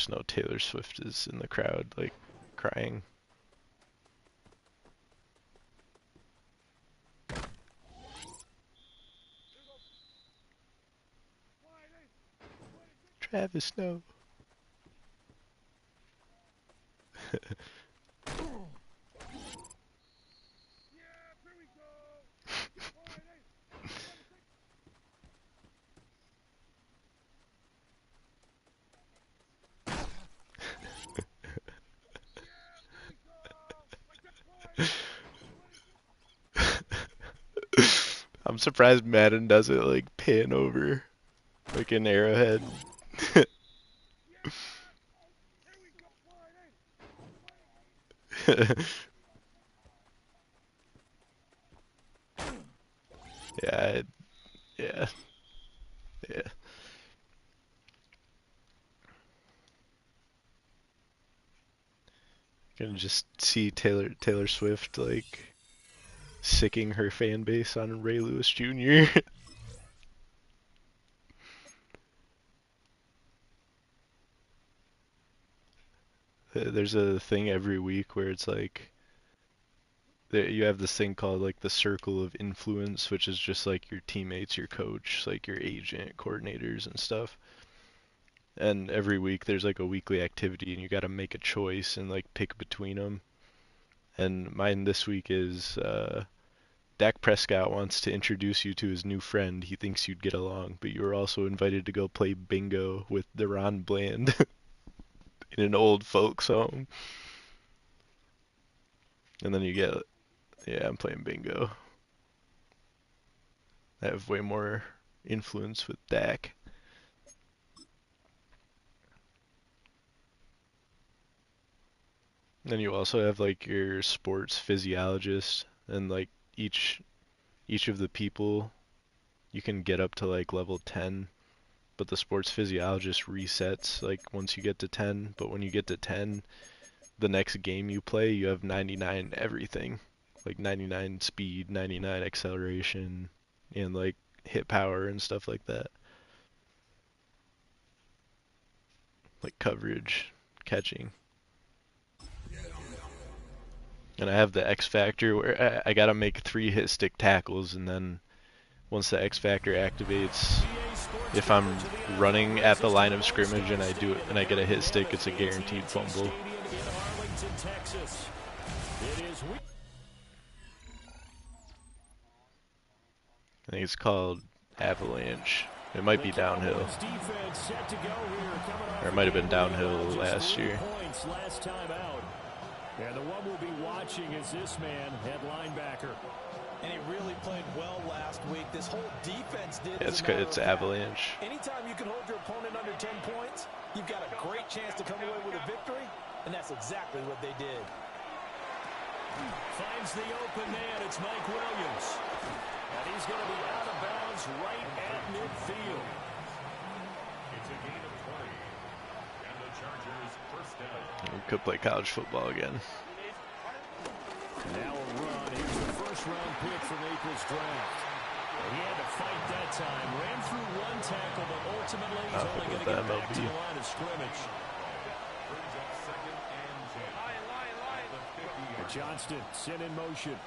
just know Taylor Swift is in the crowd, like, crying. Travis, no. I'm surprised Madden doesn't like pan over like an arrowhead. Yeah, yeah, yeah. Can just see Taylor Swift like sicking her fan base on Ray Lewis Jr. There's a thing every week where it's like you have this thing called like the circle of influence, which is just like your teammates, your coach, like your agent, coordinators and stuff. And every week there's like a weekly activity and you got to make a choice and like pick between them. And mine this week is Dak Prescott wants to introduce you to his new friend. He thinks you'd get along, but you are also invited to go play bingo with Deron Bland in an old folks home. And then you get, yeah, I'm playing bingo. I have way more influence with Dak. Then you also have like your sports physiologist and like each each of the people you can get up to like level 10, but the sports physiologist resets like once you get to 10, but when you get to 10, the next game you play, you have 99 everything. Like 99 speed, 99 acceleration, and like hit power and stuff like that. Like coverage, catching. And I have the X Factor where I gotta make 3 hit stick tackles, and then once the X Factor activates, if I'm running at the line of scrimmage and I do it and I get a hit stick, it's a guaranteed fumble. I think it's called Avalanche. It might be downhill. Or it might have been downhill last year. And the one we'll be watching is this man at linebacker. And he really played well last week. This whole defense did. Yeah, it's Avalanche. Anytime you can hold your opponent under 10 points, you've got a great chance to come away with a victory, and that's exactly what they did. Finds the open man. It's Mike Williams. And he's going to be out of bounds right at midfield. It's a gain of 20. And the Chargers first down. We could play college football again. Now a run. Here's the first-round pick from April's draft. He had to fight that time. Ran through one tackle, but ultimately he's only going to get back to the line of scrimmage. Johnston sent in motion.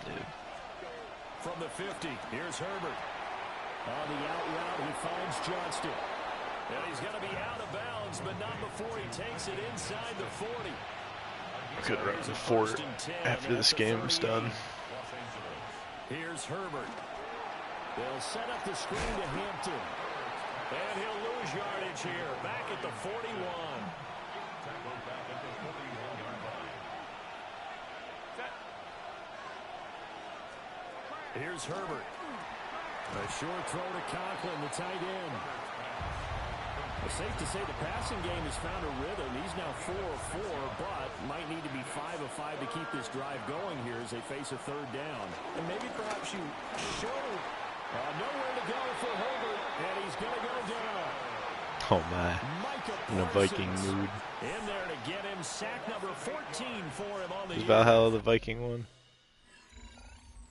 Dude. From the 50, here's Herbert. On the out route, he finds Johnston. And he's going to be out of bounds, but not before he takes it inside the 40. Could run the fort after this game's done. Here's Herbert. They'll set up the screen to Hampton. And he'll lose yardage here, back at the 41. Here's Herbert. A short throw to Conklin, the tight end. It's safe to say the passing game has found a rhythm. He's now 4 of 4, but might need to be 5 of 5 to keep this drive going here as they face a third down. And maybe perhaps you show nowhere to go for Herbert, and he's going to go down. Oh my, in a Viking mood. In there to get him, sack number 14 for him on the Is Valhalla the Viking one?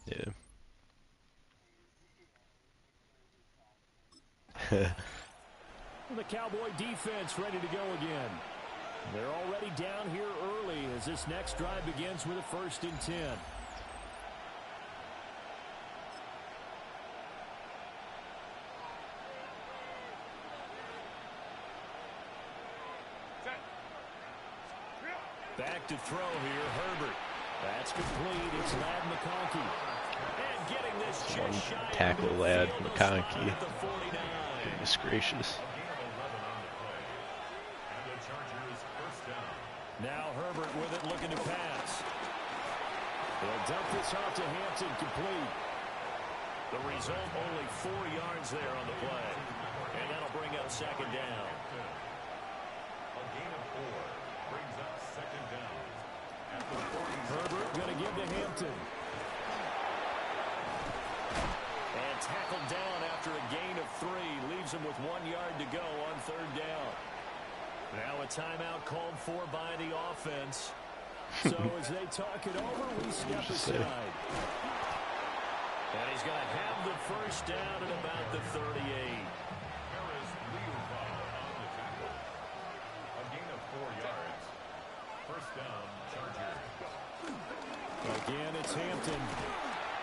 Yeah. The Cowboy defense ready to go again. They're already down here early as this next drive begins with a 1st and 10. Back to throw here, Herbert. That's complete. It's Lad McConkey. And getting this just shy tackle Lad McConkey. Goodness gracious. Now Herbert with it, looking to pass. They'll dump this off to Hampton, complete. The result, only 4 yards there on the play. And that'll bring up 2nd down. A gain of 4 brings up 2nd down. Herbert going to give to Hampton. And tackled down after a gain of 3. Leaves him with 1 yard to go on 3rd down. Now a timeout called for by the offense. So as they talk it over, we step aside. And he's going to have the 1st down at about the 38. A gain of 4 yards. 1st down, Chargers. Again, it's Hampton.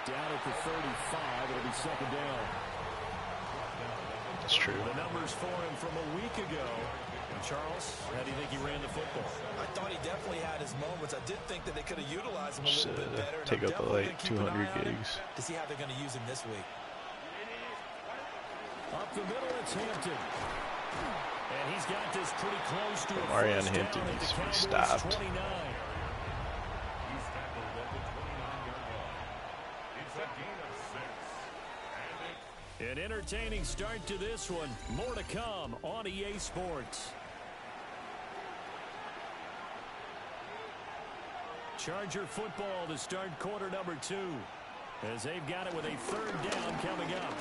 Down at the 35. It'll be 2nd down. That's true. The numbers for him from a week ago. Charles, how do you think he ran the football? I thought he definitely had his moments. I did think that they could have utilized him a little bit better. Take up like 200 gigs. To see how they're going to use him this week. Up the middle, it's Hampton. And he's got this pretty close to a Marion 1st Hampton down at needs the to be Cowboys' stopped. 29. He's tackled at the 29-yard line. It's a gain of 6. An entertaining start to this one. More to come on EA Sports. Charger football to start quarter number 2. As they've got it with a 3rd down coming up.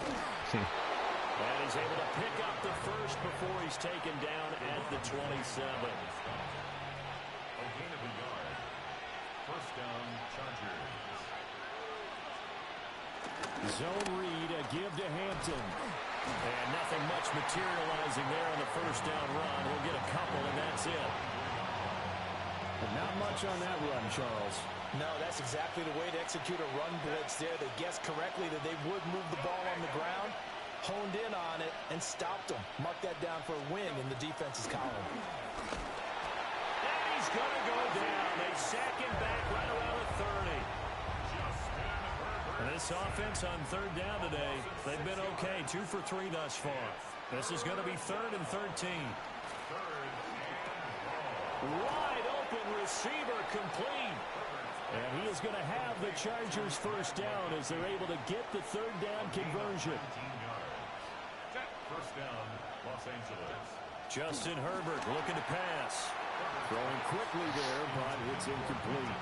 And he's able to pick up the 1st before he's taken down at the 27. A gain of a yard. 1st down, Chargers. Zone read, a give to Hampton. And nothing much materializing there on the 1st down run. We'll get a couple, and that's it. But not much on that run, Charles. No, that's exactly the way to execute a run blitz there. They guessed correctly that they would move the ball on the ground, honed in on it, and stopped them. Mark that down for a win in the defense's column. And he's going to go down. They sack him back right around the 30. And this offense on 3rd down today, they've been okay. 2 for 3 thus far. This is going to be 3rd and 13. Wide open receiver, complete. And he is going to have the Chargers' 1st down as they're able to get the 3rd down conversion. 1st down, Los Angeles. Justin Herbert looking to pass. Throwing quickly there, but it's incomplete.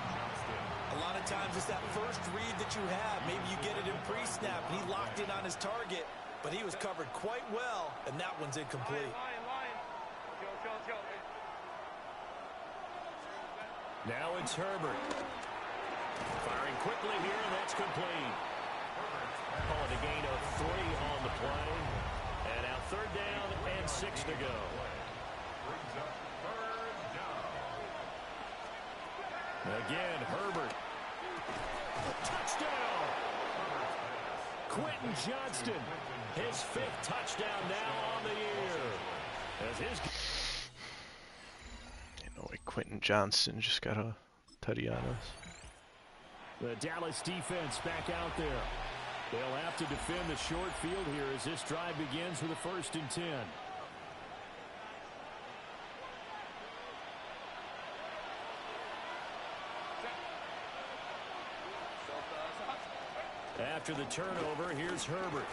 A lot of times it's that first read that you have. Maybe you get it in pre-snap, and he locked in on his target, but he was covered quite well, and that one's incomplete. Now it's Herbert. Firing quickly here, and that's complete. Calling a gain of 3 on the play. And now 3rd down and 6 to go. Brings up 3rd down. Again, Herbert. Touchdown! Quentin Johnston, his 5th touchdown now on the year. As his... Like Quentin Johnson just got a tutty on us. The Dallas defense back out there. They'll have to defend the short field here as this drive begins with a 1st and 10. After the turnover, here's Herbert.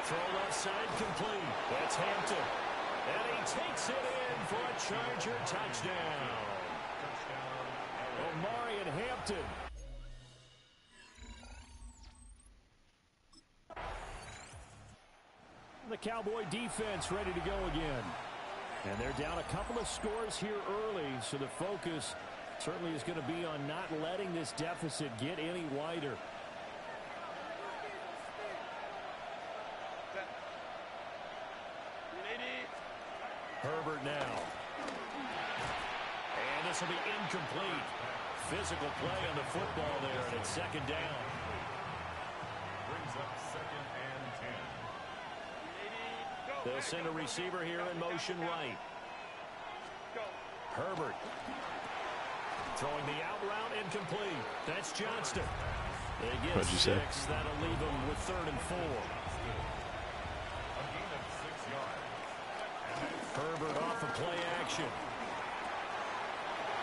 Throw left side complete. That's Hampton. And he takes it in for a Charger touchdown. Omari and Hampton. The Cowboy defense ready to go again. And they're down a couple of scores here early, so the focus certainly is going to be on not letting this deficit get any wider. Herbert now. And this will be incomplete. Physical play on the football there, and it's second down. Brings up 2nd and 10. They'll send a receiver here in motion right. Herbert. Throwing the out route incomplete. That's Johnston. They get What'd you say? 6. That'll leave them with 3rd and 4. A gain of 6 yards. Herbert off of play action.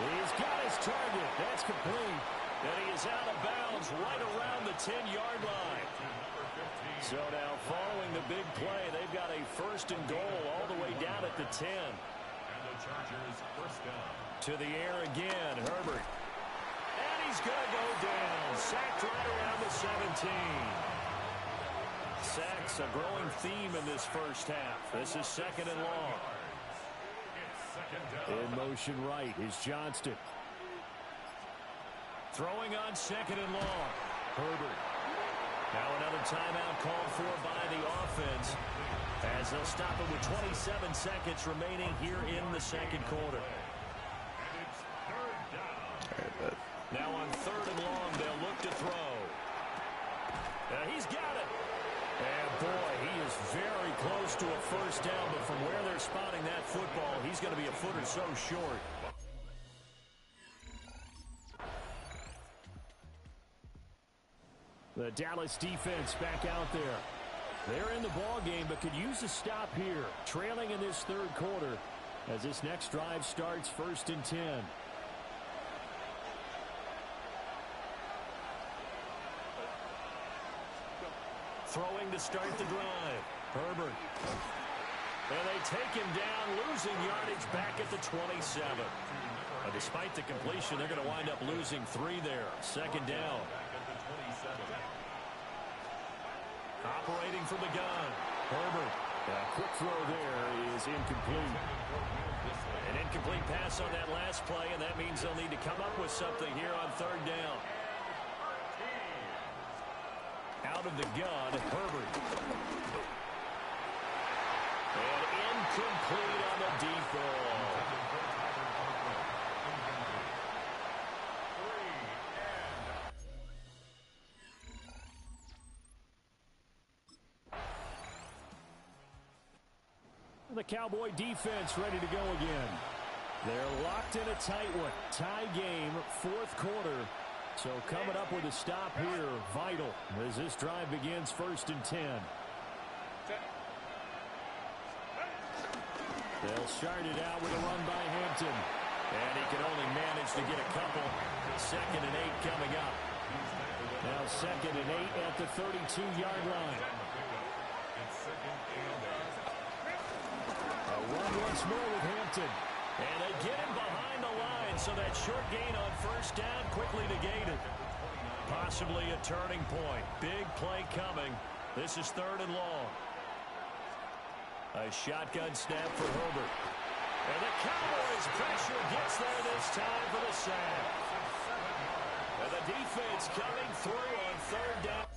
He's got his target. That's complete. And he is out of bounds right around the 10-yard line. So now following the big play, they've got a 1st and goal all the way down at the 10. And the Chargers first down. To the air again, Herbert. And he's going to go down. Sacked right around the 17. Sacks a growing theme in this first half. This is 2nd and long. In motion right is Johnston. Throwing on 2nd and long. Herbert. Now another timeout called for by the offense as they'll stop it with 27 seconds remaining here in the 2nd quarter. Now on 3rd and long, they'll look to throw. He's got it. And boy, he is very close to a 1st down, but from where they're spotting that football, he's going to be a foot or so short. The Dallas defense back out there. They're in the ball game, but could use a stop here. Trailing in this 3rd quarter as this next drive starts 1st and 10. Throwing to start the drive. Herbert. And they take him down, losing yardage back at the 27. Despite the completion, they're going to wind up losing 3 there. 2nd down. Operating from the gun. Herbert. A quick throw there is incomplete. An incomplete pass on that last play, and that means they'll need to come up with something here on 3rd down. Out of the gun, Herbert. And incomplete on the deep ball. The Cowboy defense ready to go again. They're locked in a tight one. Tie game, 4th quarter. So coming up with a stop here, vital, as this drive begins 1st and 10. They'll start it out with a run by Hampton. And he can only manage to get a couple. 2nd and 8 coming up. Now 2nd and 8 at the 32-yard line. A run once more with Hampton. And they get him behind the line, so that short gain on 1st down quickly negated. Possibly a turning point. Big play coming. This is 3rd and long. A shotgun snap for Herbert. And the Cowboys pressure gets there this time for the sack. And the defense coming through on 3rd down.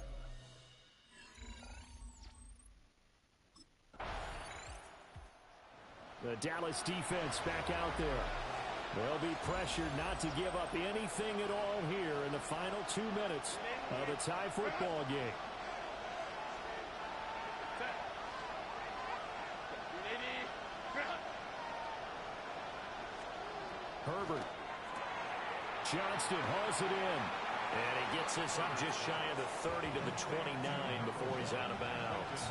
The Dallas defense back out there. They'll be pressured not to give up anything at all here in the final 2 minutes of the tie football game. Herbert. Johnston hauls it in. And he gets this up just shy of the 30 to the 29 before he's out of bounds.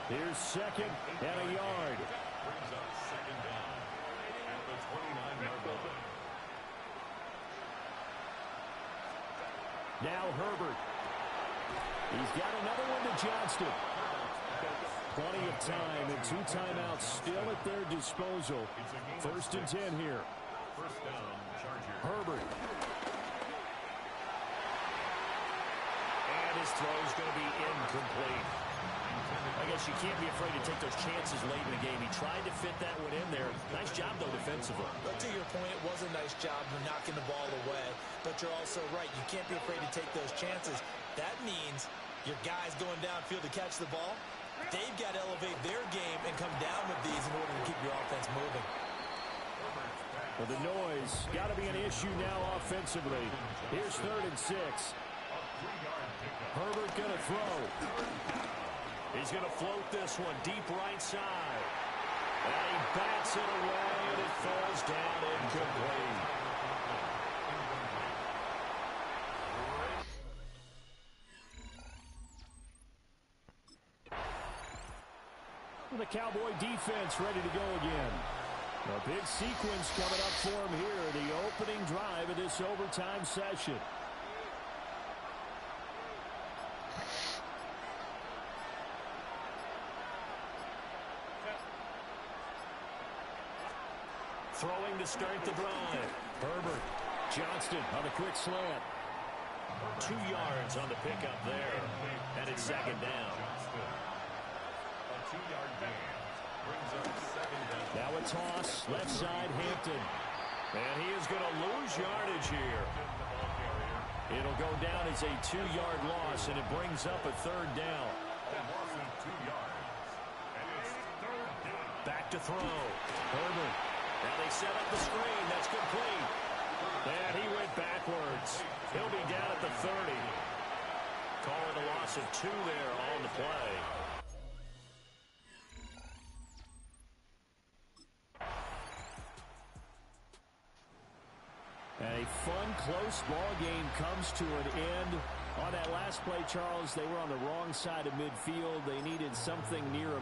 Here's 2nd and a yard. Brings up 2nd down at the 29-yard line. Now Herbert. He's got another one to Johnston. Plenty of time and 2 timeouts still at their disposal. 1st and 10 here. 1st down, Chargers. Herbert. And his throw is going to be incomplete. I guess you can't be afraid to take those chances late in the game. He tried to fit that one in there. Nice job, though, defensively. But to your point, it was a nice job of knocking the ball away. But you're also right. You can't be afraid to take those chances. That means your guys going downfield to catch the ball, They've got to elevate their game and come down with these in order to keep your offense moving. Well, the noise got to be an issue now offensively. Here's 3rd and 6. Herbert going to throw. He's going to float this one deep right side. And he bats it away, and it falls down incomplete. The Cowboy defense ready to go again. A big sequence coming up for him here, the opening drive of this overtime session. Throwing to start the drive. Herbert. Johnston on the quick slant. 2 yards on the pickup there. And it's 2nd down. A 2-yard gain brings up 2nd down. Now a toss, left side, Hampton. And he is going to lose yardage here. It'll go down as a 2-yard loss, and it brings up a 3rd down. That loss of 2 yards. And it's 3rd down. Back to throw. Herbert. Now they set up the screen. That's complete. And he went backwards. He'll be down at the 30. Call it a loss of 2 there on the play. A fun, close ball game comes to an end. On that last play, Charles, they were on the wrong side of midfield. They needed something near a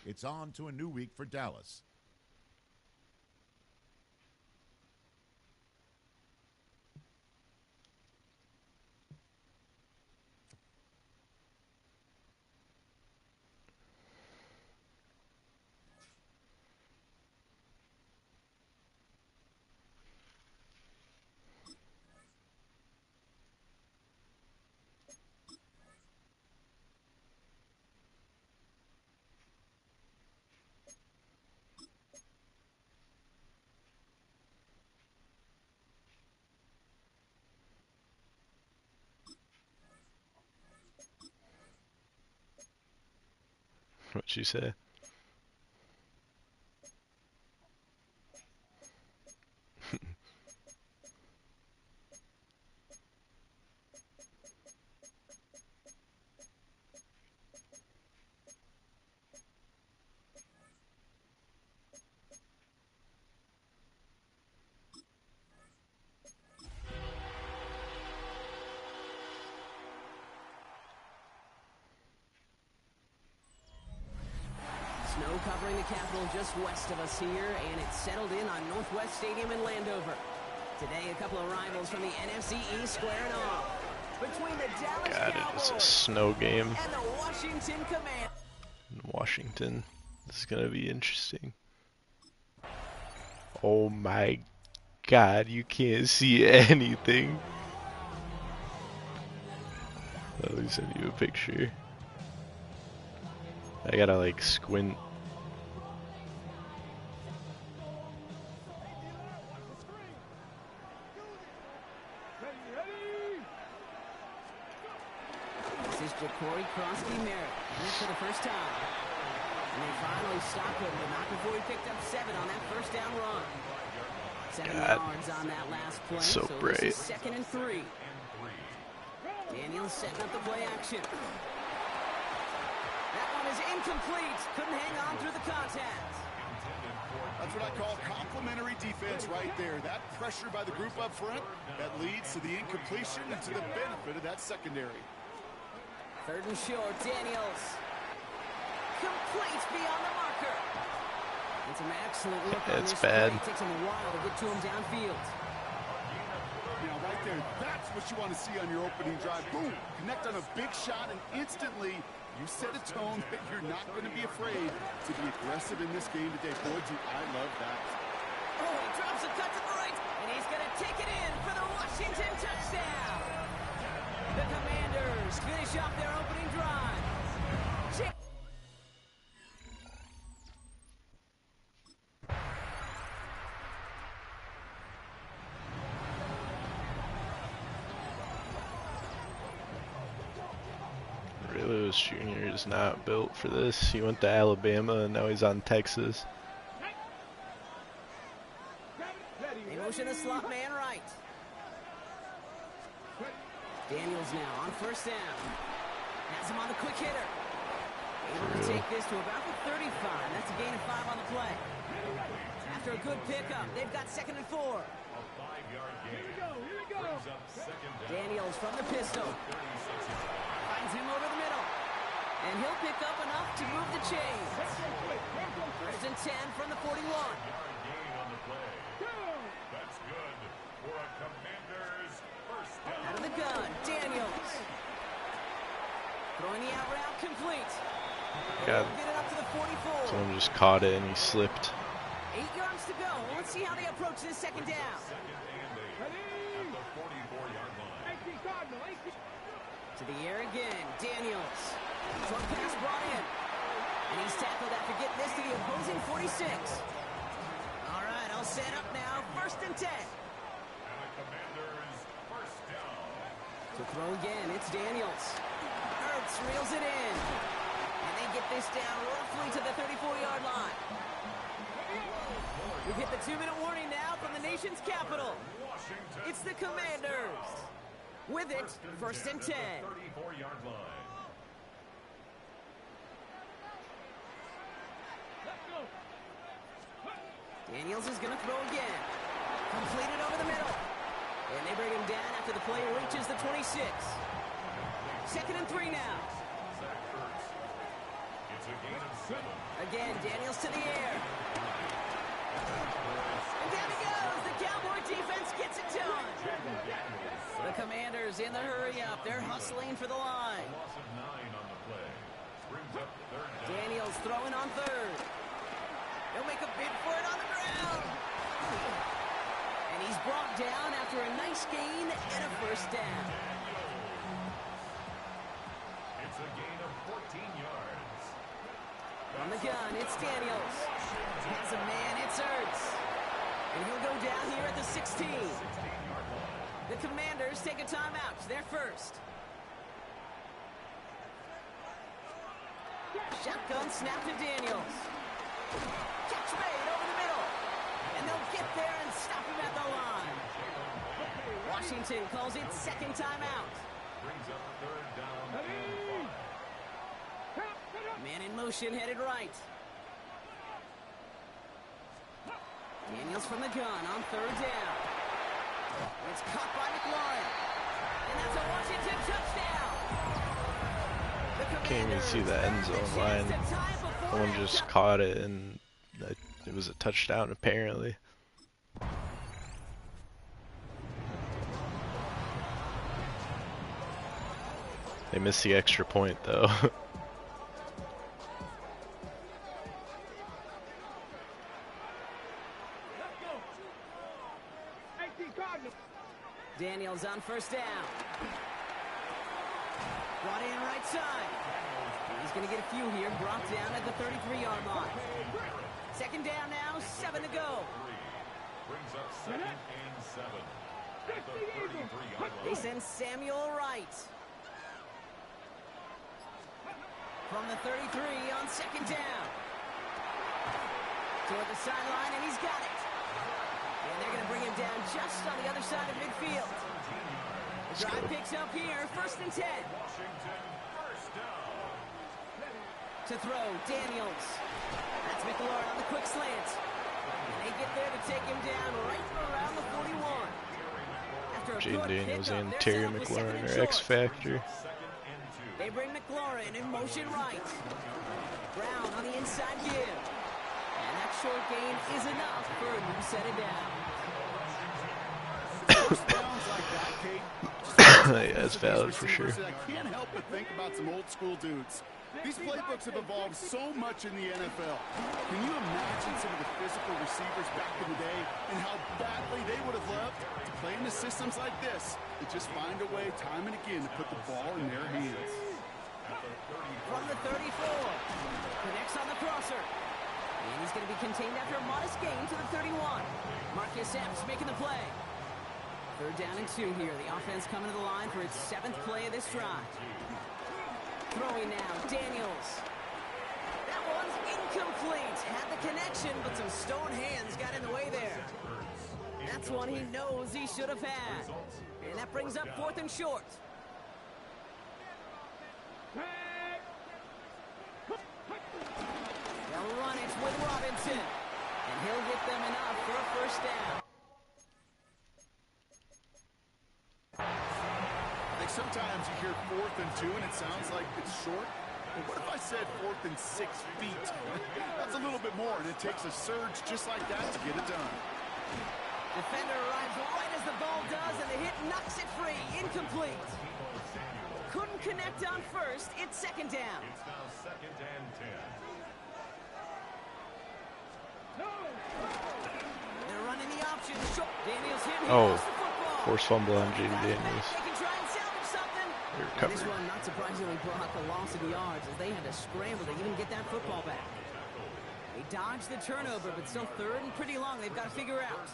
It's on to a new week for Dallas. What'd you say? Snow covering the Capitol just west of us here, and it's settled in on Northwest Stadium in Landover. Today, a couple of rivals from the NFC East squaring off. Between the Dallas God, Cowboys it is a snow game and the Washington Commanders. in Washington. This is gonna be interesting. Oh my God, you can't see anything. Let me send you a picture. I gotta like squint. This is Ja'Cory Crosby-Merritt, in for the first time. And they finally stopped him, but not before he picked up 7 on that first down run. 7 God, yards on that last play, so this bright. is 2nd and 3. Daniels setting up the play action. That one is incomplete. Couldn't hang on through the contact. A That's what I call complementary defense right there. That pressure by the group up front, that leads to the incompletion and to the benefit of that secondary. 3rd and short, Daniels. Complete beyond the marker. It's an excellent look on It's this bad. play. It takes him a while to get to him downfield. Now, right there, that's what you want to see on your opening drive. Boom! Connect on a big shot, and instantly you set a tone that you're not going to be afraid to be aggressive in this game today. Boy, I love that. Oh, he drops a cut to the right, and he's going to take it in for the Washington touchdown. The Commanders finish off their opening drive. Lewis Jr. is not built for this. He went to Alabama and now he's on Texas. They motion the slot man right. Daniels now on 1st down. Has him on the quick hitter. Able to take this to about the 35. That's a gain of 5 on the play. After a good pickup, they've got 2nd and 4. A 5-yard gain. Here we go. Brings up 2nd down. Daniels from the pistol. 36 yards. Finds him over the middle. And he'll pick up enough to move the chains. 1st and 10 from the 41. Yard gain on the play. That's good for a Commanders first down. Out of the gun, Daniels. Throwing the out route complete. God. Get it up to the 44. Someone just caught it and he slipped. 8 yards to go. Let's see how they approach this 2nd down. 2nd and 8 at the 44-yard line. To the air again, Daniels. Short pass brought in. And he's tackled after getting this to the opposing 46. All right, all set up now. 1st and 10. And the Commanders first down. To throw again, it's Daniels. Ertz reels it in. And they get this down roughly to the 34-yard line. We've hit the 2-minute warning now from the nation's capital. Washington. It's the Commanders. With it, 1st and 10. 34-yard line. Daniels is going to throw again. Completed over the middle. And they bring him down after the play reaches the 26. 2nd and 3 now. Zach Ertz. It's a gain of 7. Again, Daniels to the air. And down he goes. The Cowboy defense gets it done. The Commanders in the hurry up. They're hustling for the line. Loss of 9 on the play. Brings up 3rd down. Daniels throwing on 3rd. He'll make a bid for it on the ground. And he's brought down after a nice gain and a 1st down. It's a gain of 14 yards. On the gun, it's Daniels. Has a man, it's Ertz. And he'll go down here at the 16. 16-yard line. The Commanders take a timeout. They're first. Shotgun snap to Daniels. Catch made over the middle. And they'll get there and stop him at the line. Washington calls it 2nd timeout. Brings up 3rd down and 5. Man in motion headed right. Daniels from the gun on 3rd down. It's caught by McLaurin. And that's a Washington touchdown. Can't even see the end zone line. Someone just caught it and it was a touchdown apparently. They missed the extra point though. Daniels on 1st down. Brought in right side. He's going to get a few here. Brought down at the 33-yard line. 2nd down now, 7 to go. Brings up 2nd and 7 at the 33-yard line. They send Samuel Wright. From the 33 on 2nd down. Toward the sideline, and he's got it. And they're going to bring him down just on the other side of midfield. The drive picks up here, 1st and 10. Washington first down. To throw, Daniels. That's McLaurin on the quick slant. And they get there to take him down right around the 41. After a Jaden good Daniels pickup, and they're Terry set up with second McLaurin and are X short. Factor. They bring McLaurin in motion right. Brown on the inside give. And that short gain is enough for a new set of downs. First downs like that, Kate. Yeah, it's valid for sure. I can't help but think about some old school dudes. These playbooks have evolved so much in the NFL. Can you imagine some of the physical receivers back in the day and how badly they would have loved to play in the systems like this and just find a way time and again to put the ball in their hands? From the 34. Connects on the crosser. And he's going to be contained after a modest gain to the 31. Marcus Epps making the play. 3rd down and 2 here. The offense coming to the line for its 7th play of this drive. Throwing now, Daniels. That one's incomplete. Had the connection, but some stone hands got in the way there. That's one he knows he should have had. And that brings up 4th and short. They'll run it with Robinson. And he'll get them enough for a 1st down. Sometimes you hear 4th and 2 and it sounds like it's short. But what if I said 4th and 6 feet? That's a little bit more, and it takes a surge just like that to get it done. Defender arrives right as the ball does, and the hit knocks it free. Incomplete. Couldn't connect on 1st. It's 2nd down. It's now 2nd and 10. They're running the option. Daniels hit. Oh, lost the football. force fumble on Jaden Daniels. They can try and salvage something. And this one, not surprisingly, brought the loss of yards as they had to scramble to even get that football back. They dodged the turnover, but still 3rd and pretty long. They've got to figure out.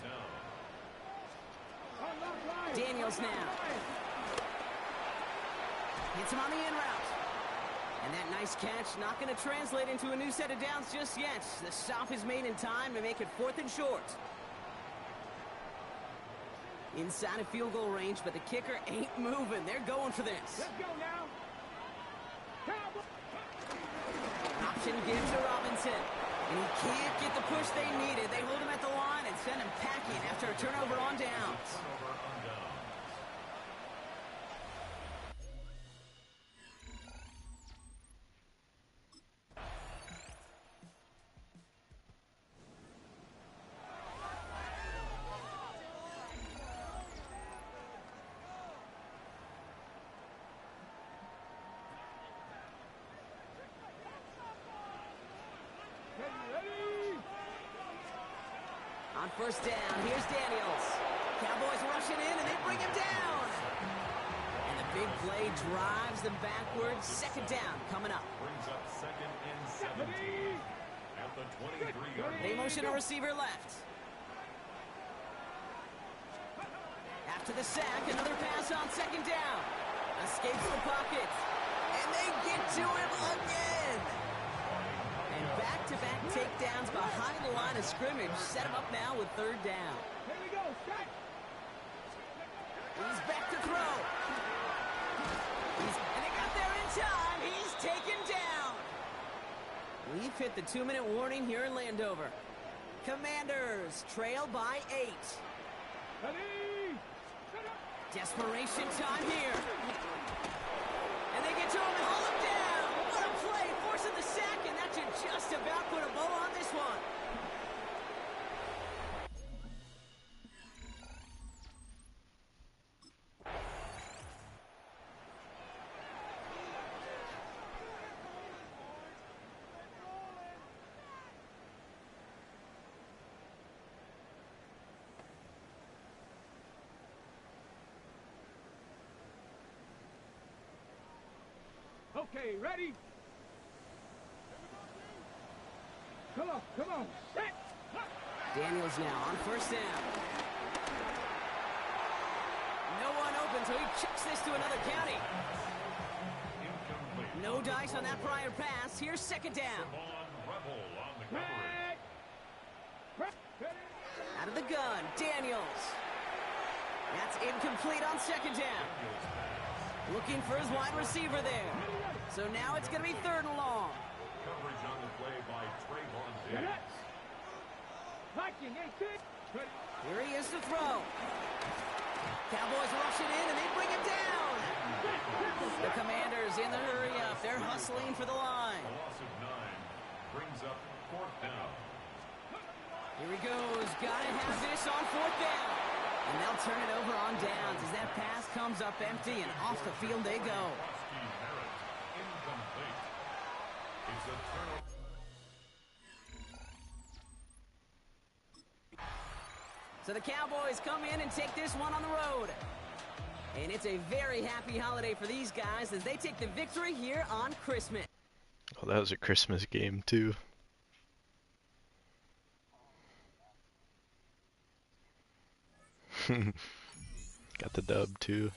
Daniels now. Hits him on the in route. And that nice catch not going to translate into a new set of downs just yet. The stop is made in time to make it 4th and short. Inside of field goal range, but the kicker ain't moving. They're going for this. Let's go now. Option gives to Robinson. And he can't get the push they needed. They hold him at the line and send him packing after a turnover on downs. On 1st down, here's Daniels. Cowboys rushing in, and they bring him down. And the big play drives them backwards. 2nd down coming up. Brings up 2nd and 17 at the 23-yard line. They motion a receiver left. After the sack, another pass on 2nd down. Escapes the pocket. And they get to him again. And back-to-back takedowns behind the line of scrimmage set him up now with 3rd down. Here we go. Strike. He's back to throw. And they got there in time. He's taken down. We've hit the 2-minute warning here in Landover. Commanders trail by 8. Ready. Desperation time here. And they get to him and haul him down. What a play, forcing the sack, and that should just about put a bow on this one. Okay, ready? Come on, come on. Set. Daniels now on 1st down. No one open, so he chucks this to another county. Incomplete. No dice on that prior pass. Here's 2nd down. Rebel on the coverage. Out of the gun, Daniels. That's incomplete on 2nd down. Looking for his wide receiver there. So now it's going to be 3rd and long. Coverage on the play by Trayvon Diggs. Hiking 18. Ready. Here he is to throw. Cowboys rush it in, and they bring him down. The Commanders in the hurry up. They're hustling for the line. A loss of 9 brings up 4th down. Here he goes. Gotta have this on 4th down. And they'll turn it over on downs as that pass comes up empty, and off the field they go. Incomplete. It's a turnover. So the Cowboys come in and take this one on the road. And it's a very happy holiday for these guys as they take the victory here on Christmas. Oh, that was a Christmas game too. Got the dub too.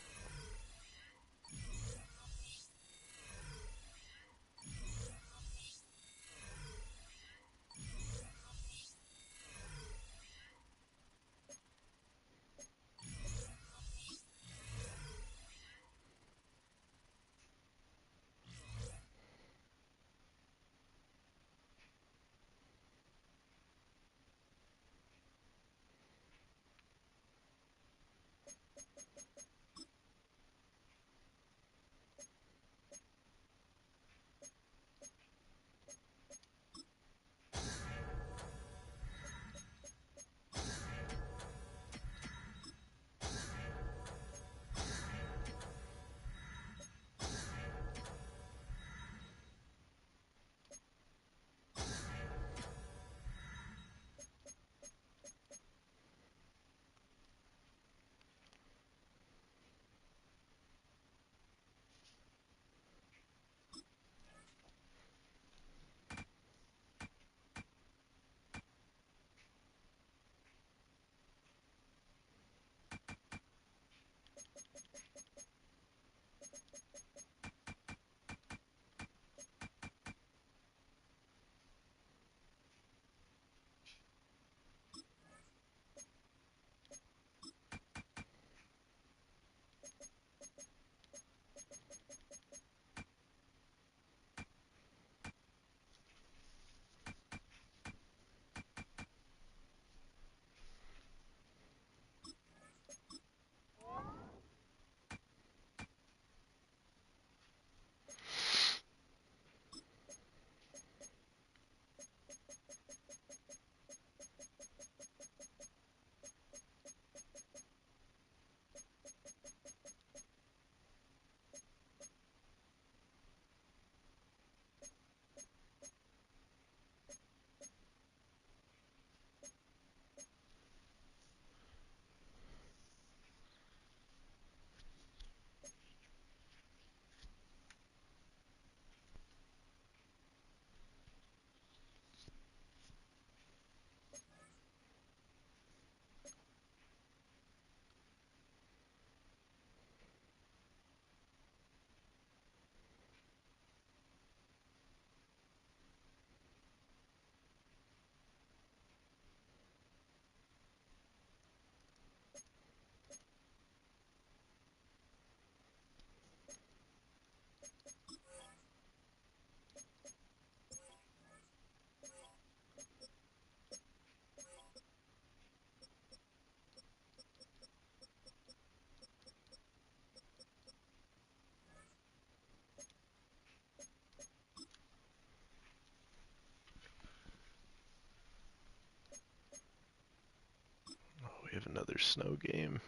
Oh, we have another snow game.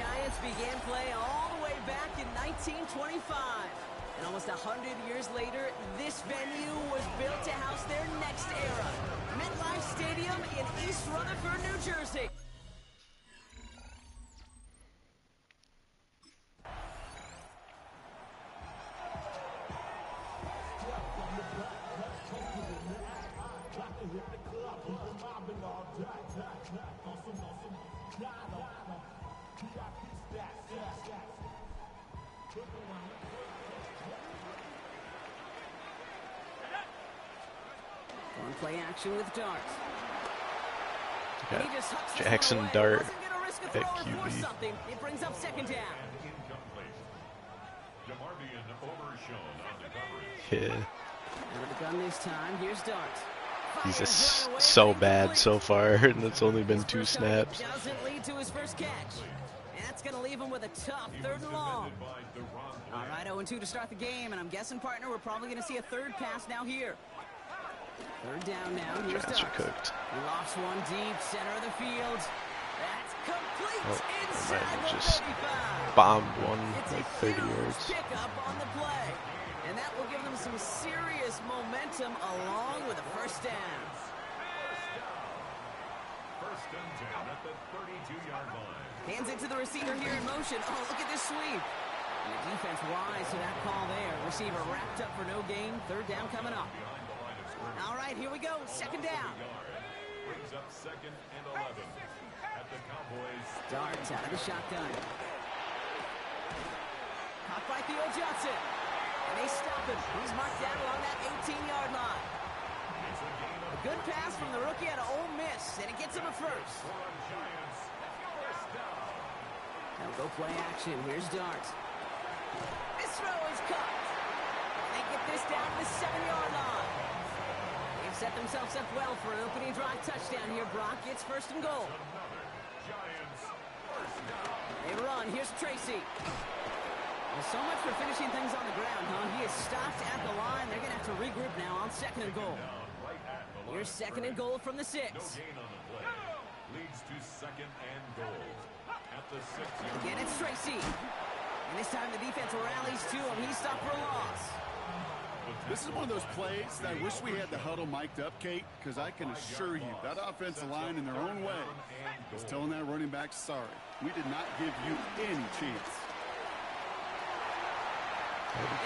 Giants began play all the way back in 1925. And almost 100 years later, this venue was built to house their next era. MetLife Stadium in East Rutherford, New Jersey. On play action with Dart. Got He just hucks this Jackson one away. Dart Wasn't gonna risk a at throw or force QB. something. It brings up second down. Incomplete. DeMarvion overshown on the coverage. Yeah. Out of the gun this time. Here's Dart. He's Fires just right away, so but bad incomplete. so far, and it's only been His 2 first target snaps. doesn't lead to his first catch. And that's going to leave him with a tough third and long. Defended by DeRon All right, 0-2 to start the game, and I'm guessing, partner, we're probably going to see a third pass now here. Third down now. Here's Giants are Dart. cooked. He lofts one deep, center of the field. That's complete Oh, they inside might have the just 35. bombed one It's like a 30 huge yards. pickup on the play. And that will give them some serious momentum along with a first down. First and 10 at the 32-yard line. Hands it to the receiver here in motion. Oh, look at this sweep. And the defense wise to that call there. Receiver wrapped up for no gain. Third down coming up. Behind the line of scrimmage. All right, here we go. Second down. Brings up second and 11 at the Cowboys. Dart out of the shotgun. Caught by Theo Johnson. And they stop him. He's marked down along that 18-yard line. It's a gain of A good pass from the rookie out of Ole Miss, and it gets him a first. 4 on Giants. First down. Now go play action. Here's Dart. This throw is caught. And they get this down to the 7-yard line. They've set themselves up well for an opening drive touchdown here, Brock. It's first and goal. Another Giants. First down. They run. Here's Tracy. Well, so much for finishing things on the ground, huh? He is stopped at the line. They're going to have to regroup now on second and goal. Down right at the line Here's of second and scrimmage. goal from the 6. No gain on the play. Leads to second and goal at the 6-yard Again, it's Tracy. And this time the defense rallies to him. He's stopped for a loss. This is one of those plays that I wish we had the huddle mic'd up, Kate, because I can assure you that offensive line in their own way is telling that running back, sorry, we did not give you any chance.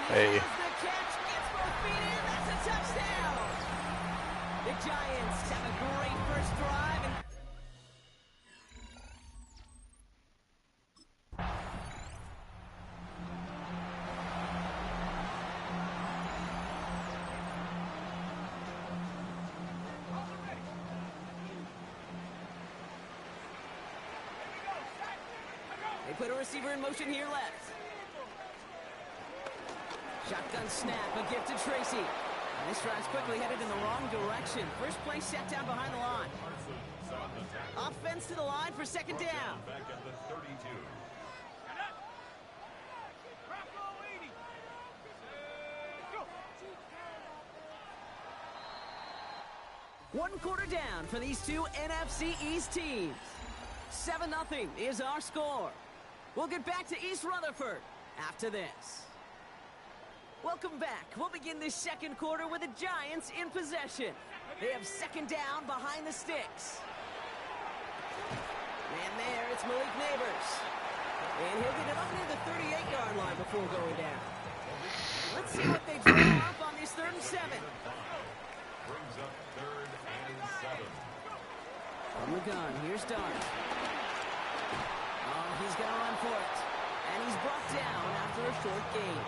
Hey. Has the catch, gets both feet in, that's a touchdown! The Giants have a great first drive. And they put a receiver in motion here left. Shotgun snap, a gift to Tracy. And this drive's quickly headed in the wrong direction. First play set down behind the line. Offense to the line for second down. back at the 32. One quarter down for these two NFC East teams. 7-0 is our score. We'll get back to East Rutherford after this. Welcome back. We'll begin this second quarter with the Giants in possession. They have second down behind the sticks. And there, it's Malik Neighbors. And he'll get it up near the 38-yard line before going down. Let's see what they draw up on this 3rd and 7. Brings up 3rd and 7. From the gun, here's Dart. Oh, he's going to run for it. And he's brought down after a short gain.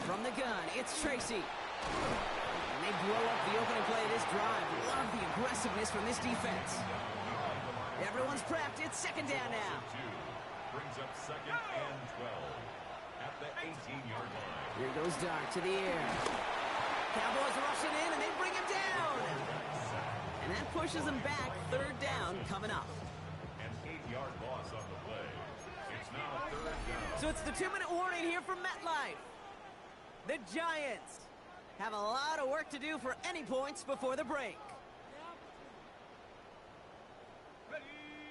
From the gun, it's Tracy. And they blow up the opening play of this drive. Love the aggressiveness from this defense. Everyone's prepped. It's second down now. Brings up 2nd and 12 at the 18-yard line. Here goes Dart to the air. Cowboys rushing in, and they bring him down. And that pushes him back. Third down coming up. An 8-yard loss on the play. It's now third down. So it's the 2-minute warning here from MetLife. The Giants have a lot of work to do for any points before the break.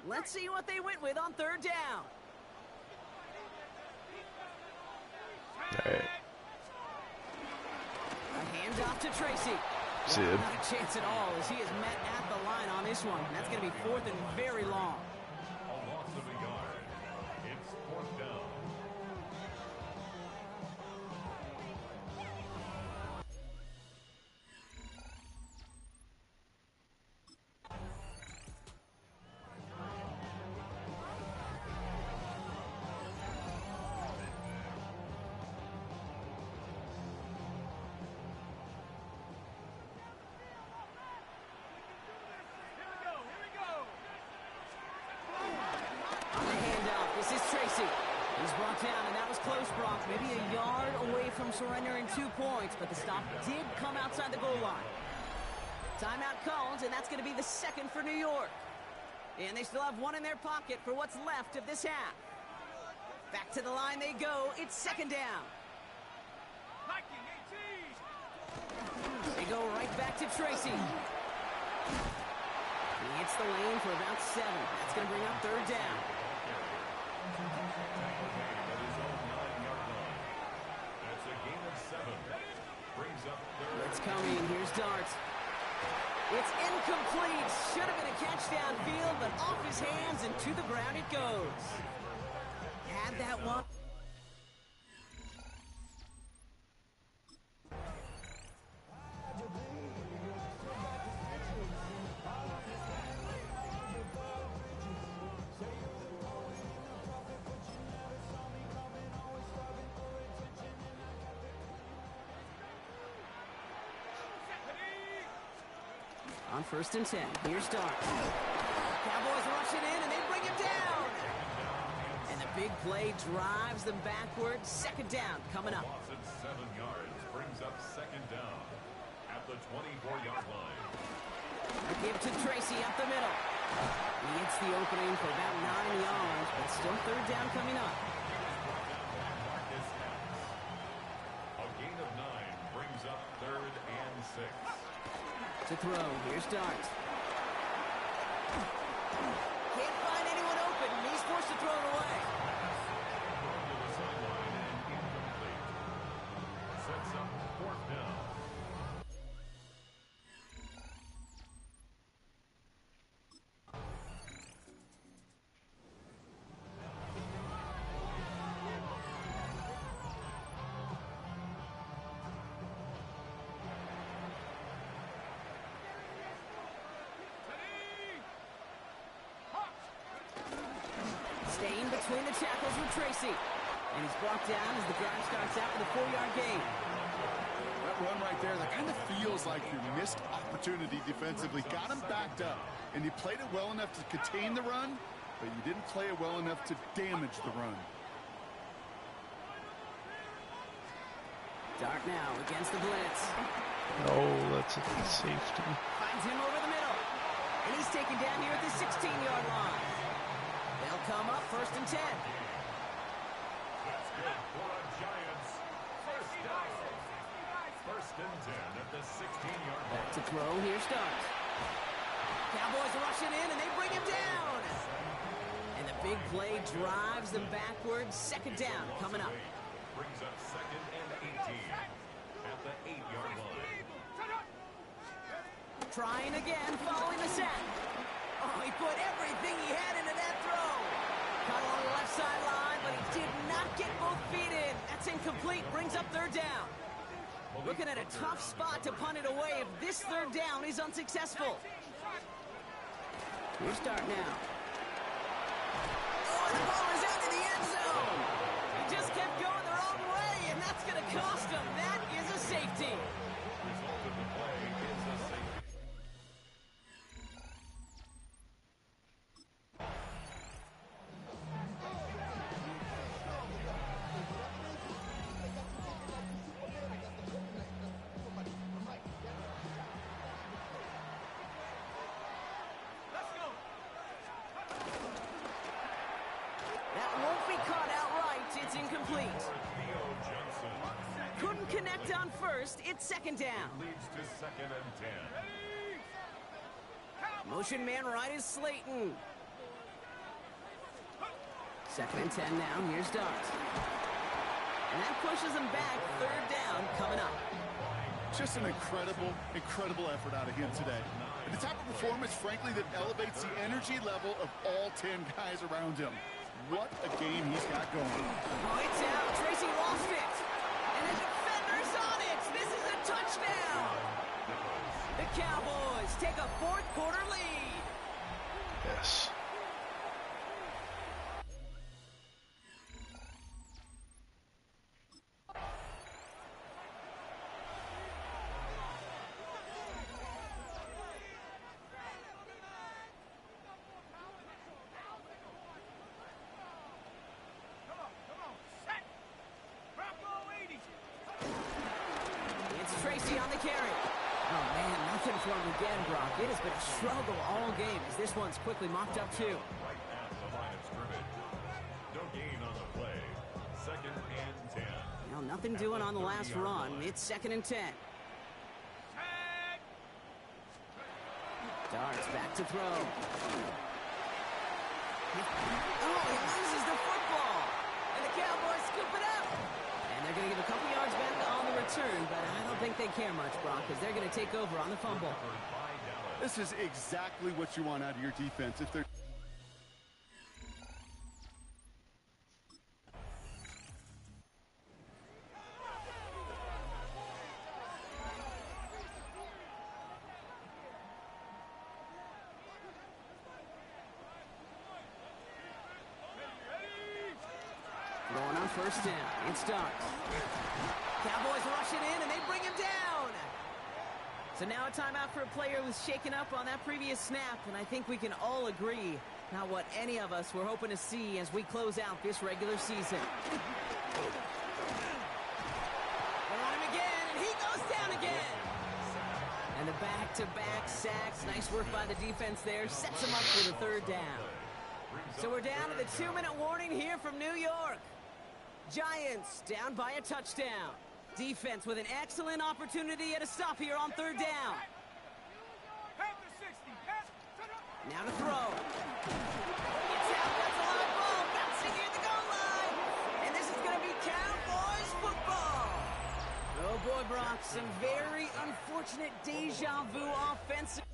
Let's see what they went with on third down. All right. A handoff to Tracy. See it. Not a chance at all as he is met at the line on this one. That's going to be fourth and very long. A loss of a yard. It's fourth down. On the handoff, this is Tracy. He's brought down, and that was close, Brock. Maybe a yard away from surrendering 2 points, but the stop did come outside the goal line. Timeout called, and that's going to be the second for New York. And they still have one in their pocket for what's left of this half. Back to the line they go. It's second down. They go right back to Tracy. He hits the lane for about 7. That's going to bring up third down. That's a gain of 7. Brings up third. It's coming. Here's Dart. It's incomplete. Should have been a catch downfield, but off his hands and to the ground it goes. Had that one. On first and 10, here's Dart. Cowboys rushing in, and they bring him down. And the big play drives them backwards. Second down coming up. Loss at 7 yards. Brings up second down at the 24-yard line. They give to Tracy up the middle. He hits the opening for about 9 yards, but still third down coming up. A gain of 9 brings up third and 6. To throw, here's Dart. Can't find anyone open, and he's forced to throw it away. To the sideline and incomplete. Sets up fourth down. Staying between the tackles with Tracy. And he's brought down as the drive starts out with a 4-yard gain. That run right there, that kind of feels like your missed opportunity defensively. Got him backed up, and you played it well enough to contain the run, but you didn't play it well enough to damage the run. Dart now against the blitz. Oh, that's a safety. Finds him over the middle. And he's taken down here at the 16-yard line. They'll come up first and 10. That's good for the Giants. First down. First and 10 at the 16-yard line. Back to throw, here's Dart. Cowboys rushing in, and they bring him down. And the big play drives them backwards. Second down coming up. Brings up second and 18 at the 8-yard line. Trying again, following the sack. Oh, he put everything he had into that throw. Caught along the left sideline, but he did not get both feet in. That's incomplete, brings up third down. Looking at a tough spot to punt it away if this third down is unsuccessful. Here's Dart now. Oh, and the ball is out to the end zone. He just kept going the wrong way, and that's going to cost him. That is a safety. Result of the play is a safety. connect on first. It's second down. Leads to 2nd and 10. Motion man right is Slayton. 2nd and 10 now. Here's Dart. And that pushes him back. 3rd down coming up. Just an incredible effort out of him today. And the type of performance, frankly, that elevates the energy level of all 10 guys around him. What a game he's got going. Oh, it's out. Tracy lost it. And the defender's on it. This is a touchdown. The Cowboys take a 4th quarter lead. Yes. It's Tracy on the carry. Oh, man, nothing for him again, Brock. It has been a struggle all game as this one's quickly mopped up, too. Right at the line of scrimmage. No gain on the play. 2nd and 10. Well, nothing doing on the last run. It's 2nd and 10. Darts back to throw. Oh, he loses the football. And the Cowboys scoop it up. And they're going to give a couple yards back on the return, but I don't think they care much, Brock, because they're going to take over on the fumble. This is exactly what you want out of your defense. If they're Going on 1st down. It's Dart. Cowboys rushing in, and they bring him down. So now a timeout for a player who was shaken up on that previous snap, and I think we can all agree not what any of us were hoping to see as we close out this regular season. They want him again, and he goes down again. And the back-to-back sacks. Nice work by the defense there. Sets him up for the 3rd down. So we're down to the 2-minute warning here from New York. Giants down by a touchdown. Defense with an excellent opportunity at a stop here on 3rd down. Now to throw. It's out. That's a live ball. Bouncing near the goal line. And this is going to be Cowboys football. Oh, boy, Brock. Some very unfortunate deja vu offensive.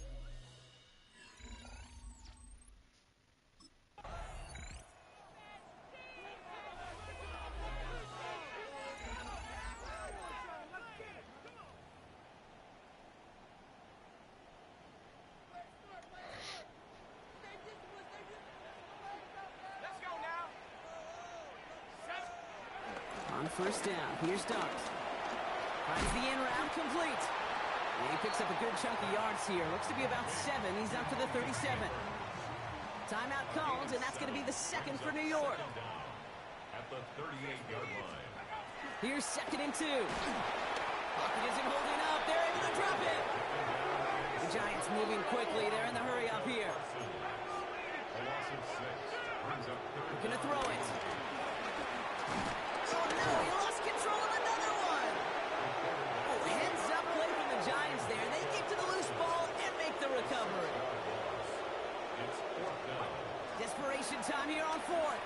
On 1st down, here's Dart. Finds the in route complete. And he picks up a good chunk of yards here. Looks to be about 7. He's up to the 37. Timeout called, and that's going to be the 2nd for New York. At the 38-yard line. Here's 2nd and 2. Pocket isn't holding up. They're able to drop it. The Giants moving quickly. They're in the hurry up here. A loss of 6. Brings up 3rd. Looking to throw it. Oh, no, he lost control of another one. Oh, heads up play from the Giants there. They get to the loose ball and make the recovery. It's 4th down. Desperation time here on 4th.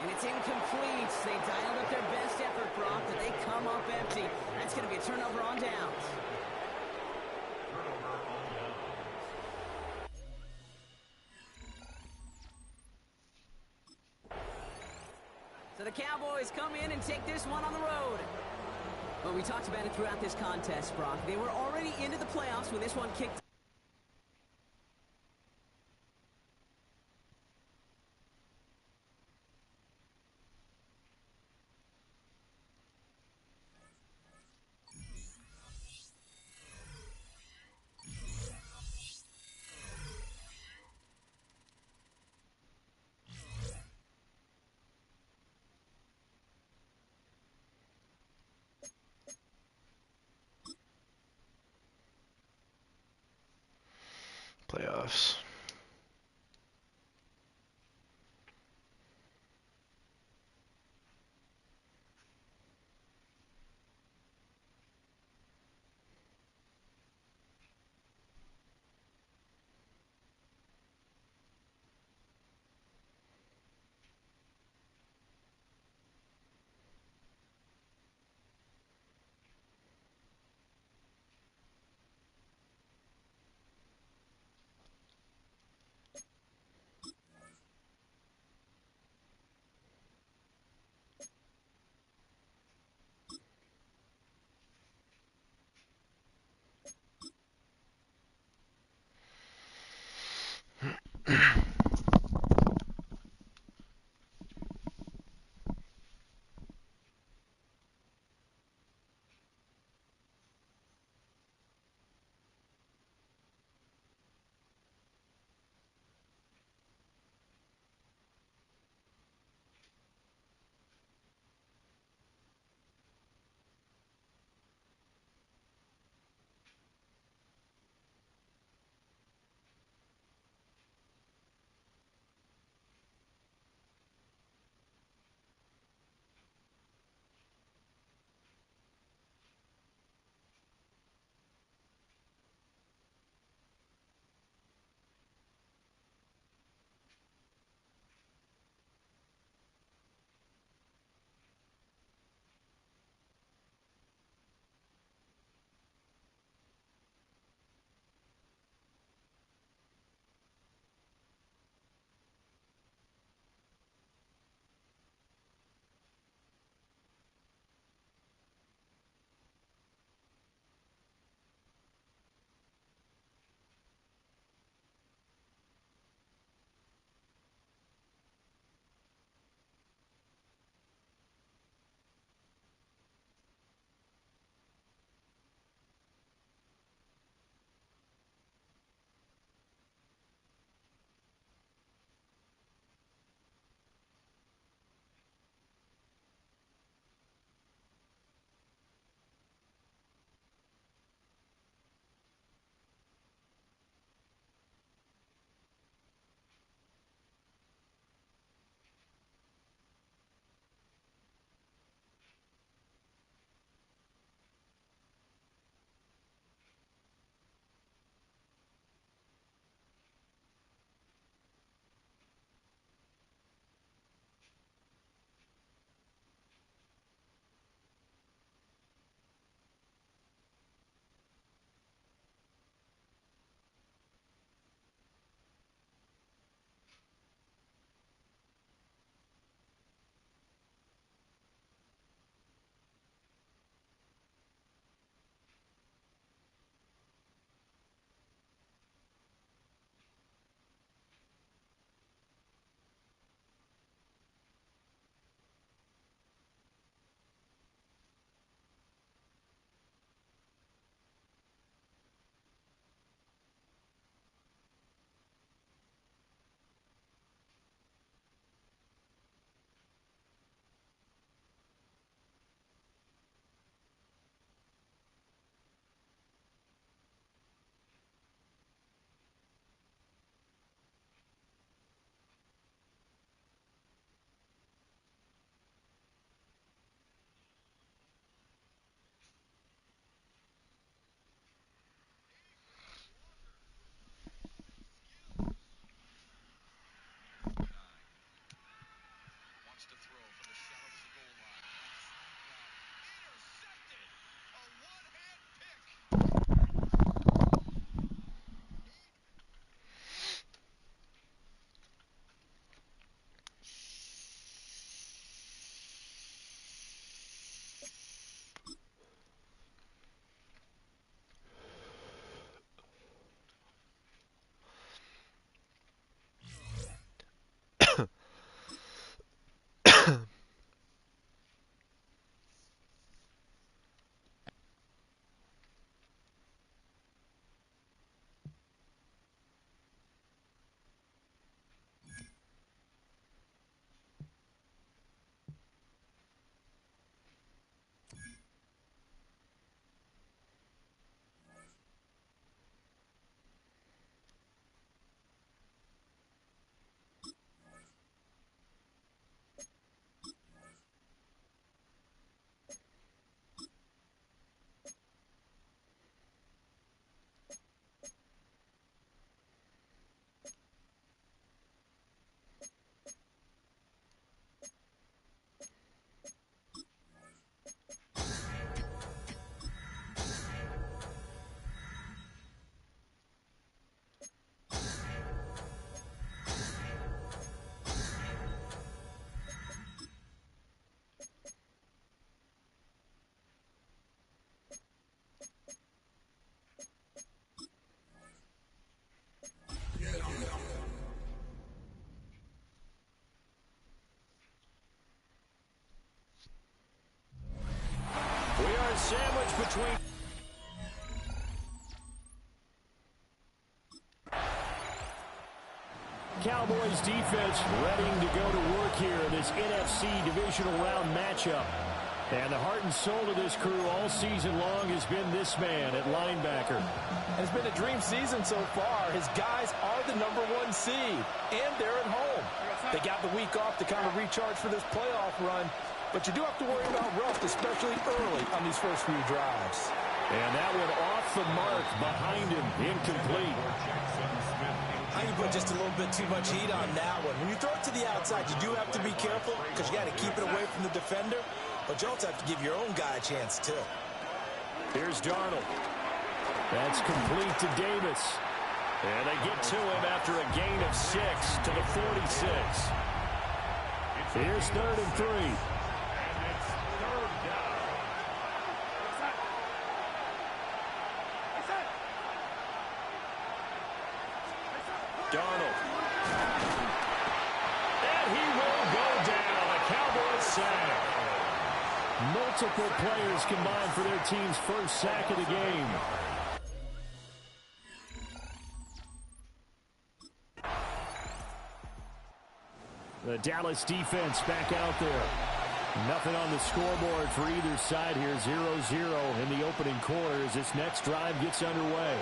And it's incomplete. They dialed up their best effort, Brock, but they come up empty. That's going to be a turnover on downs. Turnover on downs. So the Cowboys come in and take this one on the road. Well, we talked about it throughout this contest, Brock. They were already into the playoffs when this one kicked. Playoffs. sandwich between... Cowboys defense ready to go to work here in this NFC divisional round matchup. And the heart and soul of this crew all season long has been this man at linebacker. It's been a dream season so far. His guys are the #1 seed, and they're at home. They got the week off to kind of recharge for this playoff run, but you do have to worry about rust, especially early on these first few drives. And that one off the mark behind him, incomplete. I think you put just a little bit too much heat on that one. When you throw it to the outside, you do have to be careful because you got to keep it away from the defender, but you also have to give your own guy a chance too. Here's Darnold. That's complete to Davis. And they get to him after a gain of 6 to the 46. Here's 3rd and 3. Darnold. And he will go down. A Cowboys sack. Multiple players combined for their team's first sack of the game. The Dallas defense back out there. Nothing on the scoreboard for either side here. 0-0 in the opening quarter as this next drive gets underway.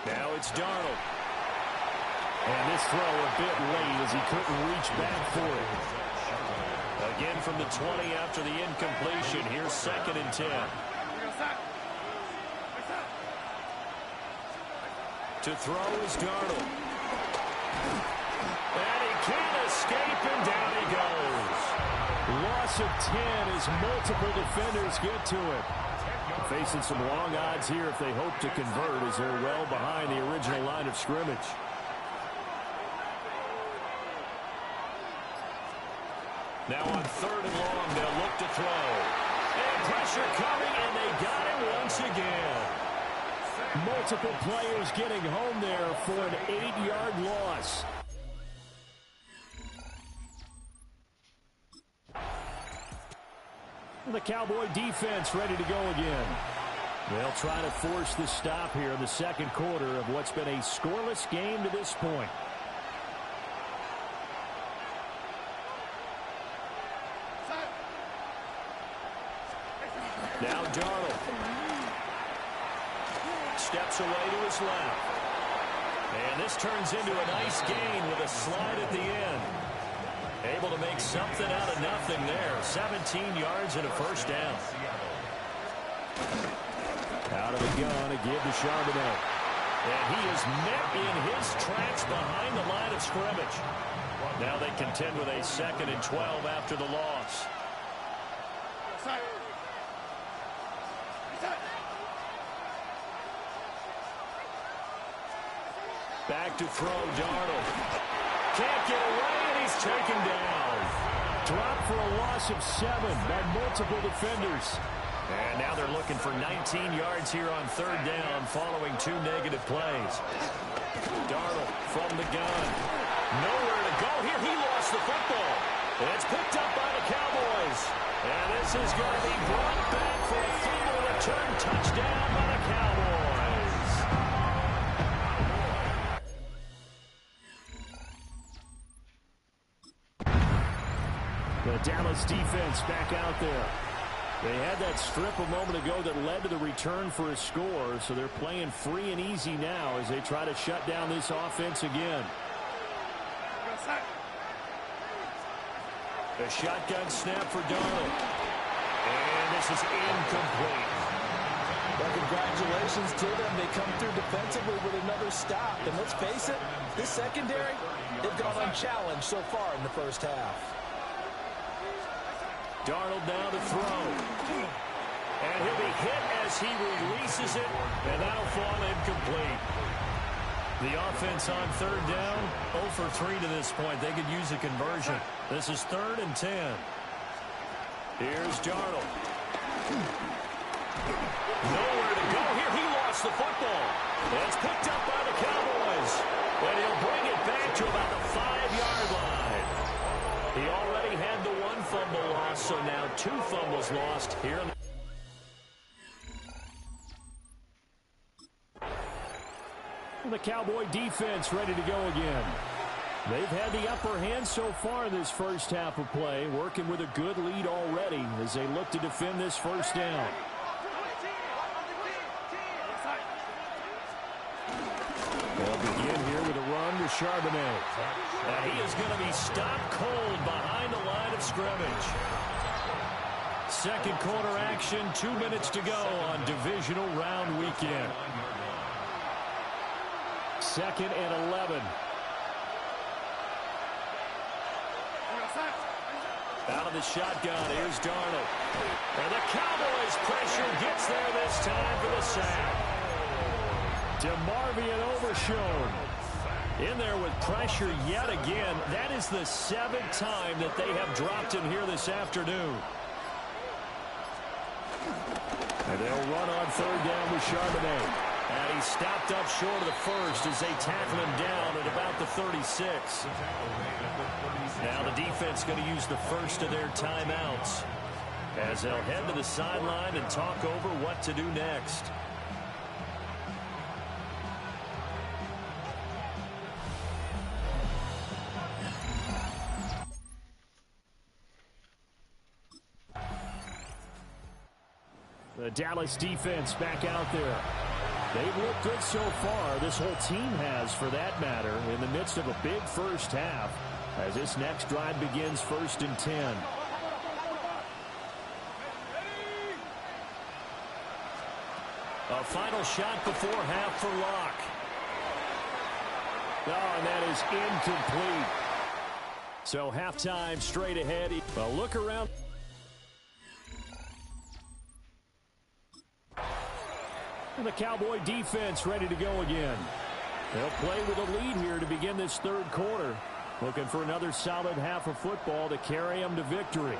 Now it's Darnold. And this throw a bit late as he couldn't reach back for it. Again from the 20 after the incompletion. Here's 2nd and 10. To throw is Darnold. And he can't escape, and down he goes. Loss of 10 as multiple defenders get to it. Facing some long odds here if they hope to convert as they're well behind the original line of scrimmage. Now on 3rd and long, they'll look to throw. And pressure coming, and they got him once again. Multiple players getting home there for an 8-yard loss. The Cowboy defense ready to go again. They'll try to force the stop here in the second quarter of what's been a scoreless game to this point. Now Darnold. Steps away to his left. And this turns into a nice gain with a slide at the end. Able to make something out of nothing there. 17 yards and a first down. Out of the gun, a give to Charbonnet. And he is met in his tracks behind the line of scrimmage. Now they contend with a 2nd and 12 after the loss. Back to throw, Darnold. Can't get away, and he's taken down. Dropped for a loss of 7 by multiple defenders. And now they're looking for 19 yards here on 3rd down following 2 negative plays. Darnold from the gun. Nowhere to go here. He lost the football. And it's picked up by the Cowboys. And this is going to be brought back for a fumble return touchdown by the Cowboys. The Dallas defense back out there. They had that strip a moment ago that led to the return for a score, so they're playing free and easy now as they try to shut down this offense again. A shotgun snap for Darnold. And this is incomplete. Well, congratulations to them. They come through defensively with another stop. And let's face it, this secondary, they've gone unchallenged so far in the first half. Darnold now to throw. And he'll be hit as he releases it, and that'll fall incomplete. The offense on 3rd down, 0 for 3 to this point. They could use a conversion. This is 3rd and 10. Here's Darnold. Nowhere to go here. He lost the football. It's picked up by the Cowboys. And he'll bring it back to about the 5-yard line. He already had the one fumble loss, so now 2 fumbles lost here. The Cowboy defense ready to go again. They've had the upper hand so far in this first half of play, working with a good lead already as they look to defend this first down. They'll begin here with a run with Charbonnet. And he is going to be stopped cold behind the line of scrimmage. Second quarter action, 2 minutes to go on divisional round weekend. 2nd and 11. Out of the shotgun, here's Darnold. And the Cowboys' pressure gets there this time for the sack. DeMarvion Overshown in there with pressure yet again. That is the 7th time that they have dropped him here this afternoon. And they'll run on 3rd down with Charbonnet. And he's stopped up short of the first as they tackle him down at about the 36. Now the defense going to use the first of their timeouts as they'll head to the sideline and talk over what to do next. The Dallas defense back out there. They've looked good so far. This whole team has, for that matter, in the midst of a big first half as this next drive begins 1st and 10. A final shot before half for Locke. Oh, and that is incomplete. So halftime straight ahead. A look around. And the Cowboy defense ready to go again. They'll play with a lead here to begin this 3rd quarter. Looking for another solid half of football to carry them to victory.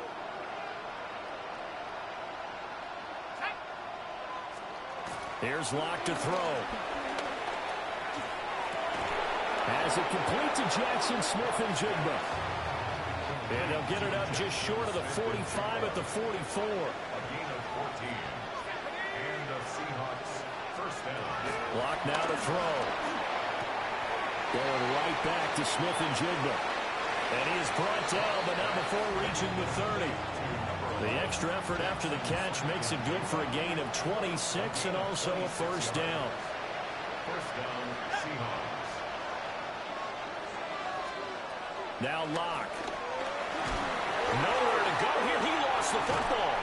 Here's Locke to throw. As it complete to Jackson Smith-Njigba. And they'll get it up just short of the 45 at the 44. Locke now to throw. Going right back to Smith-Njigba. And he is brought down, but not before reaching the 30. The extra effort after the catch makes it good for a gain of 26 and also a first down. First down, Seahawks. Now Locke. Nowhere to go here. He lost the football.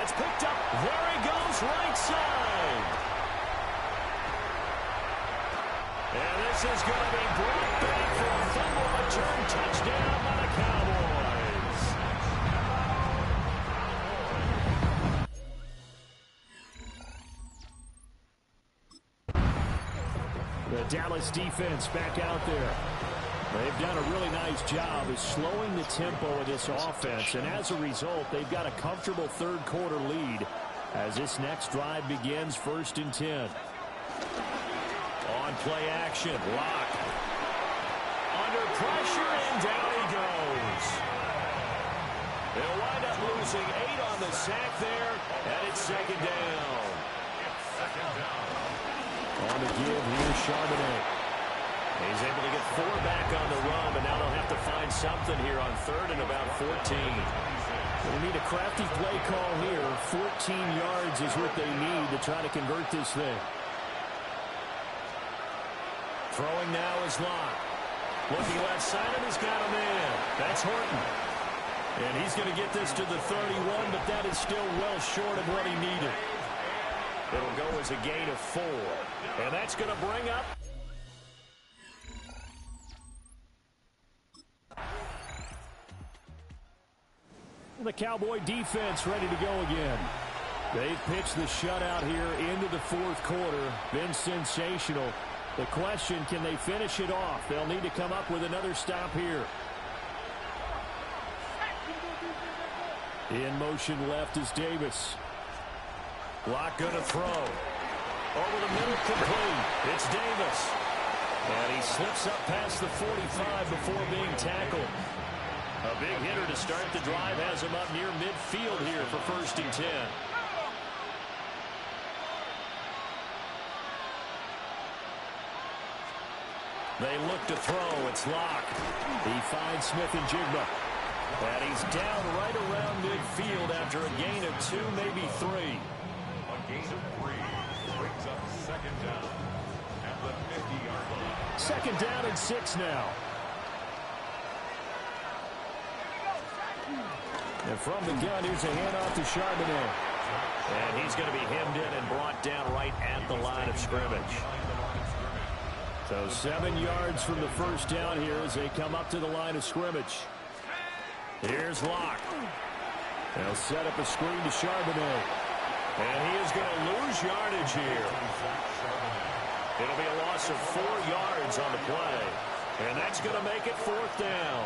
It's picked up. There he goes, right side. And this is going to be brought back for a fumble return touchdown by the Cowboys. The Dallas defense back out there. They've done a really nice job of slowing the tempo of this offense, and as a result, they've got a comfortable 3rd quarter lead as this next drive begins 1st and 10. On play action, Locke. Under pressure, and down he goes. They'll wind up losing 8 on the sack there, and it's 2nd down. On the give, here's Charbonnet. He's able to get 4 back on the run, but now they'll have to find something here on 3rd and about 14. They need a crafty play call here. 14 yards is what they need to try to convert this thing. Throwing now is Locke. Looking left side of he's got a man. That's Horton. And he's going to get this to the 31, but that is still well short of what he needed. It'll go as a gain of 4. And that's going to bring up. The Cowboy defense ready to go again. They've pitched the shutout here into the 4th quarter. Been sensational. The question, can they finish it off? They'll need to come up with another stop here. In motion left is Davis. Locke going to throw. Over the middle, complete. It's Davis. And he slips up past the 45 before being tackled. A big hitter to start the drive has him up near midfield here for 1st and 10. They look to throw. It's Locke. He finds Smith and Jigba. And he's down right around midfield after a gain of 2, maybe 3. A gain of 3 brings up 2nd down at the 50-yard line. 2nd down and 6 now. And from the gun, here's a handoff to Charbonnet. And he's going to be hemmed in and brought down right at the line of scrimmage. So 7 yards from the 1st down here as they come up to the line of scrimmage. Here's Locke. They'll set up a screen to Charbonnet. And he is going to lose yardage here. It'll be a loss of 4 yards on the play. And that's going to make it 4th down.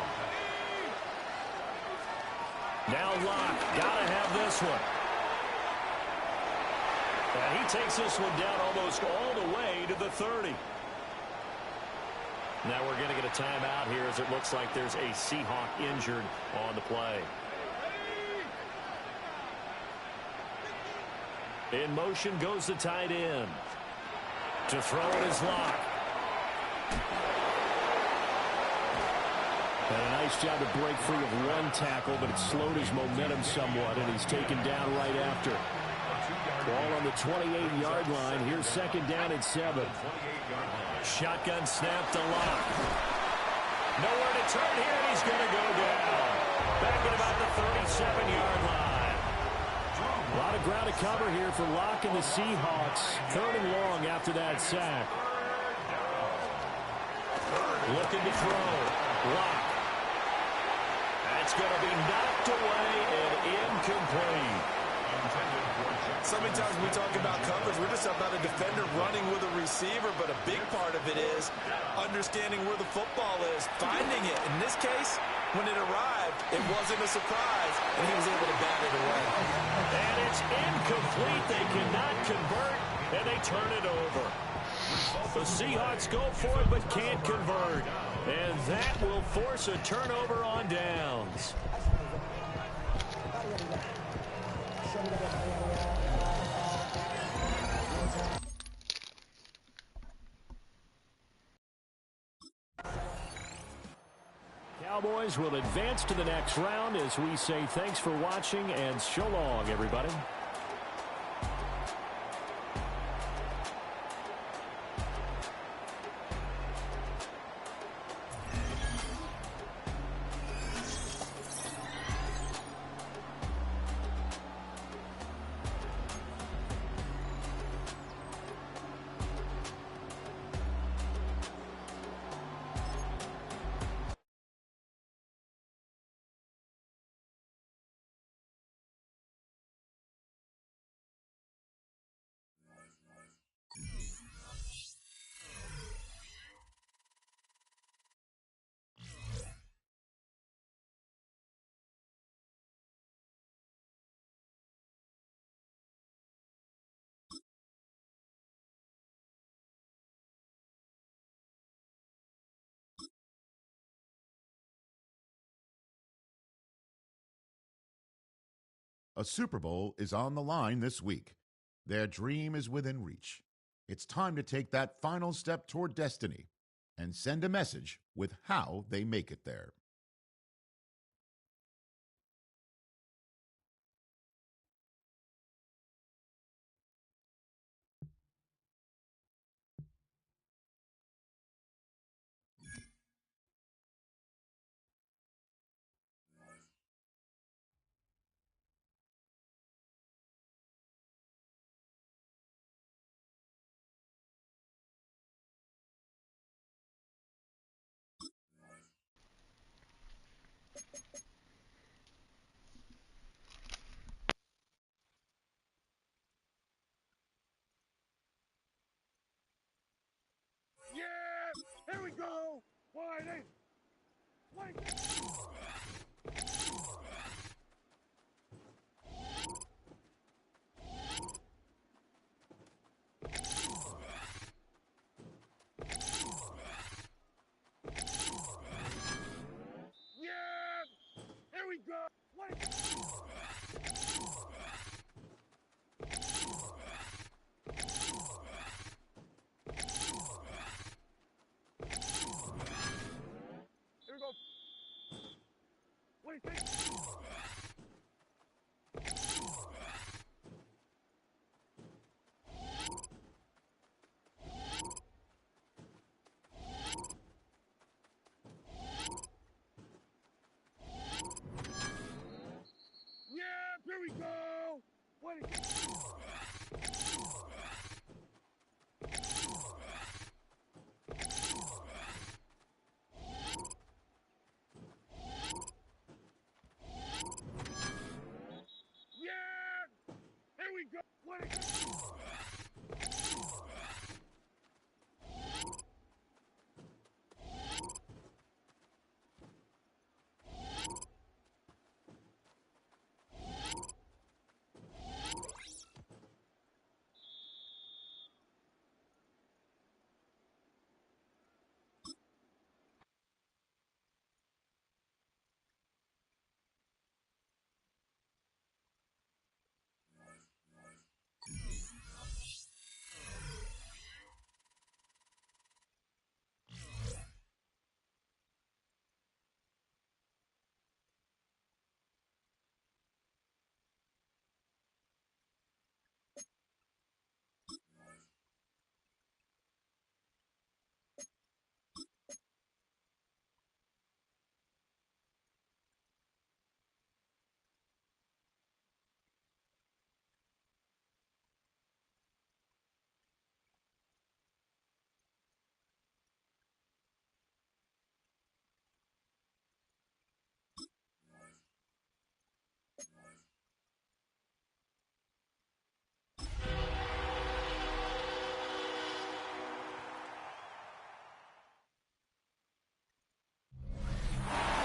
Now Locke, got to have this one. And he takes this one down almost all the way to the 30. Now we're going to get a timeout here as it looks like there's a Seahawk injured on the play. In motion goes the tight end. To throw it is Locke. And a nice job to break free of 1 tackle, but it slowed his momentum somewhat, and he's taken down right after. Ball on the 28-yard line. Here's 2nd down and 7. Shotgun snap to Locke. Nowhere to turn here, and he's going to go down. Back at about the 37-yard line. A lot of ground to cover here for Locke and the Seahawks. 3rd and long after that sack. Looking to throw. Locke. That's going to be knocked away and incomplete. So many times when we talk about coverage, we're just about a defender running with a receiver, but a big part of it is understanding where the football is, finding it. In this case, when it arrived, it wasn't a surprise, and he was able to bat it away. And it's incomplete. They cannot convert, and they turn it over. The Seahawks go for it, but can't convert. And that will force a turnover on downs. Cowboys will advance to the next round as we say thanks for watching and so long, everybody. A Super Bowl is on the line this week. Their dream is within reach. It's time to take that final step toward destiny and send a message with how they make it there. Yeah! Here we go! Wide What do you think? Yeah, here we go. What do you think? Yeah! Here we go! What is it?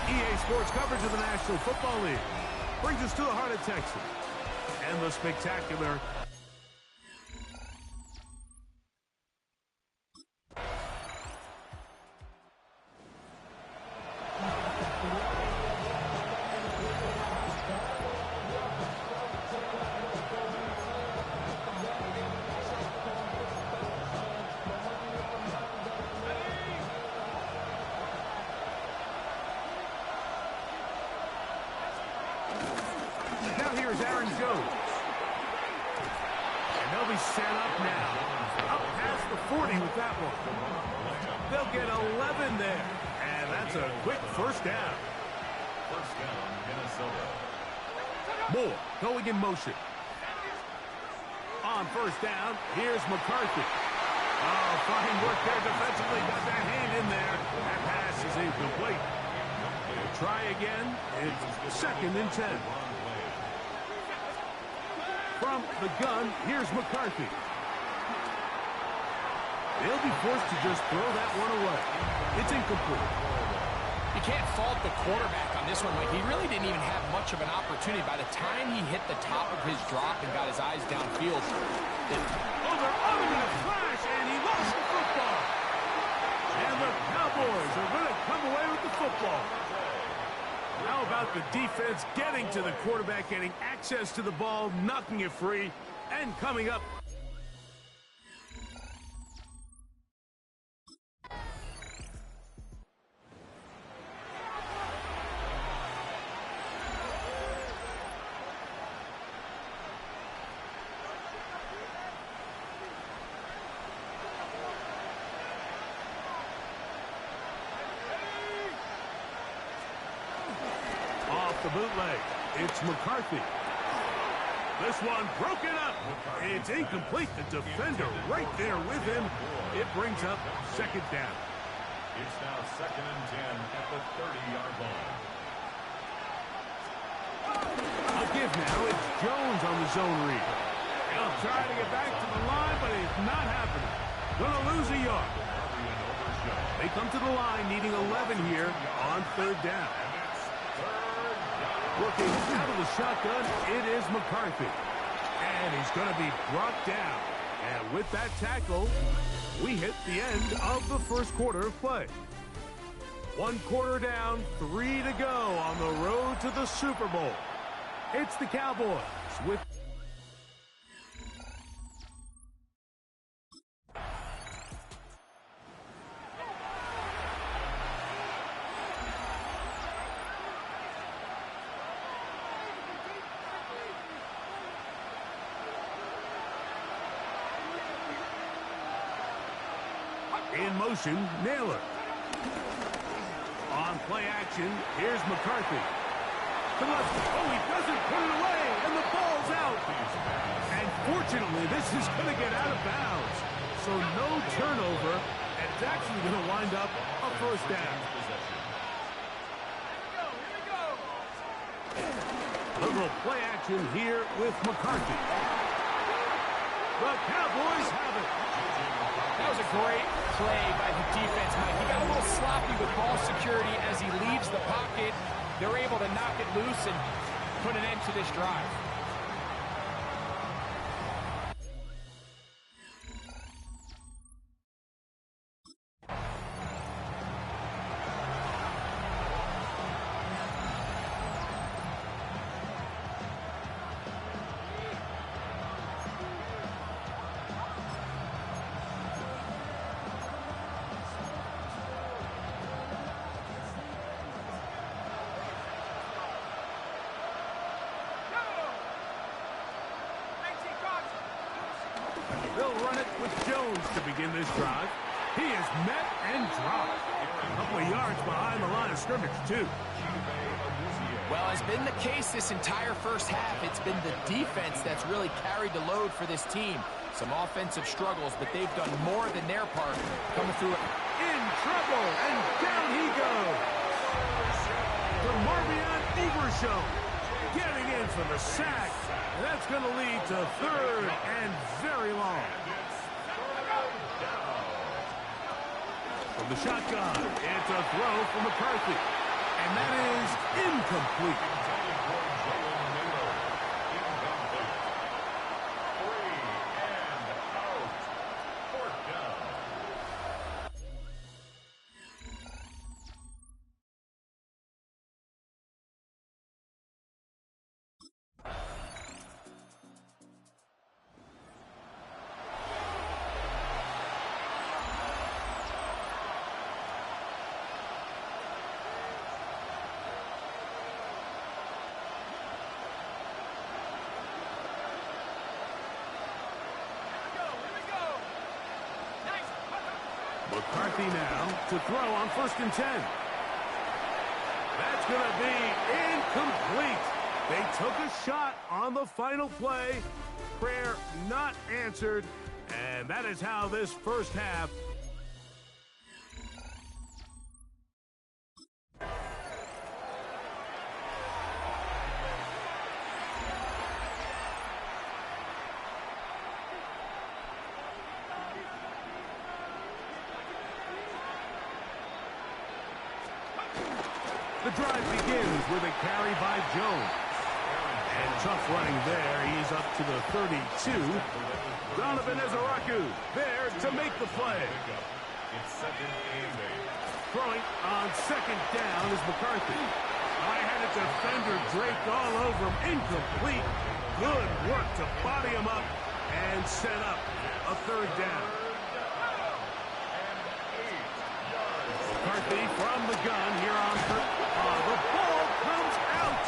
EA Sports coverage of the National Football League brings us to the heart of Texas and the spectacular set up now. Up past the 40 with that one. They'll get 11 there. And that's a quick first down. First down, Minnesota. Moore going in motion. On first down, here's McCarthy. Oh, fine work there defensively. Got that hand in there. That pass is incomplete. They'll try again. It's 2nd and 10. From the gun, here's McCarthy. They'll be forced to just throw that one away. It's incomplete. You can't fault the quarterback on this one, Mike. He really didn't even have much of an opportunity. By the time he hit the top of his drop and got his eyes downfield. They're in a flash, and he lost the football. And the Cowboys are going to come away with the football. How about the defense getting to the quarterback, getting access to the ball, knocking it free, and coming up. The bootleg. It's McCarthy. This one broken up. It's incomplete. The defender right there with him. It brings up 2nd down. It's now 2nd and 10 at the 30-yard line. A give now. It's Jones on the zone read. He'll try to get back to the line, but it's not happening. Gonna lose a yard. They come to the line needing 11 here on 3rd down. Looking out of the shotgun, it is McCarthy. And he's going to be brought down. And with that tackle, we hit the end of the first quarter of play. 1 quarter down, 3 to go on the road to the Super Bowl. It's the Cowboys with In motion, Naylor. On play action, here's McCarthy. To left. Oh, he doesn't put it away, and the ball's out. And fortunately, this is going to get out of bounds. So no turnover, and it's actually going to wind up a first down. A little play action here with McCarthy. The Cowboys have it. That was a great play by the defense, Mike. He got a little sloppy with ball security as he leaves the pocket. They're able to knock it loose and put an end to this drive. They'll run it with Jones to begin this drive. He is met and dropped. A couple of yards behind the line of scrimmage, too. Well, as been the case this entire first half, it's been the defense that's really carried the load for this team. Some offensive struggles, but they've done more than their part coming through it. In trouble, and down he goes. To Marvion Overshown, getting in for the sack. That's going to lead to third and very long. From the shotgun, it's a throw for McCarthy. And that is incomplete. McCarthy now to throw on 1st and 10. That's going to be incomplete. They took a shot on the final play. Prayer not answered. And that is how this first half. The drive begins with a carry by Jones. And tough running there. He's up to the 32. Donovan Ezaraku there to make the play. Throwing on 2nd down is McCarthy. I had a defender draped all over him. Incomplete. Good work to body him up and set up a 3rd down. McCarthy from the gun here on 3rd. The ball comes out.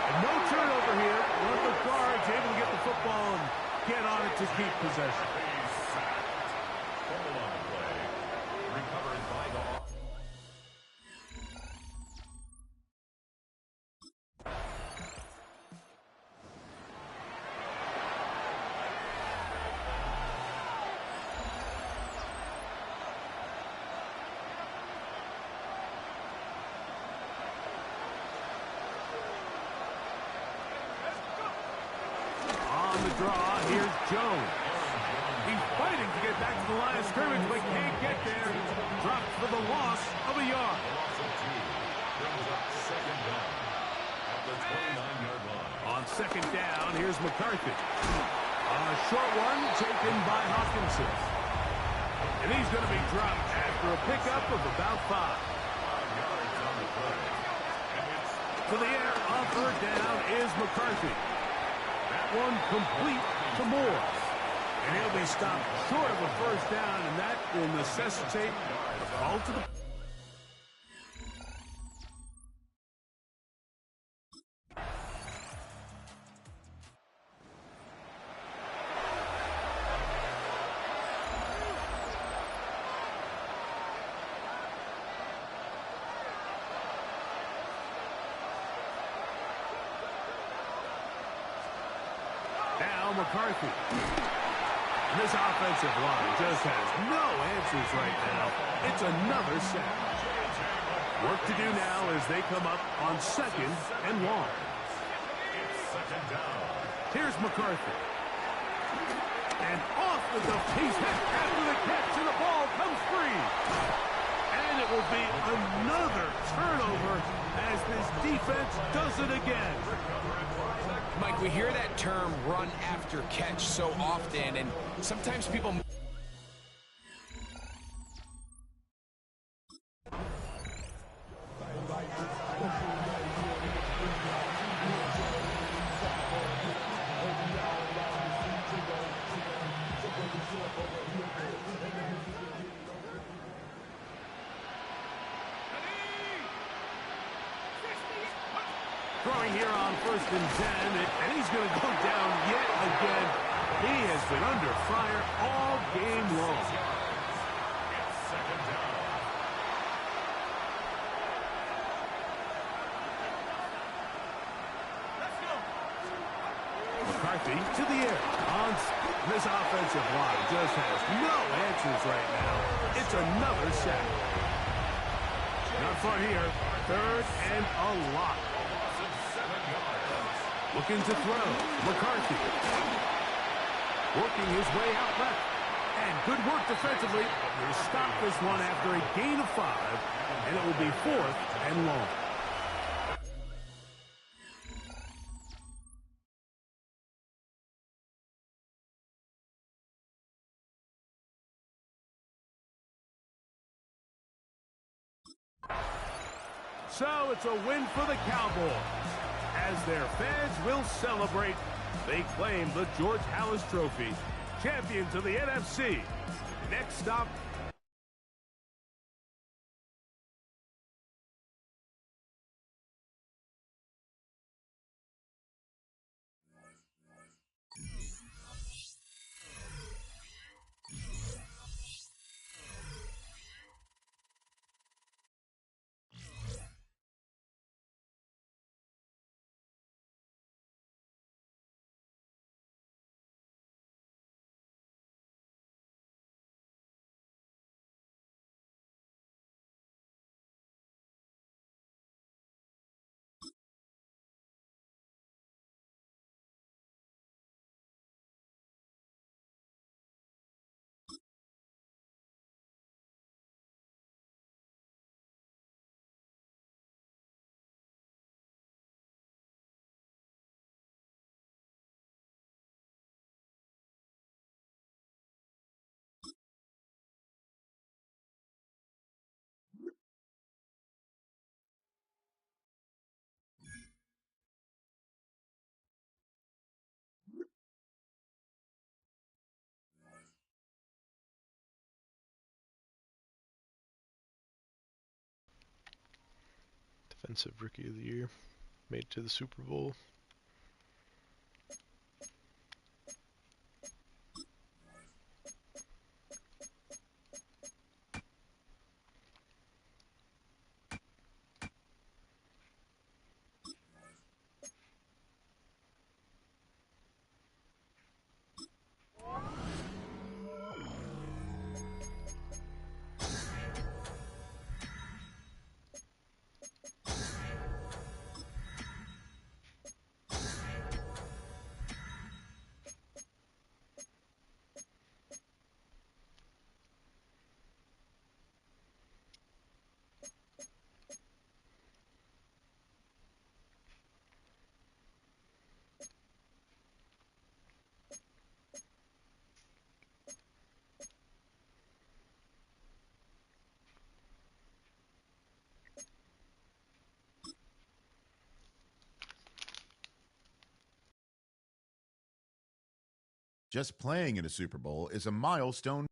And no turnover here. One of the guards able to get the football and get on it to keep possession. Draw, here's Jones. He's fighting to get back to the line of scrimmage, but can't get there. Dropped for the loss of a yard. On 2nd down, here's McCarthy. A short one taken by Hawkinson. And he's going to be dropped after a pickup of about 5. To the air on 3rd down is McCarthy. One complete to Moore. And he'll be stopped short of a 1st down, and that will necessitate a call to the... now McCarthy. And this offensive line just has no answers right now. It's another sack. Work to do now as they come up on 2nd and long. Here's McCarthy. And off the he's hit after the catch, and the ball comes free. And it will be another turnover as this defense does it again. Mike, we hear that term run after catch so often, and sometimes people... Throwing here on 1st and 10, and he's going to go down yet again. He has been under fire all game long. McCarthy to the air. This offensive line just has no answers right now. It's another sack. Not fun here. 3rd and a lot. Looking to throw. McCarthy. Working his way out left. And good work defensively. They stop this one after a gain of 5. And it will be 4th and long. So it's a win for the Cowboys. As their fans will celebrate, they claim the George Halas Trophy. Champions of the NFC. Next stop. Defensive Rookie of the Year. Made to the Super Bowl. Just playing in a Super Bowl is a milestone.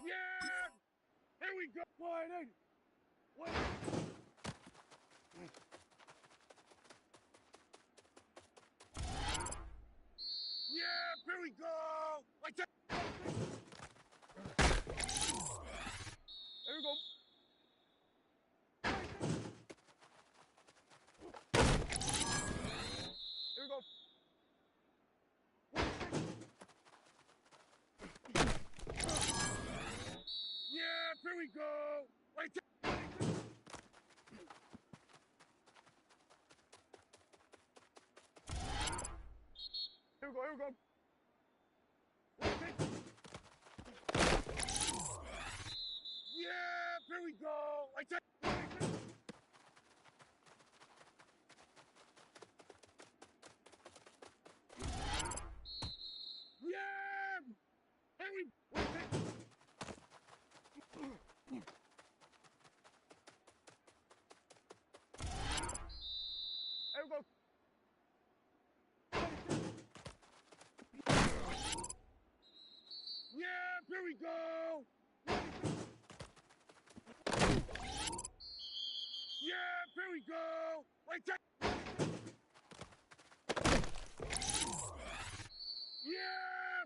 Yeah! Here we go! 180! 180! Yeah! Here we go! Like that! There we go! Here we go! Yeah! Here we go! Like that! Here we go! Here we go! Yeah! Here we go! Like that! Yeah! Here we There we go! Yeah! Here we go! Yeah! Here we go! Like that! Yeah!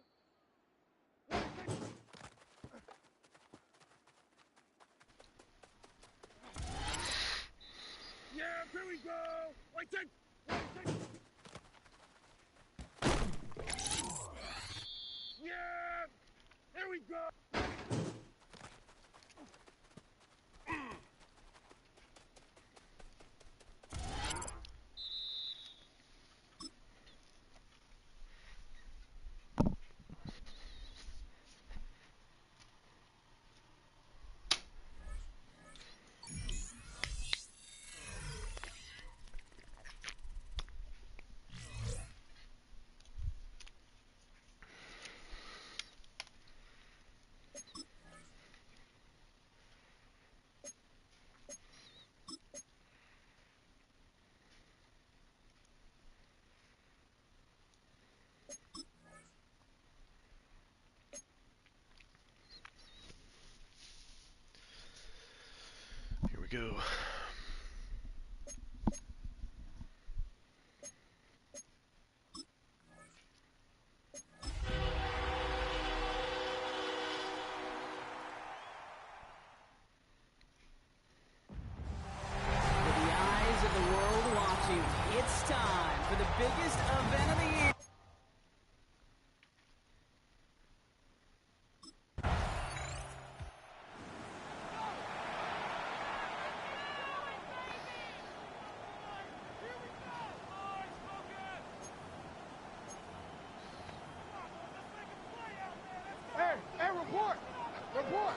Yeah! Here we go! Like that! Yeah! Here we go! Here we go. With the eyes of the world watching, it's time for the biggest event of the year. Hey, report! Report!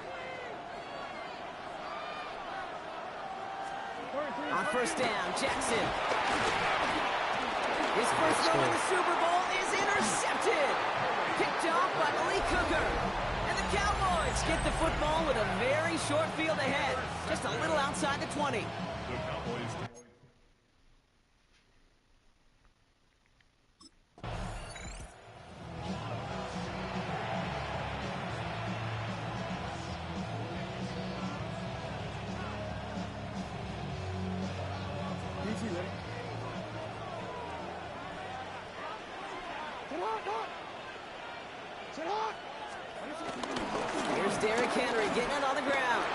On first down, Jackson. His first run in the Super Bowl is intercepted. Picked off by Malik Hooker. And the Cowboys get the football with a very short field ahead. Just a little outside the 20. The Cowboys. Easy, Lenny. Sit hot, hot! Sit hot! Here's Derrick Henry getting it on the ground.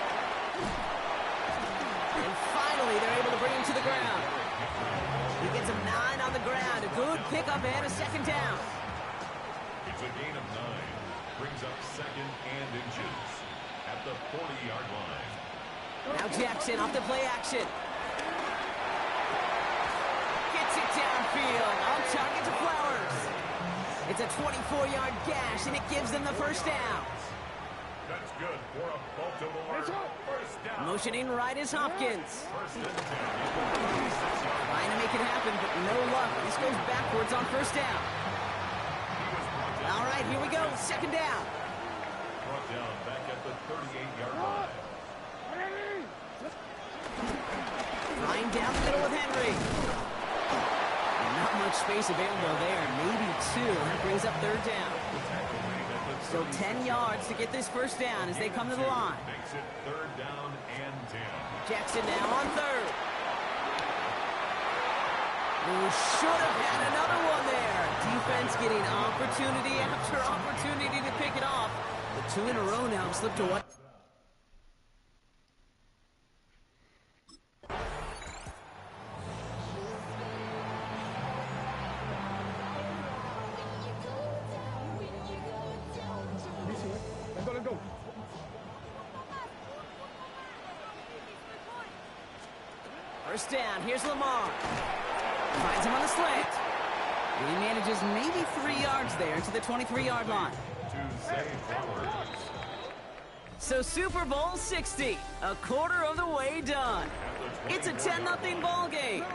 And finally, they're able to bring him to the ground. He gets him 9 on the ground. A good pickup and a second down. It's a gain of 9. Brings up second and inches at the 40-yard line. Now Jackson off the play action. Gets it downfield. On target to Flowers. It's a 24-yard gash, and it gives them the first down. That's good for a Baltimore first down. Motioning right is Hopkins. First and 10. Trying to make it happen, but no luck. This goes backwards on first down. All right, here we go. Second down. Brought down back at the 38-yard line. Flying down the middle with Henry. Not much space available there. Maybe 2. That brings up third down. Still 10 yards to get this first down as they come to the line. Makes it 3rd down and 10. Jackson now on 3rd. Who should have had another one there. Defense getting opportunity after opportunity to pick it off. The 2 in a row now slipped to what? First down, here's Lamar. Finds him on the slant. And he manages maybe 3 yards there to the 23-yard line. To Zay Flowers. So Super Bowl 60, a quarter of the way done. It's a 10-0 ball game.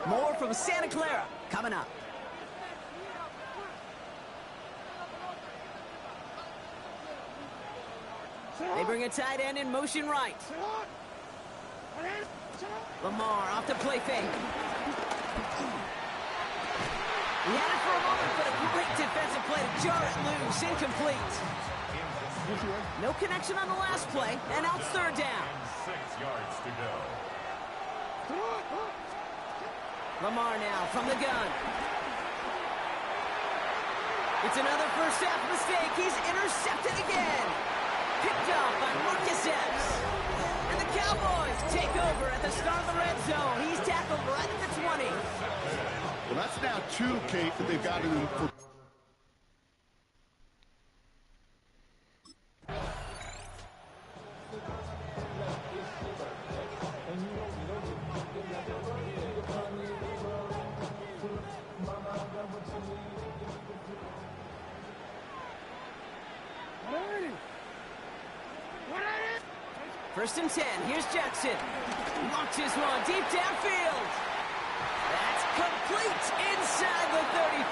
More from Santa Clara coming up. They bring a tight end in motion right. Lamar off the play fake. He had it for a moment, but a great defensive play to jar it loose. Incomplete. No connection on the last play, and now it's 3rd down. 6 yards to go. Lamar now from the gun. It's another first half mistake. He's intercepted again. Picked up by Marcus Epps. And the Cowboys take over at the start of the red zone. He's tackled right at the 20. Well, that's now 2, Kate, that they've got in them for. First and 10. Here's Jackson. Launches one deep downfield. That's complete inside the 35.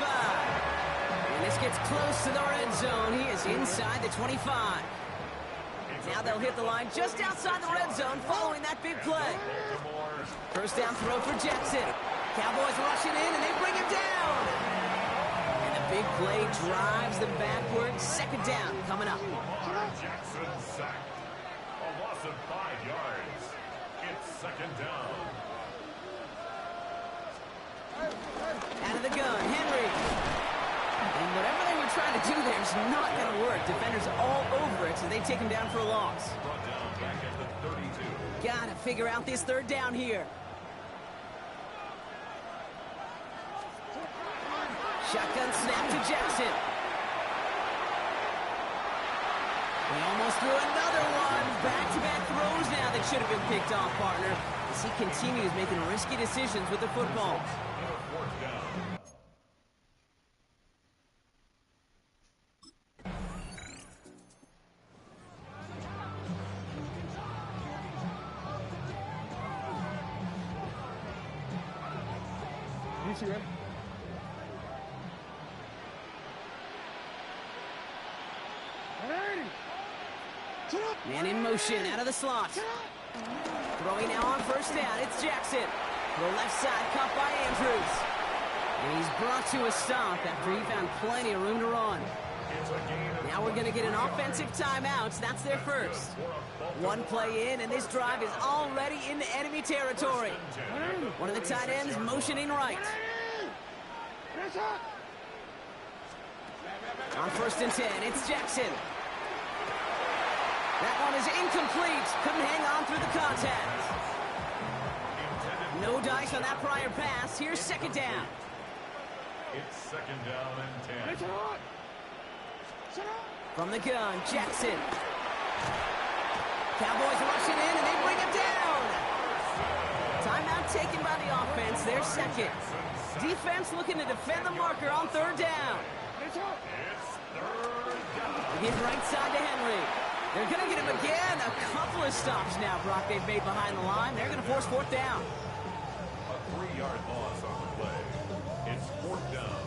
And this gets close to the red zone. He is inside the 25. Now they'll hit the line just outside the red zone following that big play. First down throw for Jackson. Cowboys rushing in and they bring him down. And the big play drives them backwards. 2nd down coming up. Jackson sacked. A loss of 5 yards. It's 2nd down. Out of the gun, Henry. And whatever they were trying to do there is not going to work. Defenders all over it, so they take him down for a loss. Brought down back at the 32. Got to figure out this 3rd down here. Shotgun snap to Jackson. He almost threw another one. Back-to-back throws now that should have been picked off, partner. As he continues making risky decisions with the football. 4th down. Man in motion, out of the slot. Throwing now on first down, it's Jackson. To the left side, caught by Andrews. And he's brought to a stop after he found plenty of room to run. Now we're going to get an offensive timeout. That's their first. 1 play in, and this drive is already into enemy territory. One of the tight ends motioning right. On 1st and 10, it's Jackson. That one is incomplete. Couldn't hang on through the contact. No dice on that prior pass. Here's 2nd down. It's 2nd down and 10. From the gun, Jackson. Cowboys rushing in, and they bring him down. Timeout taken by the offense. Their 2nd. Defense looking to defend the marker on 3rd down. It's 3rd down. They get right side to Henry. They're going to get him again. A couple of stops now, Brock, they've made behind the line. They're going to force 4th down. A 3-yard loss on the play. It's 4th down.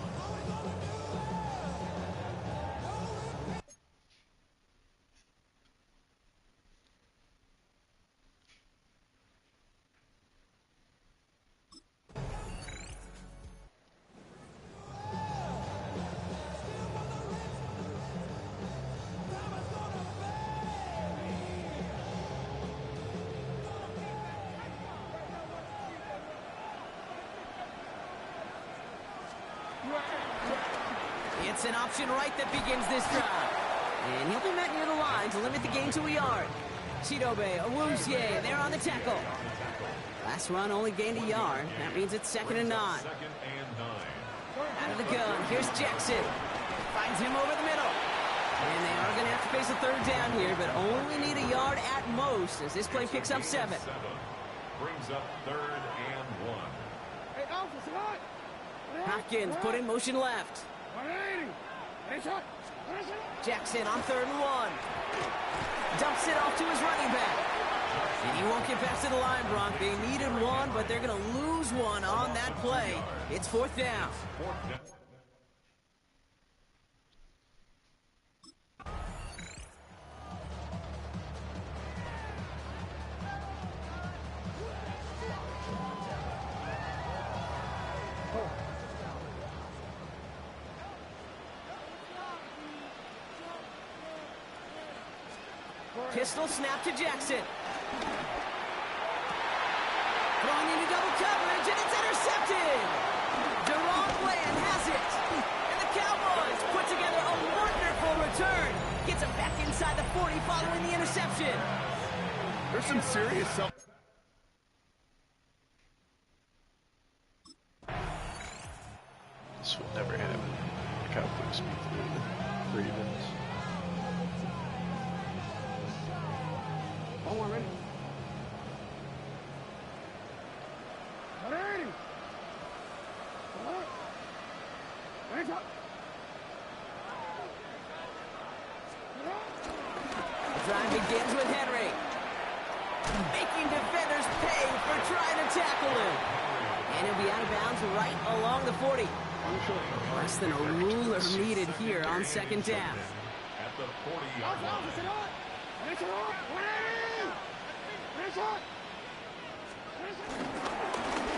It's an option right that begins this drive. And he'll be met near the line to limit the gain to a yard. Chidobe Awuzie there on the tackle. Last run only gained a yard. That means it's 2nd and 9. Out of the gun, here's Jackson. Finds him over the middle. And they are going to have to face a 3rd down here, but only need a yard at most as this play picks up 7. Brings up 3rd and 1. Hey, officer, what? Hopkins put in motion left. 180. Hey, shot. Jackson on 3rd and 1. Dumps it off to his running back. And he won't get past to the line, Bronk. They needed one, but they're going to lose one on that play. It's 4th down. Pistol snap to Jackson. Throwing into double coverage, and it's intercepted. Deron Bland has it. And the Cowboys put together a wonderful return. Gets it back inside the 40 following the interception. There's some serious self. This would never happen. The Cowboys beat the Ravens. Oh, I'm ready. 180. Hey, shot. The drive begins with Henry. Making defenders pay for trying to tackle him. And he'll be out of bounds right along the 40. Less than a ruler needed here on 2nd down. At the 40-yard line.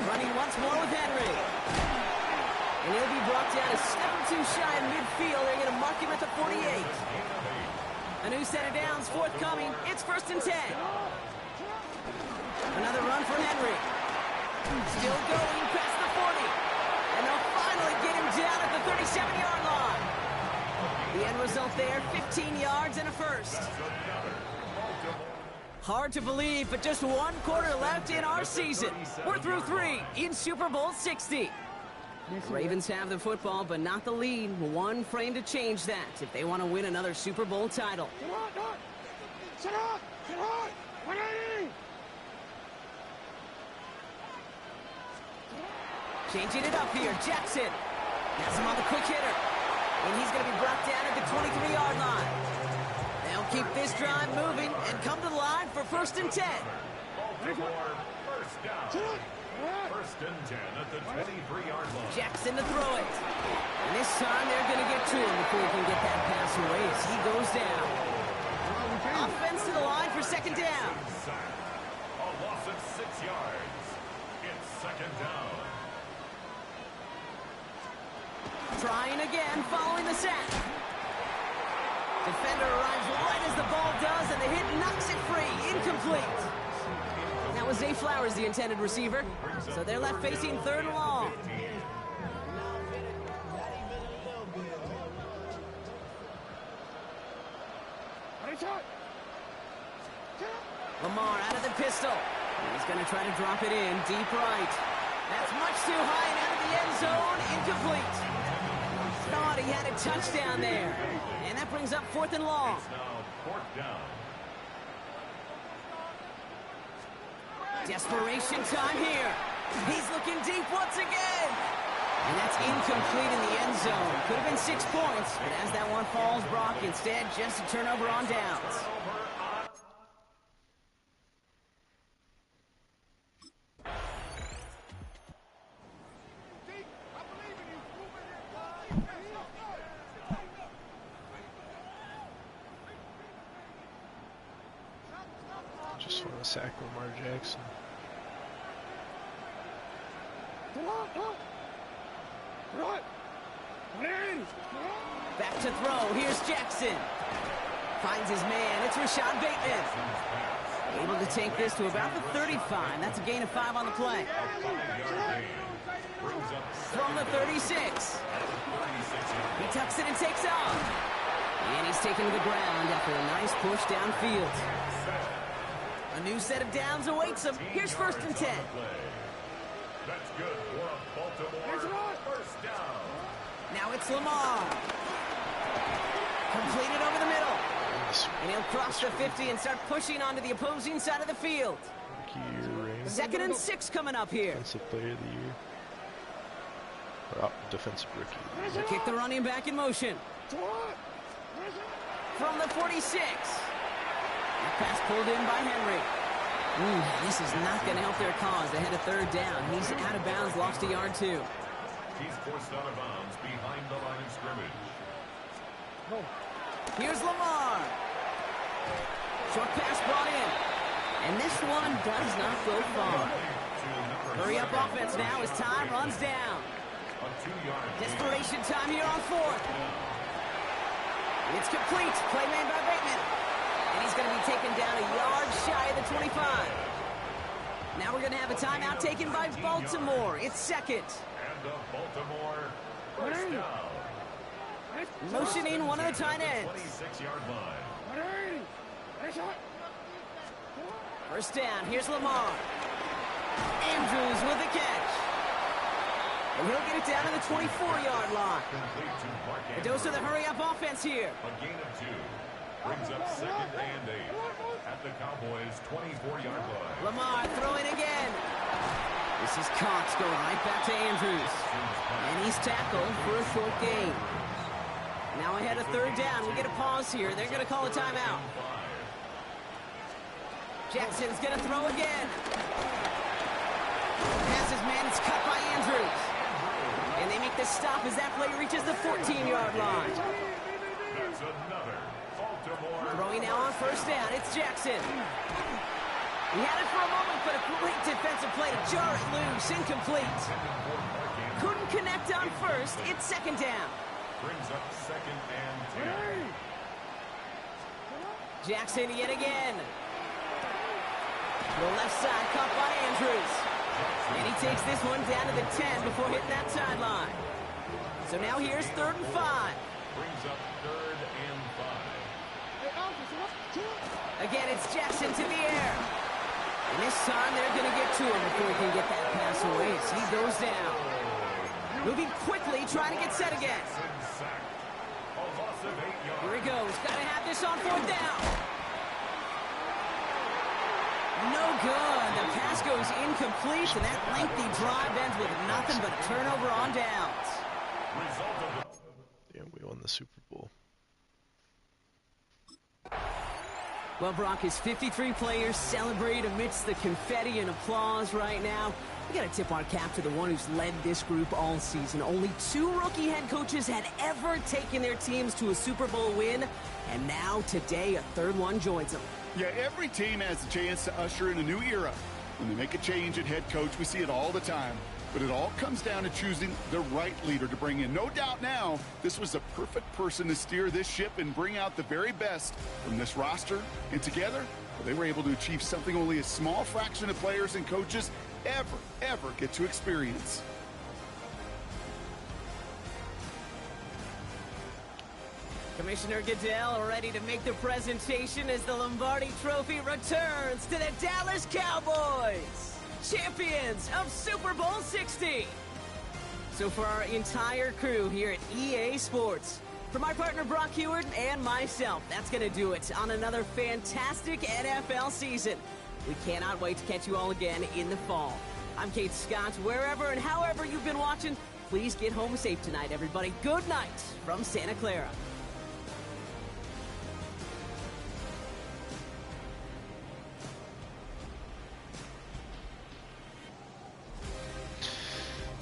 Running once more with Henry. And he'll be brought down a step or 2 shy in midfield. They're going to mark him at the 48. A new set of downs forthcoming. It's 1st and 10. Another run for Henry. Still going past the 40. And they'll finally get him down at the 37-yard line. The end result there, 15 yards and a 1st. Hard to believe, but just 1 quarter left in our season. We're through 3 in Super Bowl 60. The Ravens have the football, but not the lead. 1 frame to change that if they want to win another Super Bowl title. Changing it up here, Jackson. Has him on the quick hitter. And he's going to be brought down at the 23-yard line. They'll keep this drive moving and come to the line for 1st and 10. Baltimore, 1st down. 1st and 10 at the 23-yard line. Jackson to throw it. And this time they're going to get to him before he can get that pass away as he goes down. Offense to the line for 2nd down. A loss of 6 yards. It's 2nd down. Trying again following the sack. Defender arrives right as the ball does, and the hit knocks it free. Incomplete. That was Zay Flowers, the intended receiver. So they're left facing 3rd and long. Lamar out of the pistol. He's going to try to drop it in deep right. That's much too high and out of the end zone. Incomplete. Thought he had a touchdown there. And that brings up 4th and long. It's now 4th down. Desperation time here. He's looking deep once again. And that's incomplete in the end zone. Could have been 6 points, but as that one falls, Brock, instead just a turnover on downs. Just want to sack Lamar Jackson. Back to throw. Here's Jackson. Finds his man. It's Rashad Bateman. Able to take this to about the 35. That's a gain of 5 on the play. From the 36. He tucks it and takes off. And he's taken to the ground after a nice push downfield. A new set of downs awaits him. Here's 1st and 10. That's good for a Baltimore first down. Now it's Lamar. Completed over the middle. And he'll cross the 50 and start pushing onto the opposing side of the field. 2nd and 6 coming up here. Defensive player of the year. Or defensive rookie. They kick the running back in motion. From the 46. That pass pulled in by Henry. This is not going to help their cause. They had a 3rd down. He's out of bounds, lost a yard too. He's forced out of bounds behind the line of scrimmage. Here's Lamar. Short pass brought in. And this one does not go far. Hurry up offense now as time runs down. Desperation time here on 4th. It's complete. Play made by Bateman. And he's going to be taken down a yard shy of the 25. Now we're going to have a timeout taken by Baltimore. It's 2nd. And the Baltimore first down. Motioning one of the tight ends. 26-yard line. 1st down. Here's Lamar. Andrews with the catch. And he'll get it down to the 24-yard line. A dose of the hurry-up offense here. A gain of 2. Brings up 2nd and 8 at the Cowboys' 24-yard line. Lamar throwing again. This is Cox going right back to Andrews. And he's tackled for a short gain. Now ahead of 3rd down. We get a pause here. They're going to call a timeout. Jackson's going to throw again. Passes man. It's cut by Andrews. And they make the stop as that play reaches the 14-yard line. That's another Baltimore. Throwing now on 1st down. It's Jackson. He had it for a moment, but a great defensive play to jar it loose. Incomplete. Couldn't connect on 1st. It's 2nd down. Brings up 2nd and 10. Jackson yet again. The left side caught by Andrews. And he takes this one down to the 10 before hitting that sideline. So now here's 3rd and 5. Brings up 3rd and 5. Again, it's Jackson to the air. And this time they're going to get to him before he can get that pass away as he goes down. Moving quickly, trying to get set again. Here he goes. Got to have this on 4th down. No good. The pass goes incomplete, and that lengthy drive ends with nothing but a turnover on downs. Yeah, we won the Super Bowl. Well, Brock, his 53 players celebrate amidst the confetti and applause right now. We got to tip our cap to the one who's led this group all season. Only 2 rookie head coaches had ever taken their teams to a Super Bowl win, and now today a 3rd one joins them. Yeah, every team has a chance to usher in a new era. When they make a change at head coach, we see it all the time. But it all comes down to choosing the right leader to bring in. No doubt now, this was the perfect person to steer this ship and bring out the very best from this roster. And together, well, they were able to achieve something only a small fraction of players and coaches ever get to experience. Commissioner Goodell ready to make the presentation as the Lombardi Trophy returns to the Dallas Cowboys, champions of Super Bowl 60. So for our entire crew here at EA Sports, for my partner Brock Heward and myself, that's going to do it on another fantastic NFL season. We cannot wait to catch you all again in the fall. I'm Kate Scott. Wherever and however you've been watching, please get home safe tonight, everybody. Good night from Santa Clara.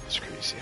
It's crazy.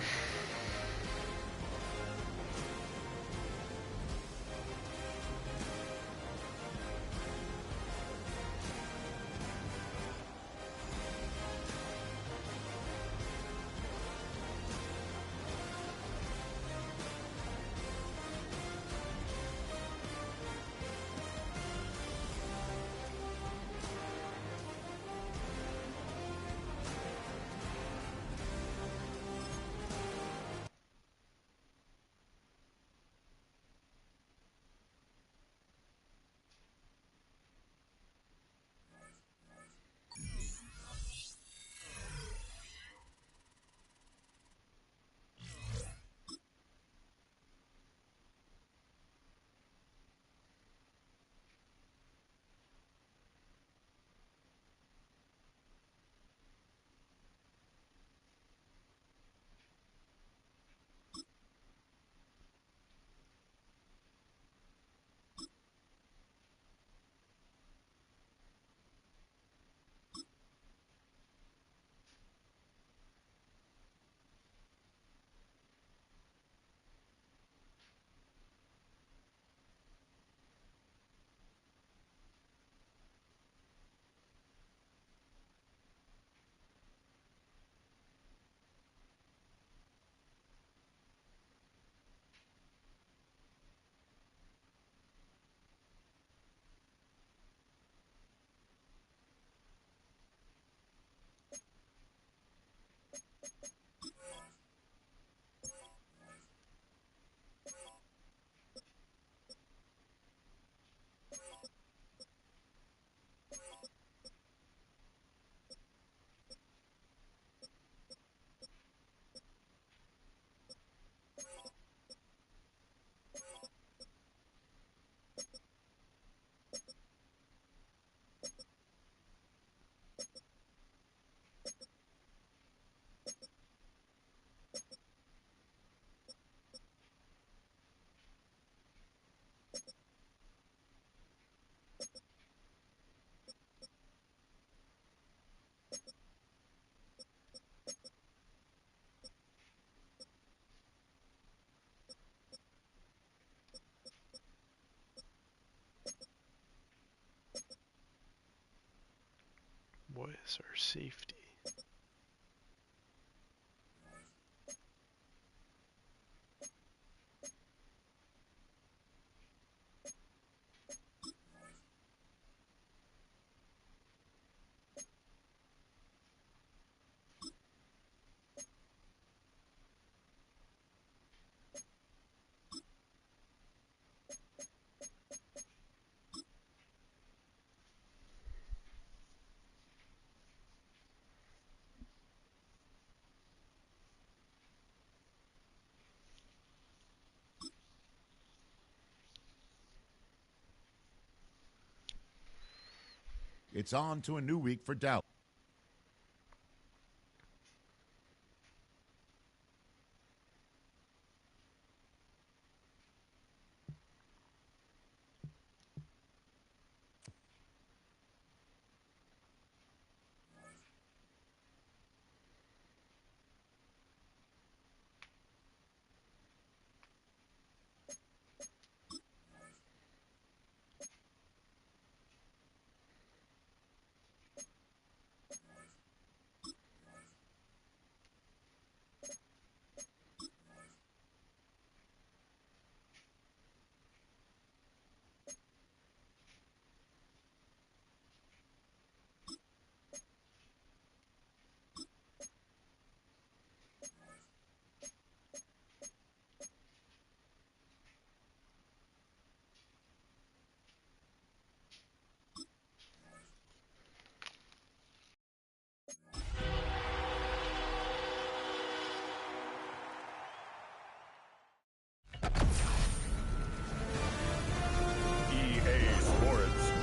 Cowboys are safety. It's on to a new week for Dallas.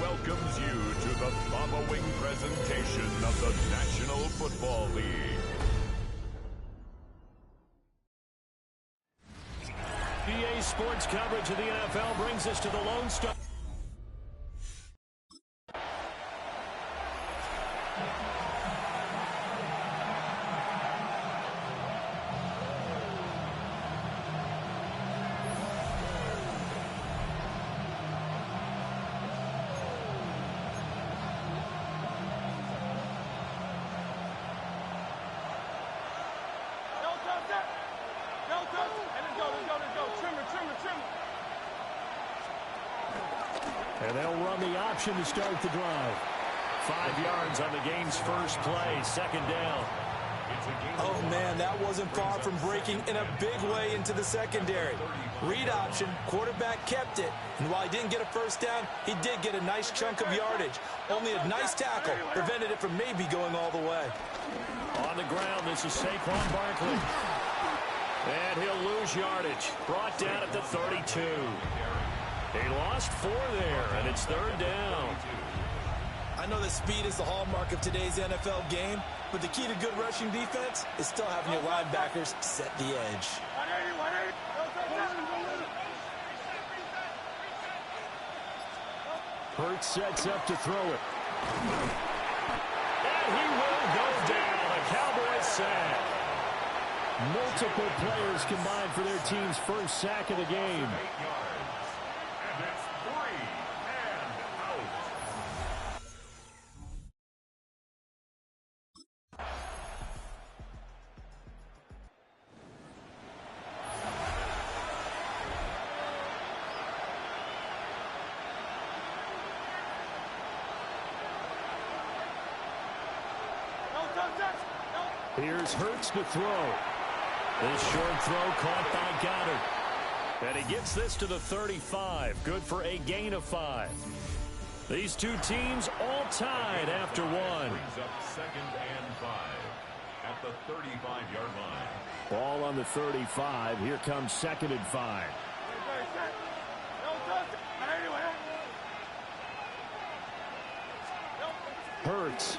Welcomes you to the following presentation of the National Football League. EA Sports coverage of the NFL brings us to the Lone Star. And they'll run the option to start the drive. 5 yards on the game's first play, second down. Oh, man, that wasn't far from breaking in a big way into the secondary. Read option, quarterback kept it. And while he didn't get a first down, he did get a nice chunk of yardage. Only a nice tackle prevented it from maybe going all the way. On the ground, this is Saquon Barkley. And he'll lose yardage. Brought down at the 32. He lost 4 there, and it's third down. I know that speed is the hallmark of today's NFL game, but the key to good rushing defense is still having your linebackers set the edge. Hurts sets up to throw it. And he will go down. A Cowboys sack. Multiple players combined for their team's first sack of the game. Here's Hurts to throw. This short throw caught by Goddard. And he gets this to the 35. Good for a gain of 5. These two teams all tied after one. Brings up second and 5 at the 35-yard line. Ball on the 35. Here comes second and 5. Hurts.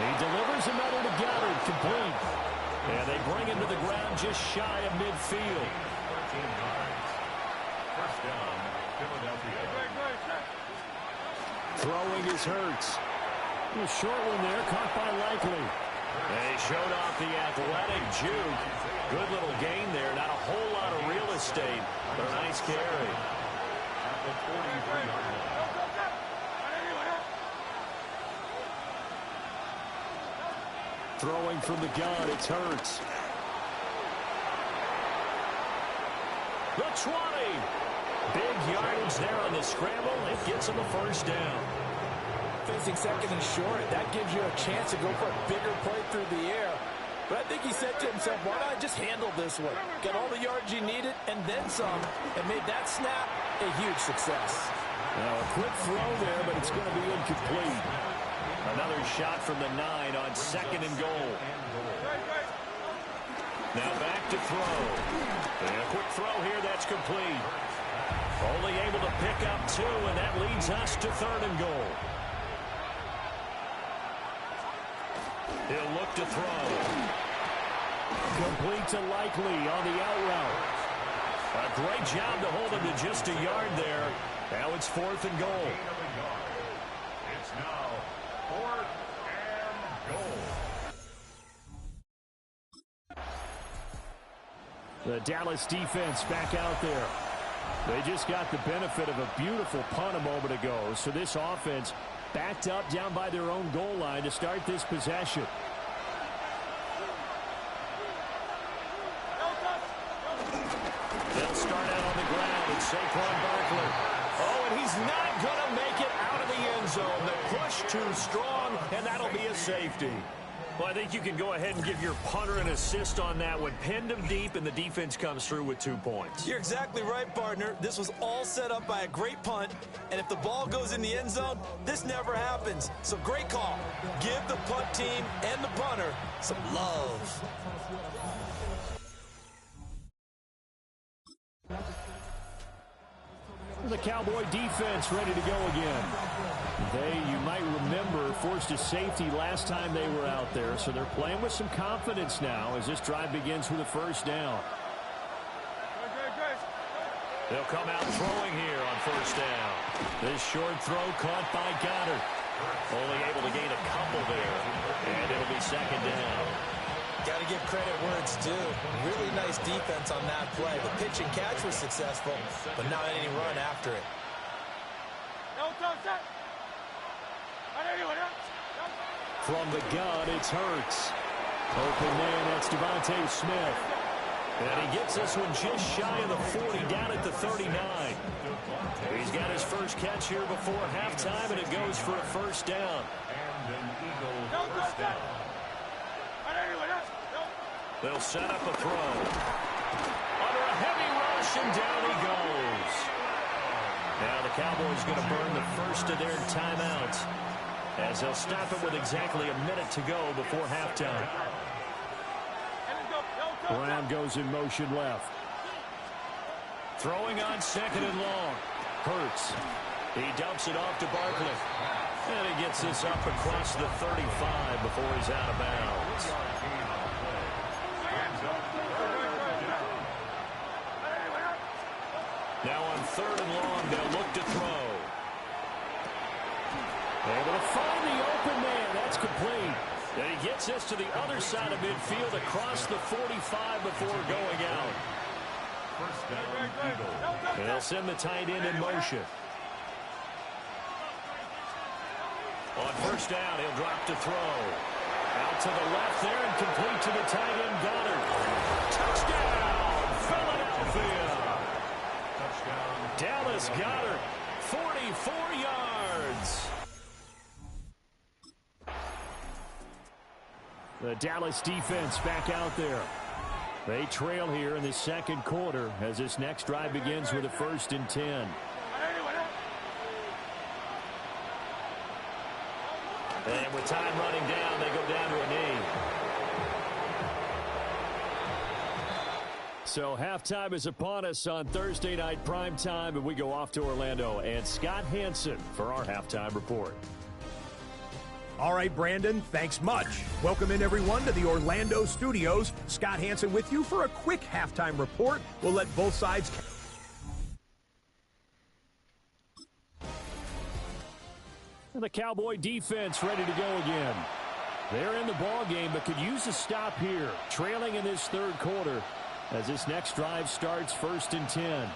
He delivers another to Goddard, complete. And they bring him to the ground just shy of midfield. 13 yards. First down, Philadelphia. Throwing is Hurts. A short one there, caught by Likely. And he showed off the athletic juke. Good little gain there. Not a whole lot of real estate, but a nice carry. At the 43-yard line. Throwing from the gun, it's Hurts. The 20. Big yardage there on the scramble. It gets him a first down. Facing second and short, that gives you a chance to go for a bigger play through the air. But I think he said to himself, why not just handle this one? Got all the yards you needed and then some, and made that snap a huge success. Now a quick throw there, but it's going to be incomplete. Another shot from the 9 on second and goal. Now back to throw. And a quick throw here, that's complete. Only able to pick up 2, and that leads us to third and goal. He'll look to throw. Complete to Likely on the out route. A great job to hold him to just a yard there. Now it's fourth and goal. It's now 4th and goal. The Dallas defense back out there. They just got the benefit of a beautiful punt a moment ago. So this offense backed up down by their own goal line to start this possession. They'll start out on the ground with Saquon Barkley. Oh, and he's not going to make it out of the end zone. The push too strong, and that'll be a safety. Well, I think you can go ahead and give your punter an assist on that one. Pinned him deep, and the defense comes through with 2 points. You're exactly right, partner. This was all set up by a great punt, and if the ball goes in the end zone, this never happens. So great call. Give the punt team and the punter some love. The Cowboy defense ready to go again. They, you might remember, forced a safety last time they were out there, so they're playing with some confidence now as this drive begins with a first down. They'll come out throwing here on first down. This short throw caught by Goddard. Only able to gain a couple there, and it'll be second down. Got to give credit where it's due. Really nice defense on that play. The pitch and catch was successful, but not any run after it. From the gun, it's Hurts. Open man, that's Devontae Smith. And he gets this one just shy of the 40, down at the 39. He's got his first catch here before halftime, and it goes for a first down. And an Eagle first down. They'll set up a throw. Under a heavy rush, and down he goes. Now the Cowboys going to burn the first of their timeouts as they'll stop it with exactly a minute to go before halftime. Brown goes in motion left. Throwing on second and long. Hurts. He dumps it off to Barkley. And he gets this up across the 35 before he's out of bounds. Now on third and long, they'll look to throw. Able to find the open man. That's complete. And he gets this to the other side of midfield across the 45 before going out. First down, Eagle. And they'll send the tight end in motion. On first down, he'll drop to throw. Out to the left there and complete to the tight end, Goddard. Touchdown, Philadelphia. Touchdown. Dallas Goddard, 44 yards. The Dallas defense back out there. They trail here in the second quarter as this next drive begins with a 1st and 10. And with time running down, they go down to a knee. So halftime is upon us on Thursday night prime time, and we go off to Orlando and Scott Hansen for our halftime report. All right, Brandon, thanks much. Welcome in, everyone, to the Orlando studios. Scott Hansen with you for a quick halftime report. We'll let both sides... And the Cowboy defense ready to go again. They're in the ball game, but could use a stop here, trailing in this third quarter as this next drive starts 1st and 10.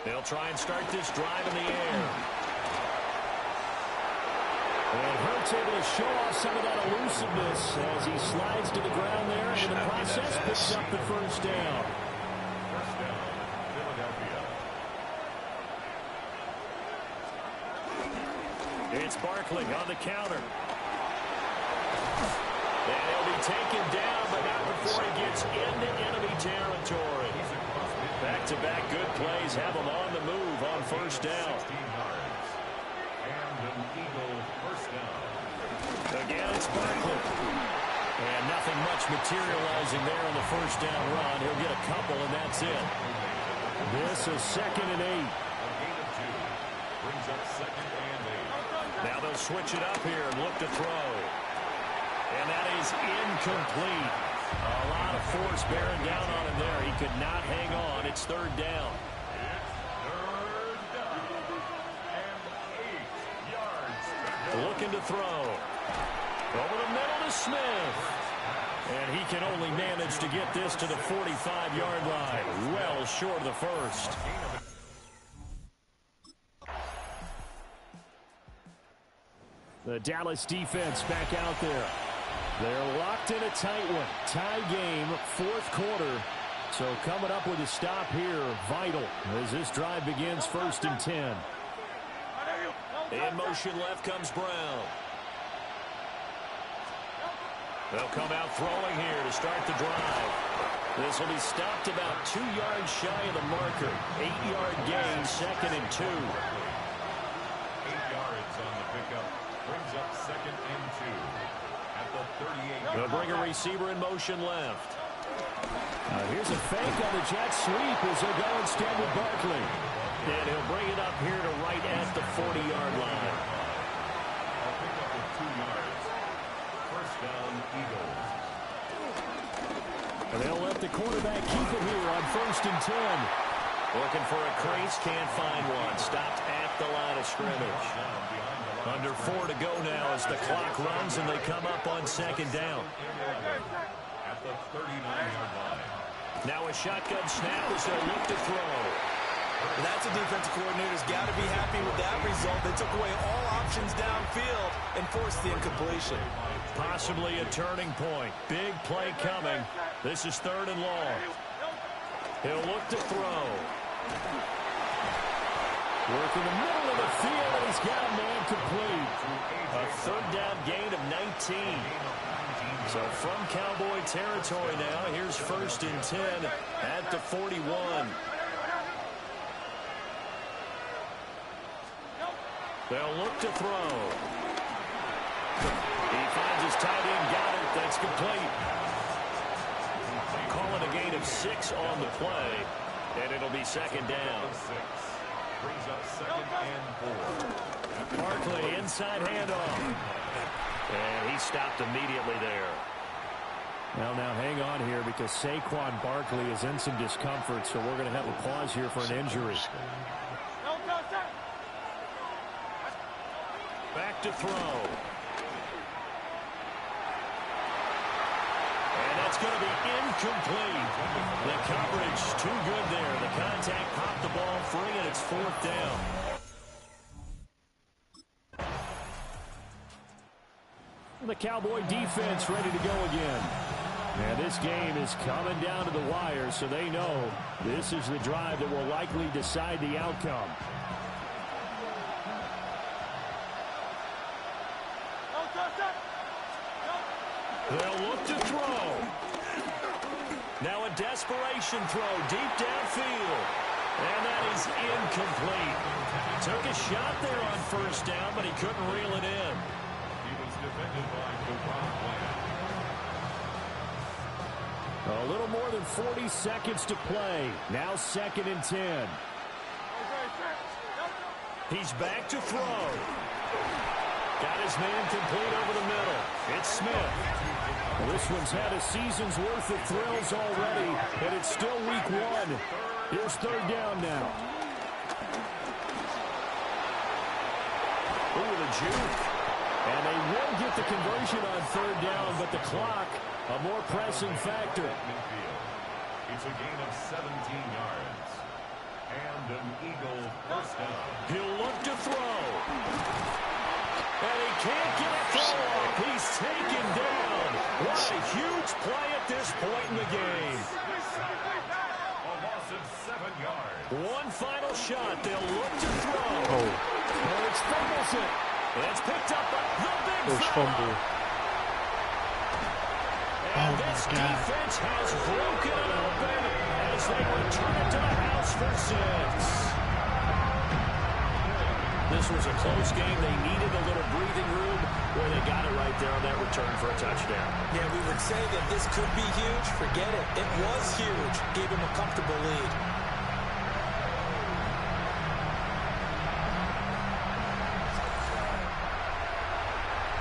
They'll try and start this drive in the air. And Hurts able to show off some of that elusiveness as he slides to the ground there, and in the process picks up the first down. First down, Philadelphia. It's Barkley on the counter. And he'll be taken down, but not before he gets into enemy territory. Back-to-back good plays have him on the move on first down. 16 yards. And an Eagle first down. Again, it's Barkley. And nothing much materializing there on the first down run. He'll get a couple, and that's it. This is 2nd and 8. A gain of 2. Brings up 2nd and 8. Now they'll switch it up here and look to throw. And that is incomplete. A lot of force bearing down on him there. He could not hang on. It's 3rd down. It's 3rd down. And 8 yards to go. Looking to throw. Over the middle to Smith. And he can only manage to get this to the 45-yard line. Well short of the first. The Dallas defense back out there. They're locked in a tight one. Tie game, 4th quarter. So coming up with a stop here, vital as this drive begins 1st and 10. In motion left comes Brown. They'll come out throwing here to start the drive. This will be stopped about 2 yards shy of the marker. 8-yard gain, 2nd and 2. 8 yards on the pickup. Brings up 2nd and 2. At the 38. They'll bring a receiver in motion left. Here's a fake on the jet sweep as they go instead with Barkley. And he'll bring it up here to right at the 40-yard line. I'll pick up with 2 yards. First down, Eagles. And they'll let the quarterback keep it here on 1st and 10. Looking for a crease, can't find one. Stopped at the line of scrimmage. Under 4 to go now as the clock runs and they come up on 2nd down. At the 39-yard line. Now a shotgun snap as they look to throw. That's a defensive coordinator's got to be happy with that result. They took away all options downfield and forced the incompletion. Possibly a turning point. Big play coming. This is 3rd and long. He'll look to throw. Work in the middle of the field, and he's got a man complete. A 3rd down gain of 19. So from Cowboy territory now, here's 1st and 10 at the 41. They'll look to throw. He finds his tight end, got it. That's complete. Calling a gain of 6 on the play, and it'll be 2nd down. Brings up 2nd and 4. Barkley, inside handoff. And he stopped immediately there. Well, now hang on here because Saquon Barkley is in some discomfort, so we're going to have a pause here for an injury. Back to throw. And that's going to be incomplete. The coverage too good there. The contact popped the ball free, and it's 4th down. The Cowboy defense ready to go again. And this game is coming down to the wire, so they know this is the drive that will likely decide the outcome. They'll look to throw. Now a desperation throw deep downfield. And that is incomplete. Took a shot there on 1st down, but he couldn't reel it in. He was defended by Devon Bland. A little more than 40 seconds to play. Now 2nd and 10. He's back to throw. Got his man complete over the middle. It's Smith. This one's had a season's worth of thrills already, and it's still week one. Here's third down now. Ooh, the juke. And they will get the conversion on third down, but the clock, a more pressing factor. It's a gain of 17 yards. And an Eagle first down. He'll look to throw. And he can't get a throw off. He's taken down. What a huge play at this point in the game. A loss of 7 yards. One final shot. They'll look to throw. Oh. Hurts fumbles it. It's picked up by the big First fumble. And Oh this my God. defense has broken it open as they return it to the house for 6. This was a close game. They needed a little breathing room where they got it right there on that return for a touchdown. Yeah, we would say that this could be huge. Forget it. It was huge. Gave him a comfortable lead.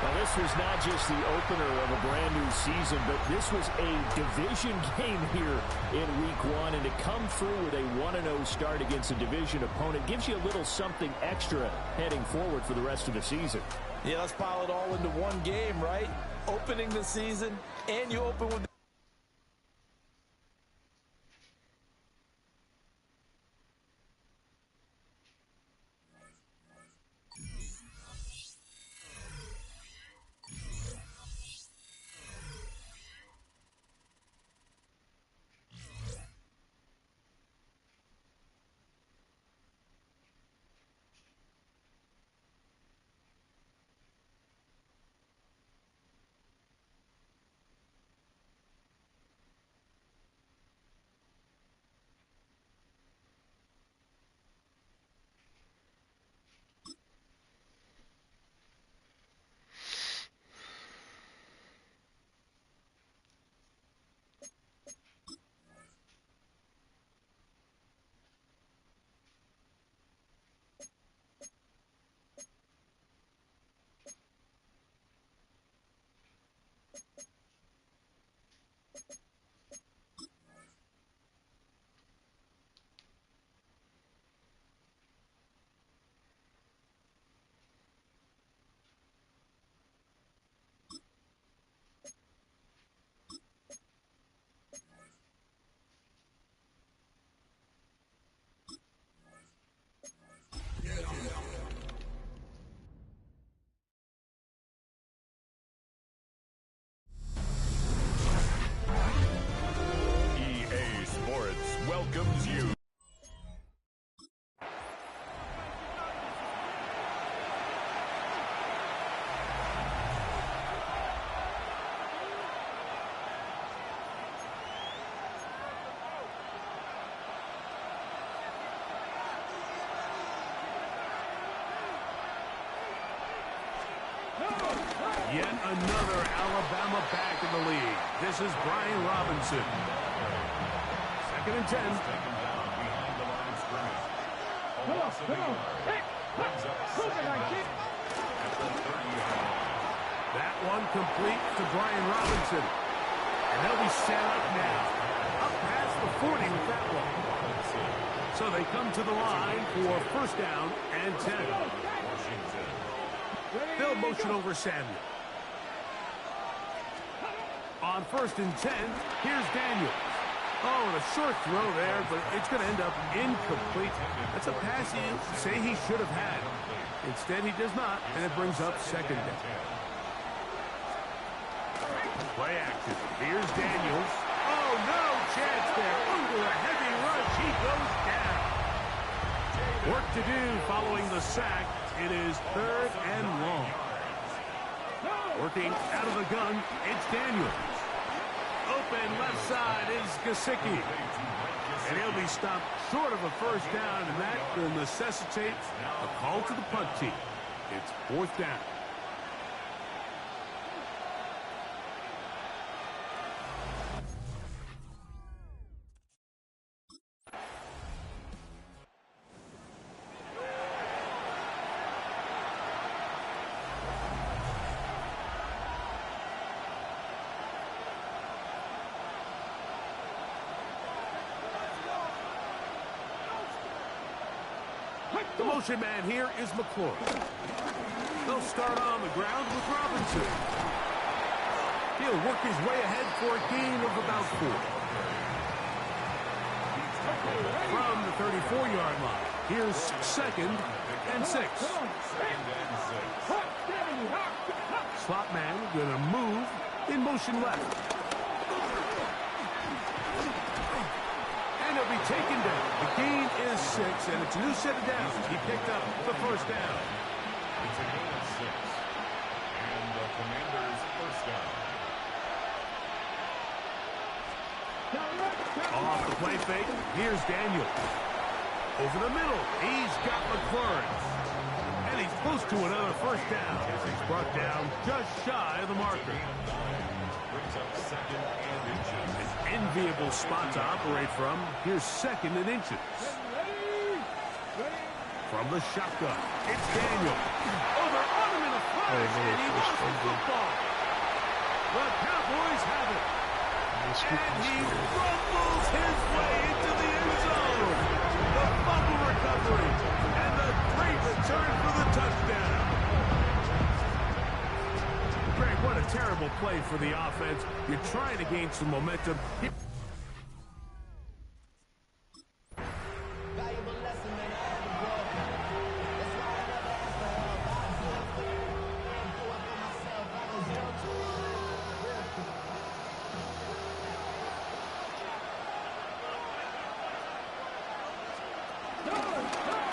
Well, this was not just the opener of a brand new season, but this was a division game here in week one. And to come through with a 1-0 start against a division opponent gives you a little something extra heading forward for the rest of the season. Yeah, let's pile it all into one game, right? Opening the season, and you open with... EA Sports welcomes you. Yet another Alabama back in the lead. This is Brian Robinson. 2nd and 10. Taken down behind the line of scrimmage. A loss of 8 yards. Brings up 2nd down at the 30-yard line. That one complete to Brian Robinson. And they'll be set up now. Up past the 40 with that one. So they come to the line for first down and 10. Washington. They'll motion over Samuel. On 1st and 10, here's Daniels. Oh, and a short throw there, but it's going to end up incomplete. That's a pass he say he should have had. Instead, he does not, and it brings up 2nd down. Play action. Here's Daniels. Oh, no chance there. Under a heavy rush, he goes down. Work to do following the sack. It is 3rd and long. Working out of the gun, it's Daniels. Open left side is Gesicki. And he'll be stopped short of a first down, and that will necessitate a call to the punt team. It's 4th down. The motion man here is McClure. They'll start on the ground with Robinson. He'll work his way ahead for a gain of about 4. From the 34-yard line, here's 2nd and 6. Slot man going to move in motion left. And he'll be taken down. The gain is 6, and it's a new set of downs. He picked up the first down. It's a gain of 6. And the Commanders' first down. Off the play fake, here's Daniel. Over the middle, he's got McClure. And he's close to another first down as he's brought down just shy of the marker. Brings up 2nd and inches. An enviable spot to operate from. Here's 2nd and inches. From the shotgun, it's Daniel. Oh, they're on him in a flash, and he lost the football. The Cowboys have it. And he rumbles his way into the end zone. The fumble recovery and the great return for the touchdown. Greg, what a terrible play for the offense. You're trying to gain some momentum.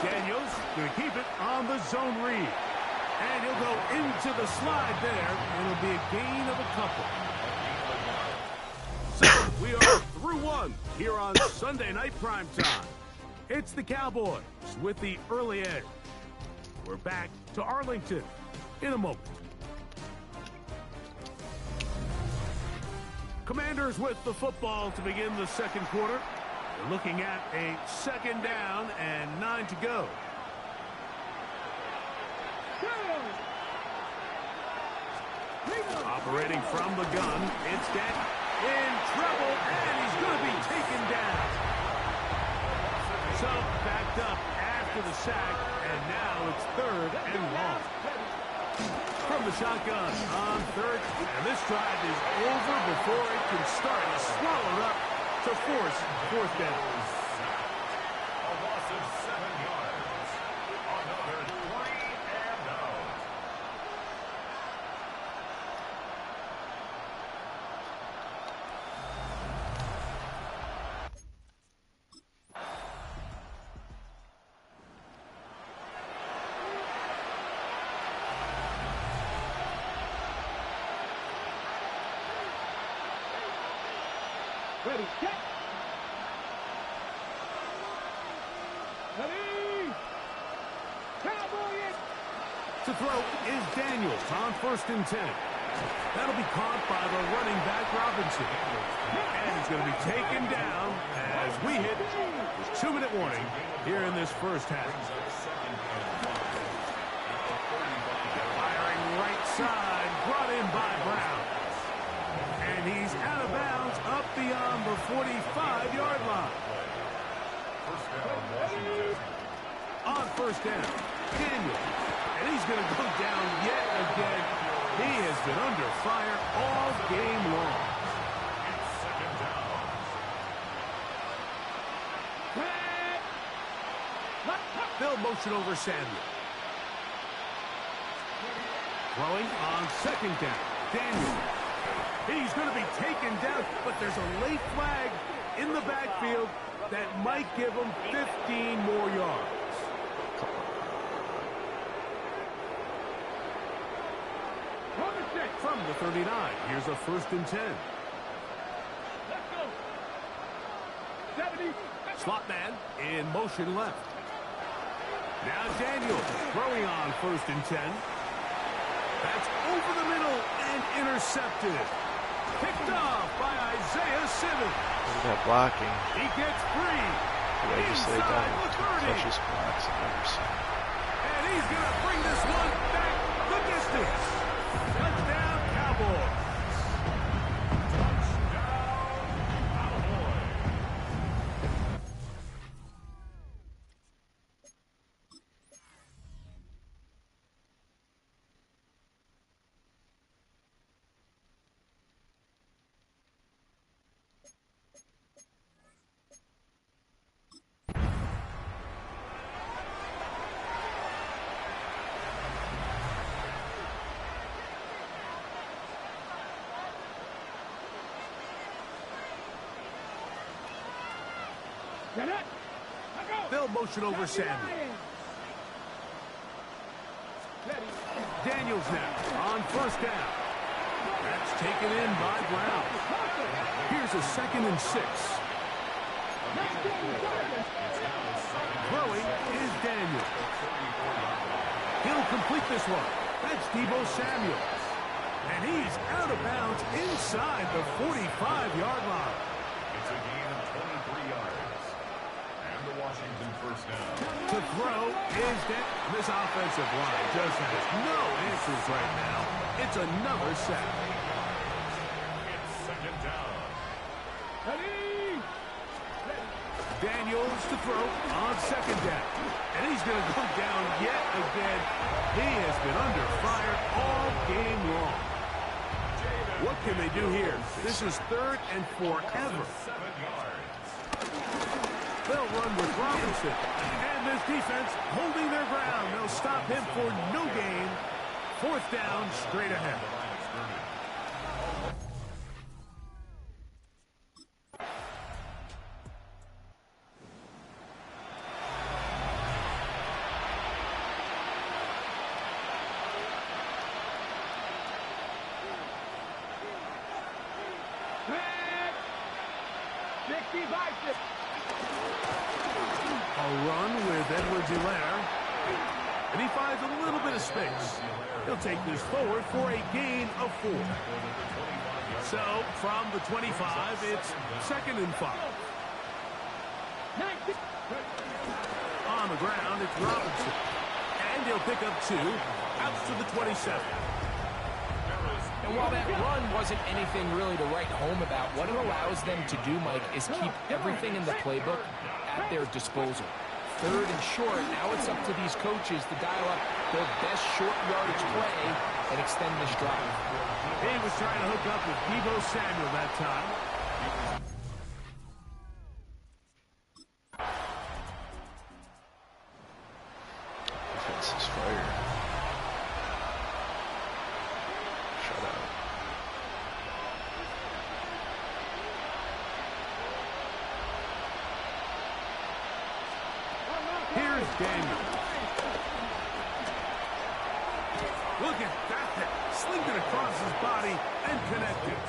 Daniels going to keep it on the zone read. And he'll go into the slide there, and it'll be a gain of a couple. So we are through one here on Sunday Night Primetime. It's the Cowboys with the early edge. We're back to Arlington in a moment. Commanders with the football to begin the second quarter. They're looking at a 2nd down and 9 to go. Operating from the gun, it's Dan in trouble, and he's going to be taken down. So backed up after the sack, and now it's 3rd and long. From the shotgun on 3rd, and this drive is over before it can start. Swallowed up to force 4th down. A loss of 7 yards. Another 3 and out. Ready, get! Ready! Cowboy it! To throw is Daniels on 1st and 10. That'll be caught by the running back Robinson. And he's going to be taken down as we hit the 2-minute warning here in this first half. Firing right side, brought in by Brown. And he's out of bounds up beyond the 45-yard line. First down, Washington. On 1st down, Daniel. And he's going to go down yet again. He has been under fire all game long. It's 2nd down. They'll motion over Samuel. Throwing on 2nd down, Daniel. He's going to be taken down, but there's a late flag in the backfield that might give him 15 more yards. From the 39, here's a 1st and 10. Let's go! 70! Slot man in motion left. Now Daniel throwing on 1st and 10. That's over the middle and intercepted. Picked off by Isaiah Simmons. Look at that blocking. He gets free. I just lay Inside down the 30. touches blocks I've never seen. And he's going to bring this one back the distance. Touchdown, Cowboys. They'll motion over Samuel. Daniels now on first down. That's taken in by Brown. Here's a 2nd and 6. Throwing is Daniels. He'll complete this one. That's Deebo Samuel. And he's out of bounds inside the 45-yard line. It's a gain of 23 yards. And the Washington first down. To throw is this offensive line just has no answers right now. It's another sack. It's 2nd down. Daniels to throw on 2nd down. And he's going to go down yet again. He has been under fire all game long. What can they do here? This is 3rd and forever. 7 yards. They'll run with Robinson. And this defense holding their ground. They'll stop him for no gain. 4th down, straight ahead. A run with Edwards-Helaire. And he finds a little bit of space. He'll take this forward for a gain of 4. So, from the 25, it's 2nd and 5. On the ground, it's Robinson. And he'll pick up 2 out to the 27. And while that run wasn't anything really to write home about, what it allows them to do, Mike, is keep everything in the playbook at their disposal. 3rd and short, now it's up to these coaches to dial up their best short yardage play and extend this drive. He was trying to hook up with Deebo Samuel that time. Defense is fire. Shut out. Here's Daniel. Look at that. Slinked it across his body and connected.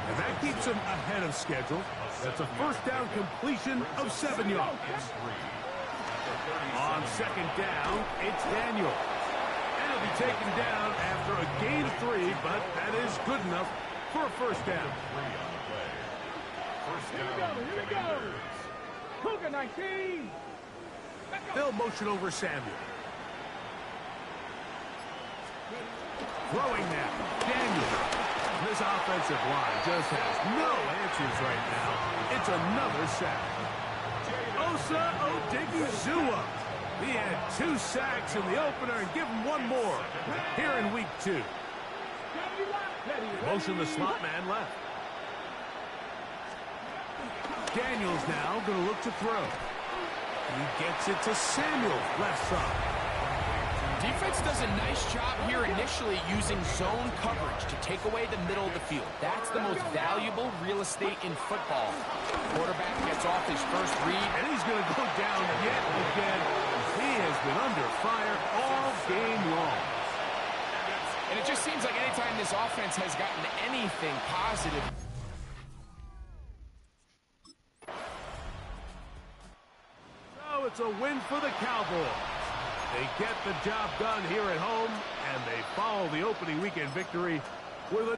And that keeps him ahead of schedule. That's a 1st down completion of 7 yards. On 2nd down, it's Daniel. And he'll be taken down after a gain of 3, but that is good enough for a 1st down. 3 on the play. First down. Here we go. Cougar 19. They'll motion over Samuel. Throwing now, Daniel. This offensive line just has no answers right now. It's another sack. Osa Odigizua. He had 2 sacks in the opener and give him 1 more here in week 2. Motion the slot man left. Daniels now going to look to throw. He gets it to Samuel, left side. Defense does a nice job here initially using zone coverage to take away the middle of the field. That's the most valuable real estate in football. Quarterback gets off his first read. And he's going to go down yet again. He has been under fire all game long. And it just seems like anytime this offense has gotten anything positive. So it's a win for the Cowboys. They get the job done here at home, and they follow the opening weekend victory with a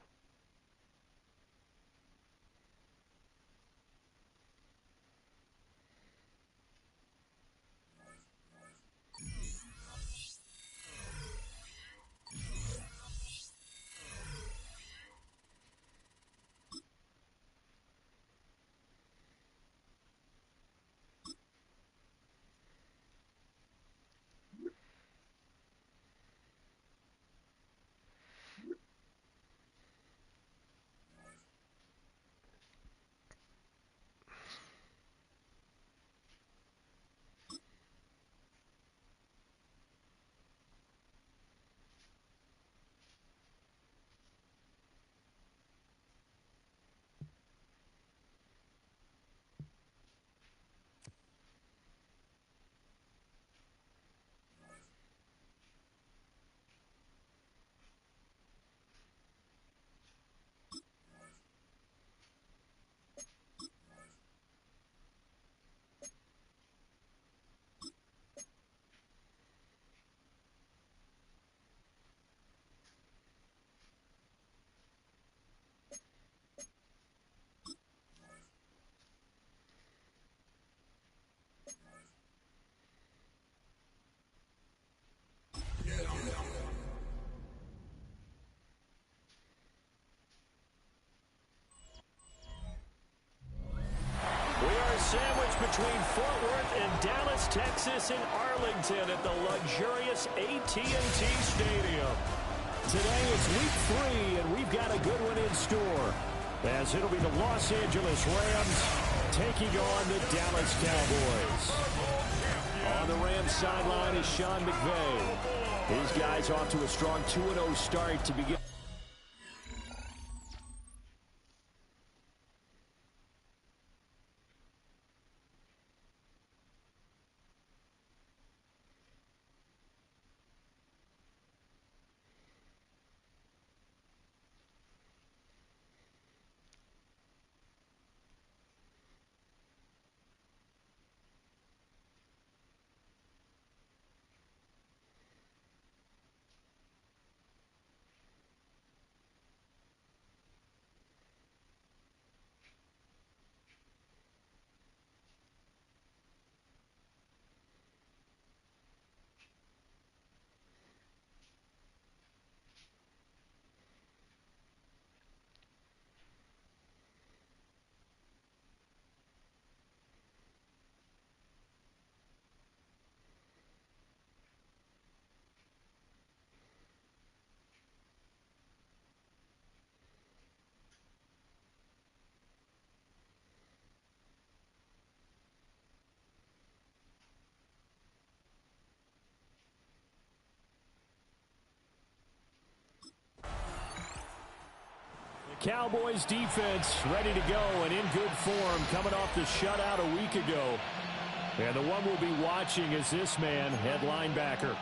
between Fort Worth and Dallas, Texas, and Arlington at the luxurious AT&T Stadium. Today is week 3, and we've got a good one in store, as it'll be the Los Angeles Rams taking on the Dallas Cowboys. On the Rams sideline is Sean McVay. His guys off to a strong 2-0 start to begin. Cowboys defense ready to go and in good form coming off the shutout a week ago. And the one we'll be watching is this man, head linebacker.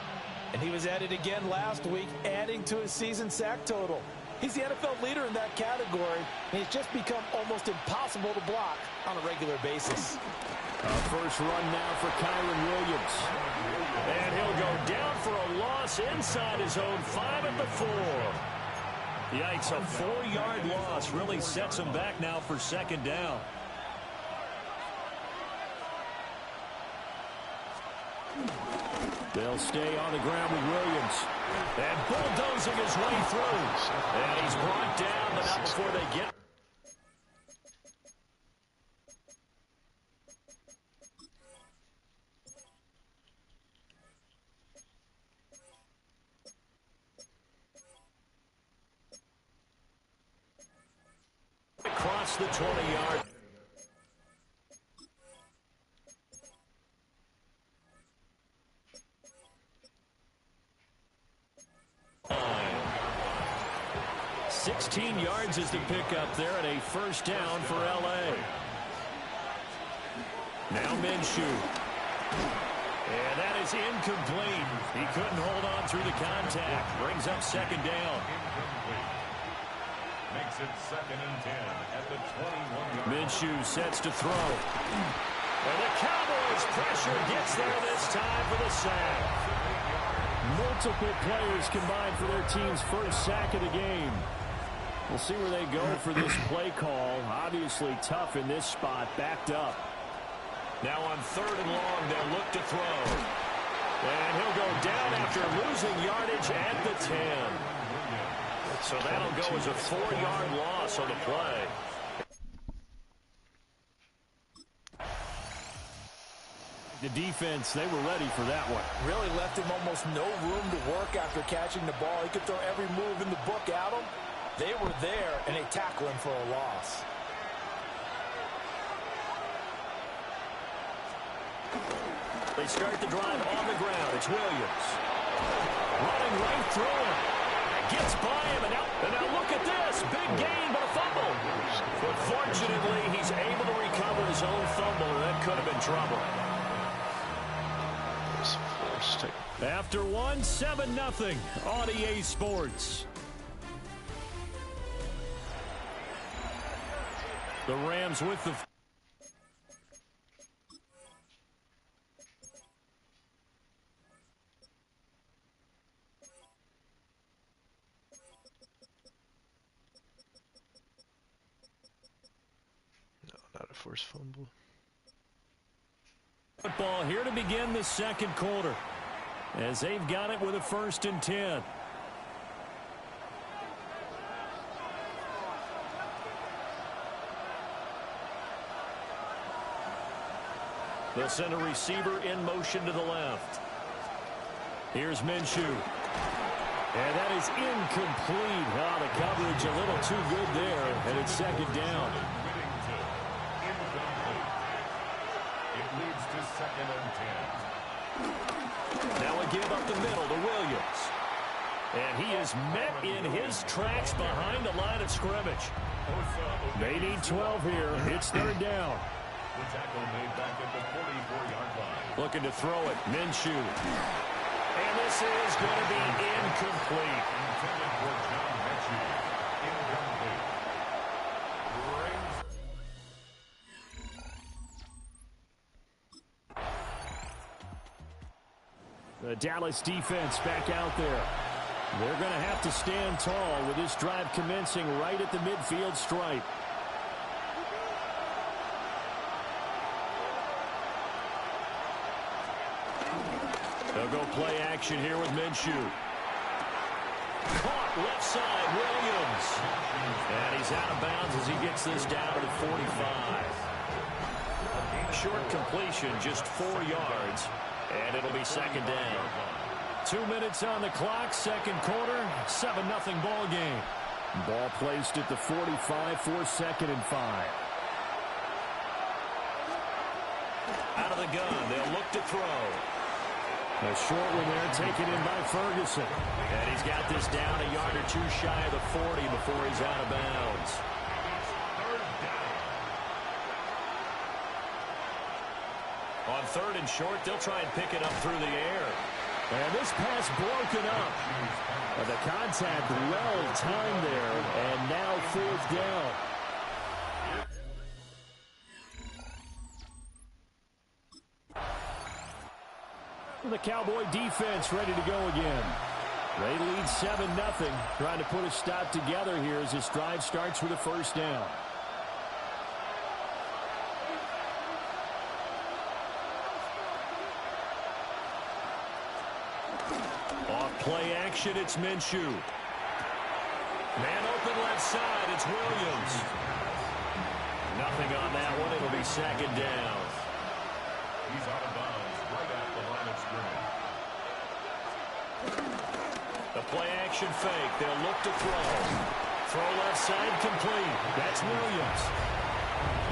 And he was added again last week, adding to his season sack total. He's the NFL leader in that category, and he's just become almost impossible to block on a regular basis. First run now for Kyron Williams. And he'll go down for a loss inside his own 5 at the 4. Yikes, a 4-yard loss really sets him back now for second down. They'll stay on the ground with Williams. And bulldozing his way through. And he's brought down, but not before they get. Across the 20-yard. line. 16 yards is the pickup there and a first down for L.A. Now Minshew. And that is incomplete. He couldn't hold on through the contact. Brings up second down. Makes it 2nd and 10 at the 21-yard line. Minshew sets to throw. And the Cowboys pressure gets there this time for the sack. Multiple players combined for their team's first sack of the game. We'll see where they go for this play call. Obviously tough in this spot, backed up. Now on 3rd and long, they'll look to throw. And he'll go down after losing yardage at the 10. So that'll go as a 4-yard loss on the play. The defense, they were ready for that one. Really left him almost no room to work after catching the ball. He could throw every move in the book at him. They were there, and they tackle him for a loss. They start the drive on the ground. It's Williams. Running right through him. Gets by him, and now look at this. Big gain, but a fumble. But fortunately, he's able to recover his own fumble, and that could have been trouble. After one, 7-0 on EA Sports. The Rams with the... Not a forced fumble. Football here to begin the second quarter, as they've got it with a 1st and 10. They'll send a receiver in motion to the left. Here's Minshew. And that is incomplete. Oh, the coverage a little too good there, and it's second down. It leads to 2nd and 10. Now a give up the middle to Williams. And he is met in his tracks behind the line of scrimmage. They need 12 here. It's third down. The tackle made back at the 44-yard line. Looking to throw it. Minshew. And this is going to be incomplete. Intended for John Minshew. Incomplete. The Dallas defense back out there. They're going to have to stand tall with this drive commencing right at the midfield stripe. They'll go play action here with Minshew. Caught left side, Williams. And he's out of bounds as he gets this down to the 45. Short completion, just 4 yards. And it'll be second down. 2 minutes on the clock, second quarter, 7-0 ball game. Ball placed at the 45 for 2nd and 5. Out of the gun, they'll look to throw. A short one there taken in by Ferguson. And he's got this down a yard or two shy of the 40 before he's out of bounds. On 3rd and short, they'll try and pick it up through the air. And this pass broken up. The contact well timed there, and now 4th down. The Cowboy defense ready to go again. They lead 7-0, trying to put a stop together here as this drive starts with a first down. Play action, it's Minshew. Man open left side, it's Williams. Nothing on that one, it'll be second down. He's out of bounds right at the line of scrimmage. The play action fake, they'll look to throw. Throw left side complete, that's Williams.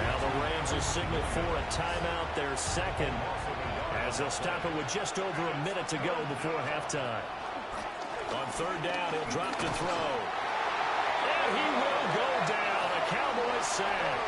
Now the Rams will signal for a timeout, their second, as they'll stop it with just over a minute to go before halftime. On 3rd down, he'll drop to throw. And he will go down. A Cowboy sack.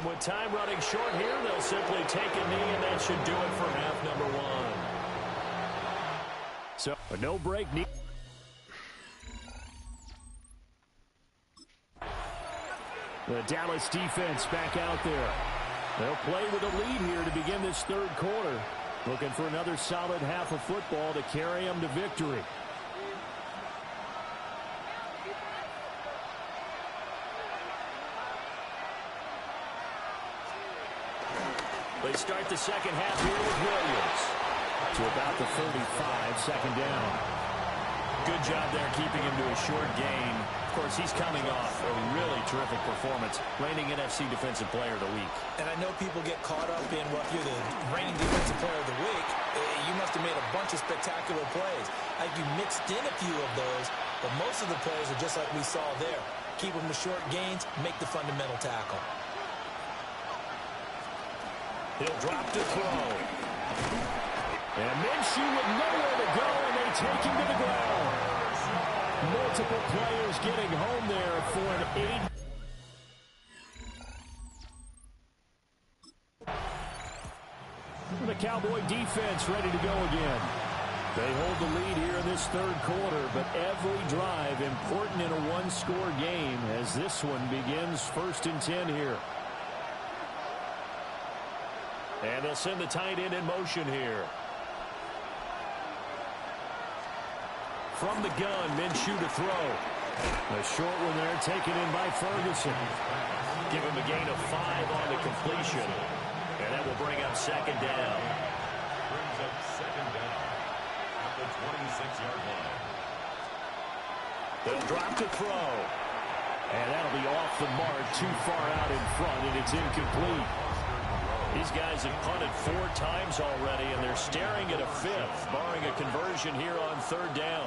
With time running short here, they'll simply take a knee, and that should do it for half number 1. So, a no break. The Dallas defense back out there. They'll play with a lead here to begin this 3rd quarter. Looking for another solid half of football to carry them to victory. They start the second half here with Williams. To about the 35, second down. Good job there keeping him to a short gain. Of course, he's coming off a really terrific performance, reigning NFC Defensive Player of the Week. And I know people get caught up in, well, if you're the reigning Defensive Player of the Week, you must have made a bunch of spectacular plays. Like you mixed in a few of those, but most of the plays are just like we saw there. Keep them to short gains, make the fundamental tackle. He'll drop to throw. And Minshew with nowhere to go, and they take him to the ground. Multiple players getting home there for an 8. The Cowboy defense ready to go again. They hold the lead here in this 3rd quarter, but every drive important in a one-score game as this one begins 1st and 10 here. And they'll send the tight end in motion here. From the gun, Minshew to throw. A short one there taken in by Ferguson. Give him a gain of 5 on the completion. And that will bring up second down. Brings up second down at the 26-yard line. They'll drop to throw. And that'll be off the mark, too far out in front, and it's incomplete. These guys have punted 4 times already, and they're staring at a 5th, barring a conversion here on third down.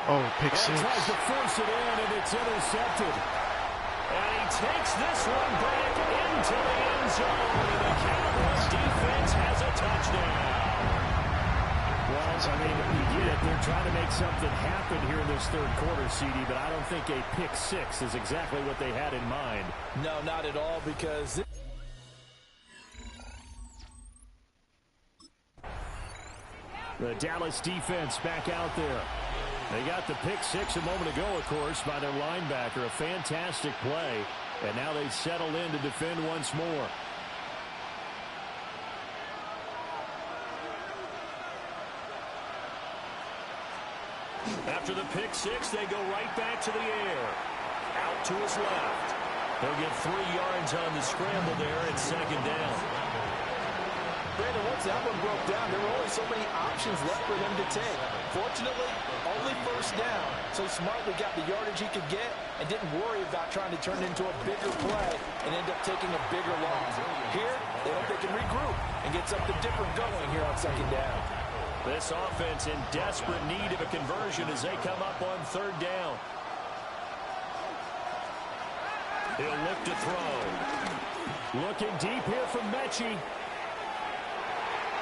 Oh, pick And 6. tries to force it in, and it's intercepted. And he takes this one back into the end zone, and the Cowboys defense has a touchdown. Well, I mean, you get it. They're trying to make something happen here in this third quarter, CD, but I don't think a pick 6 is exactly what they had in mind. No, not at all, because the Dallas defense back out there. They got the pick 6 a moment ago, of course, by their linebacker. A fantastic play. And now they settle in to defend once more. After the pick 6, they go right back to the air. Out to his left. They'll get 3 yards on the scramble there at second down. Brandon, once that one broke down, there were only so many options left for them to take. Fortunately, only first down. So smartly got the yardage he could get and didn't worry about trying to turn it into a bigger play and end up taking a bigger loss. Here, they hope they can regroup and get something different going here on second down. This offense in desperate need of a conversion as they come up on third down. He'll look to throw. Looking deep here from Mechie.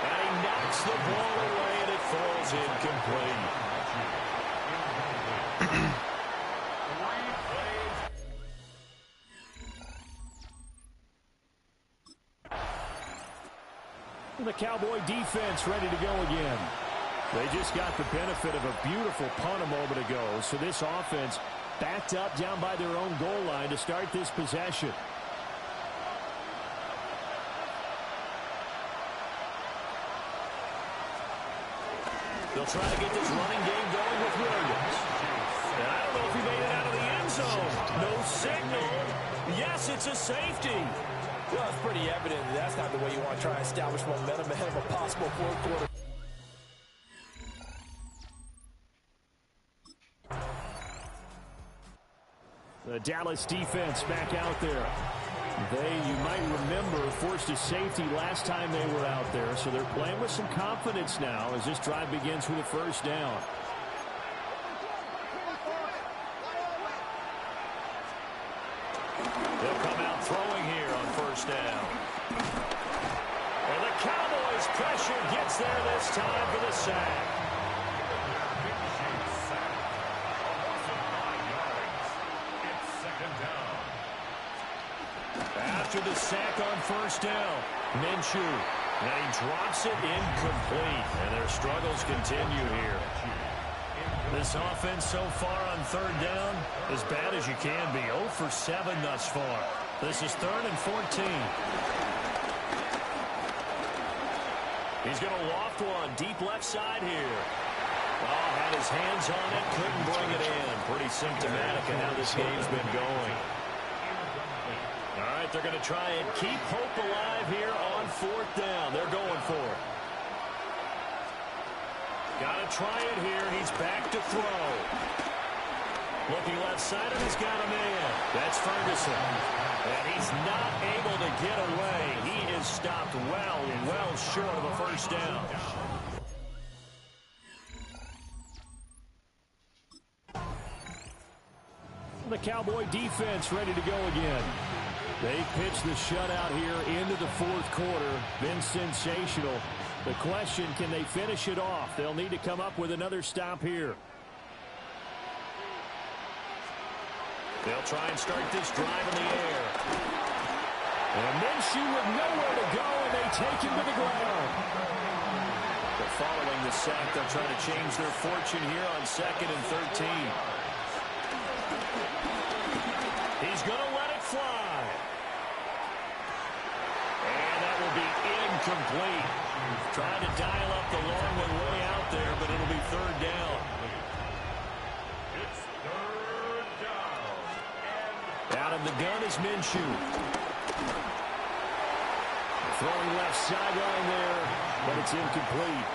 And he knocks the ball away, and it falls incomplete. The Cowboy defense ready to go again. They just got the benefit of a beautiful punt a moment ago, so this offense backed up down by their own goal line to start this possession. They'll try to get this running game going with Williams. And I don't know if he made it out of the end zone. No signal. Yes, it's a safety. Well, it's pretty evident that that's not the way you want to try and establish momentum ahead of a possible fourth quarter. The Dallas defense back out there. They, you might remember, forced a safety last time they were out there, so they're playing with some confidence now as this drive begins with a first down. They'll come out throwing here on first down. And the Cowboys' pressure gets there this time for the sack. After the sack on first down, Minshew, and he drops it incomplete, and their struggles continue here. This offense so far on third down, as bad as you can be, 0 for 7 thus far. This is 3rd and 14. He's going to loft one deep left side here. Oh, had his hands on it, couldn't bring it in. Pretty symptomatic of how this game's been going. All right, they're going to try and keep hope alive here on 4th down. They're going for it. Got to try it here. He's back to throw. Looking left side, and he's got a man. That's Ferguson. And he's not able to get away. He is stopped well short of a first down. The Cowboy defense ready to go again. They pitched the shutout here into the 4th quarter. Been sensational. The question, can they finish it off? They'll need to come up with another stop here. They'll try and start this drive in the air. And Minshew with nowhere to go, and they take him to the ground. But following the sack, they'll try to change their fortune here on 2nd and 13. He's going to let it fly. incomplete. Trying to dial up the long one way out there, but it'll be third down. It's third down. Out of the gun is Minshew. Throwing left sideline there, but it's incomplete.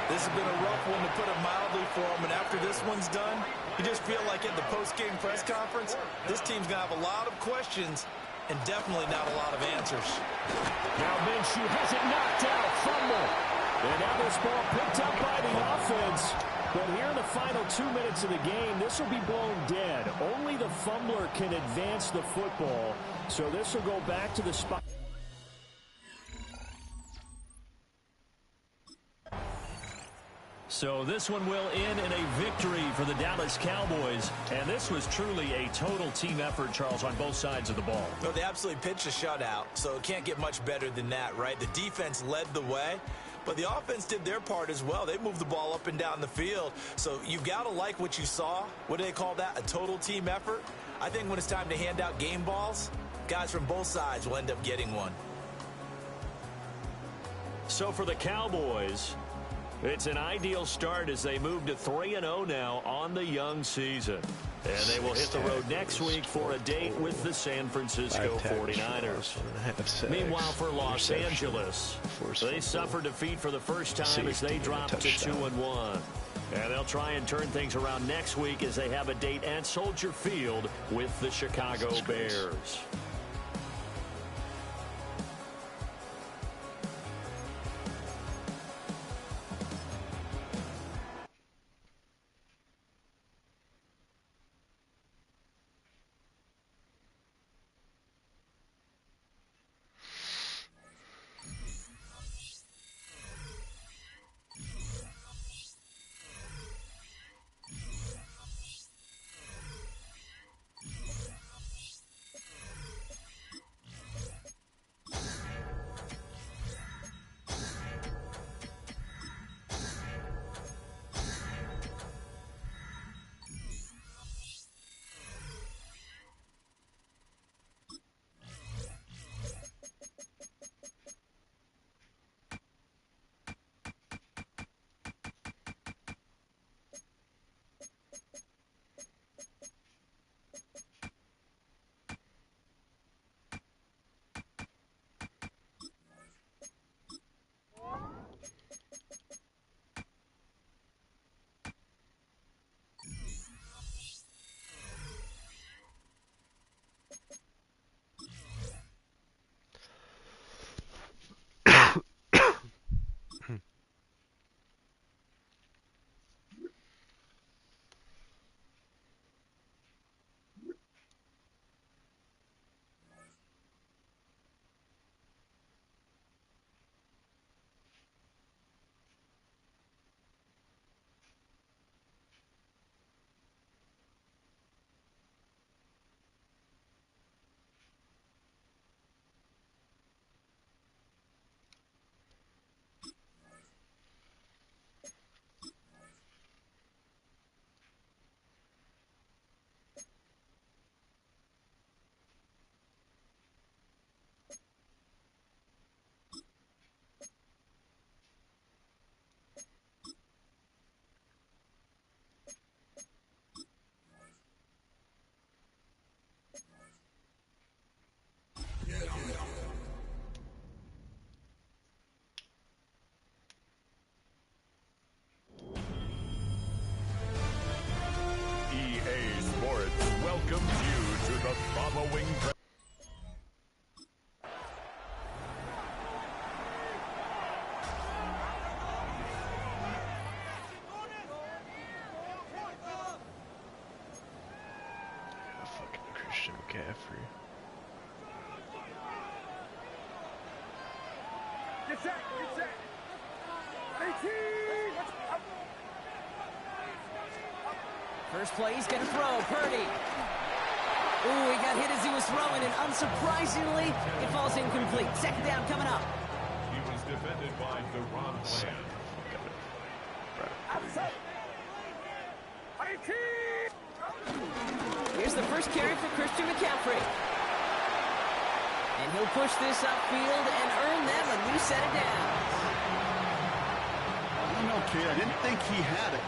This has been a rough one, to put it mildly, for him. And after this one's done, you just feel like at the post-game press conference, this team's going to have a lot of questions and definitely not a lot of answers. Now Minshew has it knocked out. Fumble. And now this ball picked up by the offense. But here in the final 2 minutes of the game, this will be blown dead. Only the fumbler can advance the football. So this will go back to the spot. So this one will end in a victory for the Dallas Cowboys. And this was truly a total team effort, Charles, on both sides of the ball. Well, they absolutely pitched a shutout, so it can't get much better than that, right? The defense led the way, but the offense did their part as well. They moved the ball up and down the field. So you've got to like what you saw. What do they call that? A total team effort? I think when it's time to hand out game balls, guys from both sides will end up getting one. So for the Cowboys, it's an ideal start as they move to 3-0 now on the young season. And they will hit the road next week for a date with the San Francisco 49ers. Meanwhile, for Los Angeles, they suffered defeat for the first time as they dropped to 2-1. And they'll try and turn things around next week as they have a date at Soldier Field with the Chicago Bears. welcomes you to the following. Fucking Christian McCaffrey. Get set, get set. 18. First play, he's going to throw. Purdy. Ooh, he got hit as he was throwing, and unsurprisingly, it falls incomplete. Second down coming up. He was defended by Deron Bland. Here's the first carry for Christian McCaffrey. And he'll push this upfield and earn them a new set of downs. Okay, I didn't think he had it.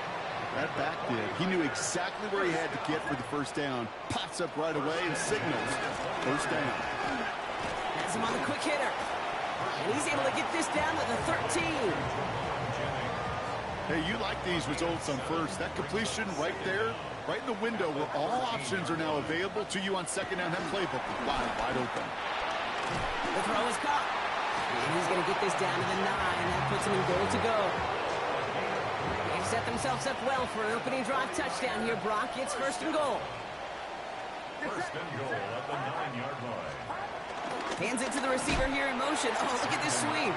That back did. He knew exactly where he had to get for the first down. Pops up right away and signals first down. Has him on the quick hitter. And he's able to get this down to the 13. Hey, you like these results on first. That completion right there, right in the window where all options are now available to you on second down. That playbook wide open. The throw is caught. And he's going to get this down to the 9. That puts him in goal to go. They've set themselves up well for an opening drive touchdown here, Brock. It's first and goal. First and goal at the 9-yard line. Hands it to the receiver here in motion. Oh, look at this sweep.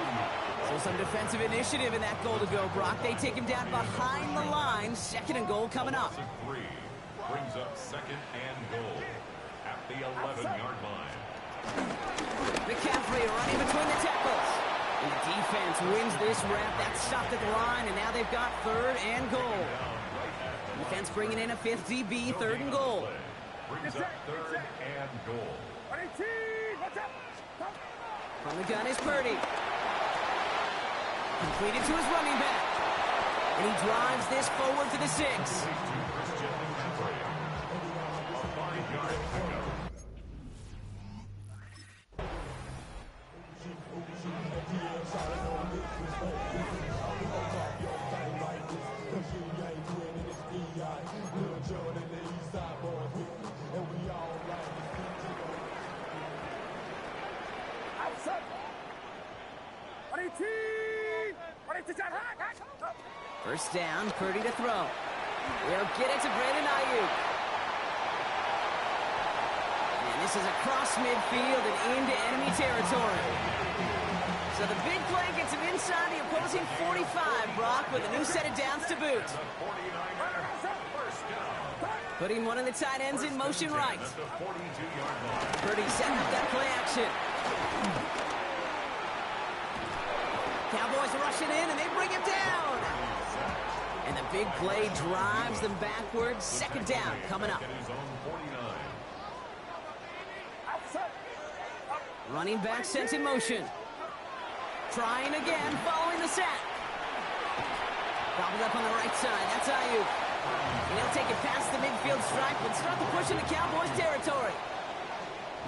So some defensive initiative in that goal to go, Brock. They take him down behind the line. Second and goal coming up. Brings up second and goal at the 11-yard line. McCaffrey running between the tackles. And the defense wins this rep. That's stopped at the line, and now they've got third and goal. Defense bringing in a fifth DB, third and goal. Brings up third and goal. From the gun is Purdy. Completed to his running back. And he drives this forward to the 6. First down, Purdy to throw. They'll get it to Brandon Ayuk. And this is across midfield and into enemy territory. So the big play gets him inside the opposing 45, Brock, with a new set of downs to boot. Putting one of the tight ends in motion right. Purdy setting up that play action. Cowboys rushing in, and they bring him down. And the big play drives them backwards. Second down coming up. Running back sent in motion. Trying again, following the sack. Gobbled up on the right side. That's Ayuk. And he'll take it past the midfield stripe and start the push into Cowboys territory.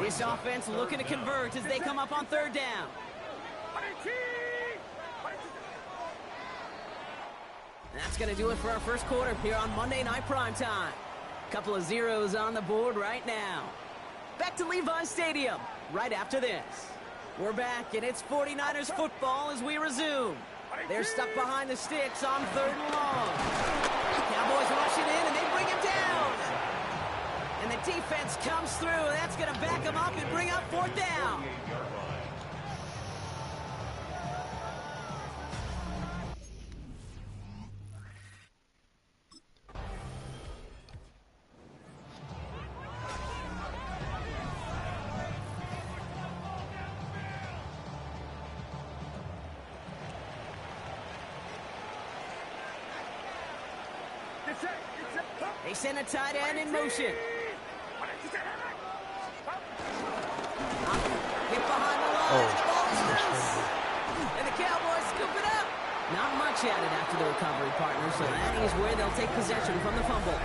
This offense looking to convert as they come up on third down. That's going to do it for our first quarter here on Monday Night Primetime. Couple of zeros on the board right now. Back to Levi's Stadium right after this. We're back, and it's 49ers football as we resume. They're stuck behind the sticks on third and long. Cowboys rushing in, and they bring him down. And the defense comes through, and that's going to back him up and bring up fourth down. They send a tight end in motion. Hit behind the line, and the ball is loose. And the Cowboys scoop it up. Not much added after the recovery, partner, so that is where they'll take possession from the fumble.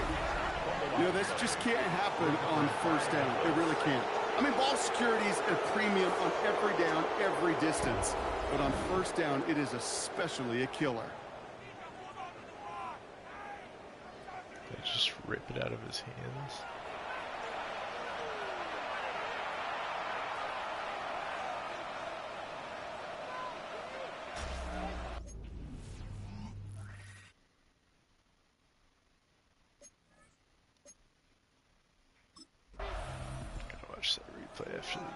You know, this just can't happen on first down. It really can't. I mean, ball security is a premium on every down, every distance. But on first down, it is especially a killer. They just rip it out of his hands. Gotta watch that replay after the game.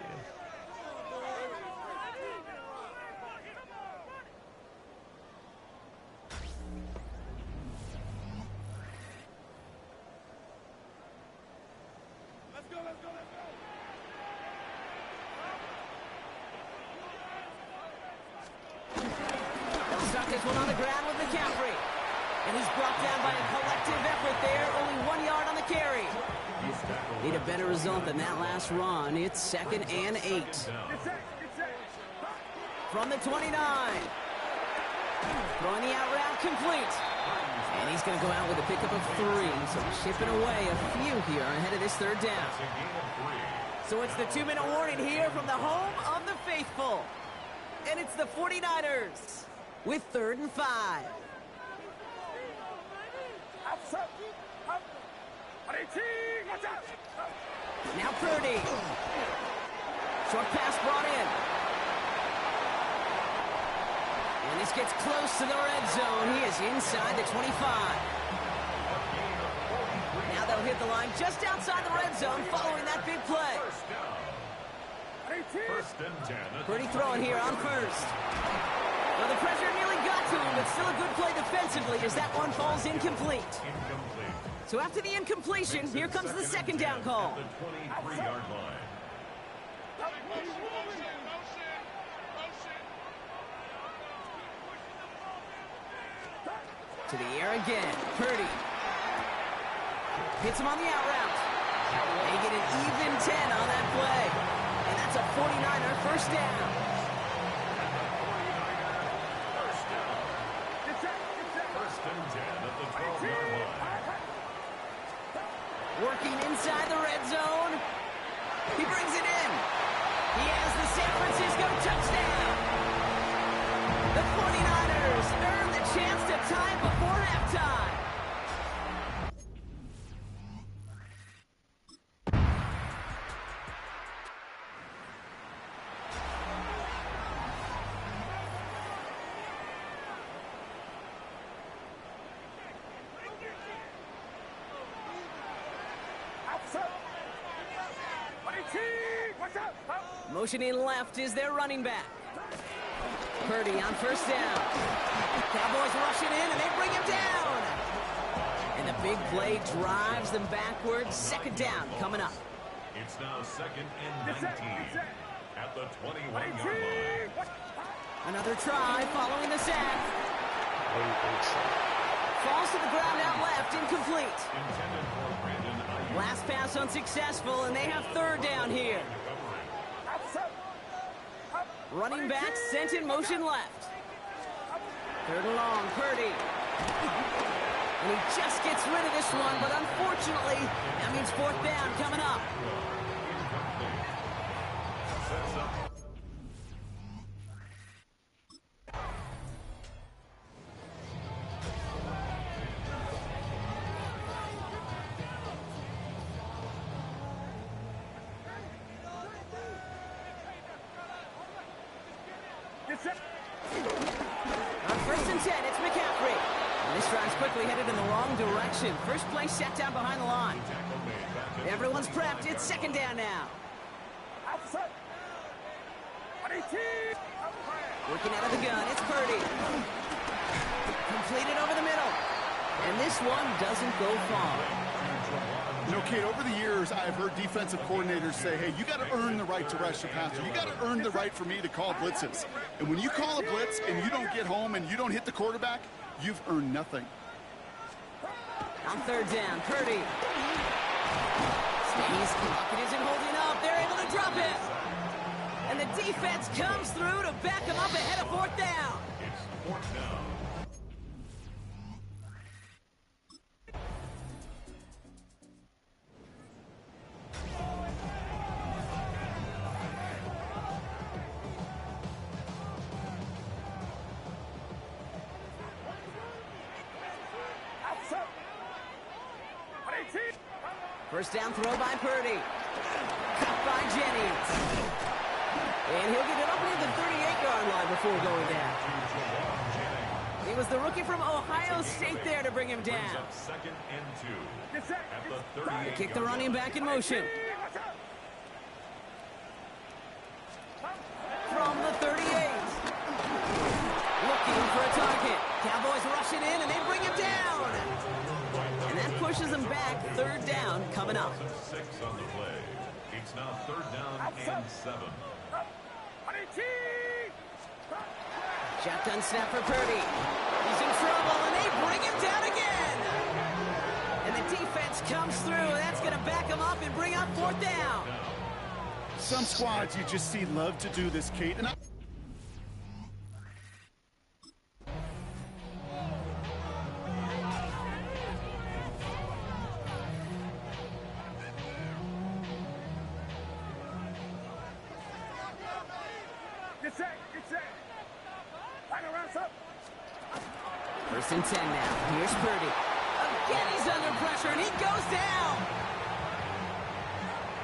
This one on the ground with McCaffrey. And he's brought down by a collective effort there. Only 1 yard on the carry. Need a better result than that last run. It's 2nd and 8. From the 29. Throwing the out route complete. And he's going to go out with a pickup of 3. So chipping away a few here ahead of this 3rd down. So it's the 2-minute warning here from the home of the faithful. And it's the 49ers with 3rd and 5. Now Purdy. Short pass brought in. And this gets close to the red zone. He is inside the 25. Now they'll hit the line just outside the red zone following that big play. Purdy throwing here on 1st. Well, the pressure nearly got to him, but still a good play defensively as that one falls incomplete. So after the incompletion, here comes the 2nd down call. To the air again. Purdy. Hits him on the out route. They get an even 10 on that play. And that's a 49er 1st down. Working inside the red zone. He brings it in. He has the San Francisco touchdown. The 49ers earn the chance to tie before halftime. Motioning left is their running back. Purdy on 1st down. Cowboys rushing in and they bring him down. And the big play drives them backwards. 2nd down coming up. It's now 2nd and 19 at the 21-yard line. Another try following the sack. Falls to the ground out left, incomplete. Last pass unsuccessful, and they have 3rd down here. Running back sent in motion left. 3rd and long, Purdy. And he just gets rid of this one, but unfortunately, that means 4th down coming up. On 1st and 10, it's McCaffrey. And this drive's quickly headed in the wrong direction. First play set down behind the line. Everyone's prepped. It's 2nd down now. Working out of the gun, it's Purdy. Completed over the middle. And this one doesn't go far. You know, Kate, over the years, I've heard defensive coordinators say, hey, you got to earn the right to rush the passer. You got to earn the right for me to call blitzes. And when you call a blitz and you don't get home and you don't hit the quarterback, you've earned nothing. On 3rd down, Purdy. Stays, pocket isn't holding up. They're able to drop it. And the defense comes through to back him up ahead of 4th down. It's 4th down. First down throw by Purdy. Cut by Jennings. And he'll get it up near the 38-yard line before going down. It was the rookie from Ohio State there to bring him down. 2nd and 2 at the 38. Kick the running back in motion. From the 38. Looking for a target. Cowboys rushing in and they bring him down. And that pushes them back. 3rd down coming up. 6 on the play. It's now 3rd down and 7. Shotgun snap for Purdy. He's in trouble, and they bring him down again. And the defense comes through, and that's going to back him up in out, fourth down. Some squads you just see love to do this, Kate. And Get set, get set. Final rounds up. First and 10 now. Here's Purdy. Again, he's under pressure, and he goes down.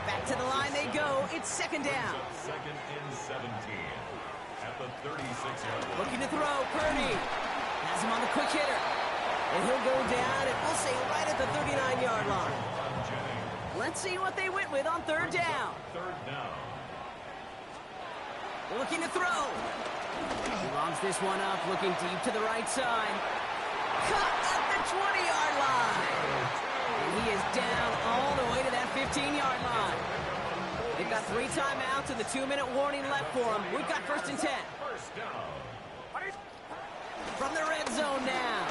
Back to the line they go. It's second down. Second and 17 at the 36-yard line. Looking to throw. Purdy has him on the quick hitter. And he'll go down, and we'll say right at the 39-yard line. Let's see what they went with on third down. Third down. Looking to throw. He logs this one up, looking deep to the right side. Cut at the 20-yard line. And he is down all the way to that 15-yard line. They've got 3 timeouts and the 2-minute warning left for them. We've got first and 10. First down. From the red zone now.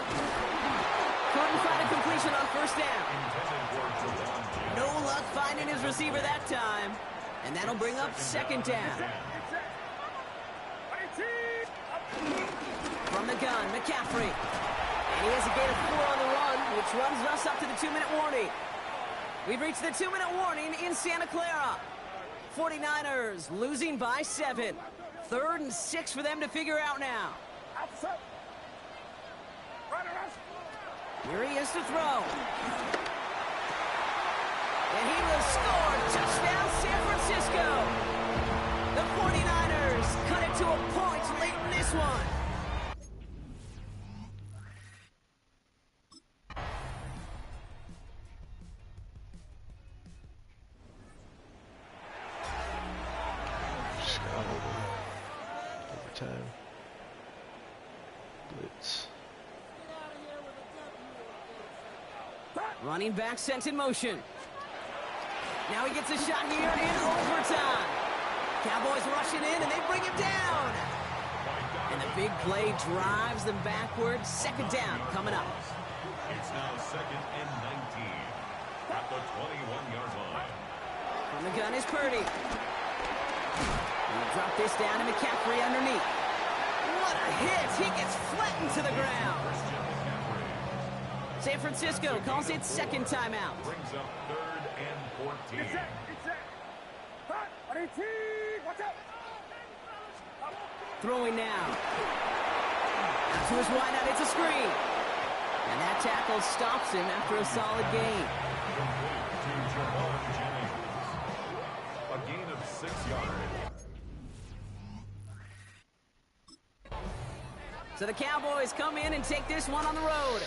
Couldn't find a completion on first down. No luck finding his receiver that time. And that'll bring up second down. From the gun, McCaffrey. And he has a gain of 4 on the run, which runs us up to the 2-minute warning. We've reached the 2-minute warning in Santa Clara. 49ers losing by 7. 3rd and 6 for them to figure out now. Here he is to throw. And he will score. Touchdown, San Francisco. The 49ers cut it to a point late in this one. Overtime. Blitz. Running back sent in motion. Now he gets a shot here in overtime. Cowboys rushing in, and they bring him down. And the big play drives them backwards. Second down coming up. It's now second and 19 at the 21-yard line. From the gun is Purdy. He'll drop this down to McCaffrey underneath. What a hit! He gets flattened to the ground. San Francisco calls it second timeout. Brings up third and 14. Get set, get set. Hot, watch out. Throwing now. Out to his wideout, it's a screen. And that tackle stops him after a solid gain. A gain of 6 yards. So the Cowboys come in and take this one on the road.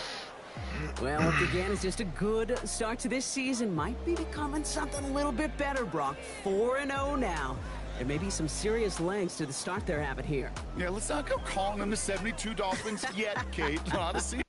Well, once again, it's just a good start to this season. Might be becoming something a little bit better, Brock. 4-0 now. There may be some serious lengths to the start they're having here. yeah, let's not go calling them the 72 Dolphins yet, Kate. Honestly.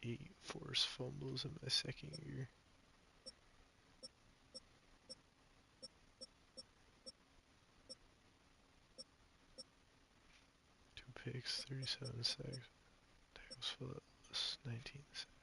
Eight forced fumbles in my second year. 2 picks, 37 sacks. Tackles for loss, 19 sacks.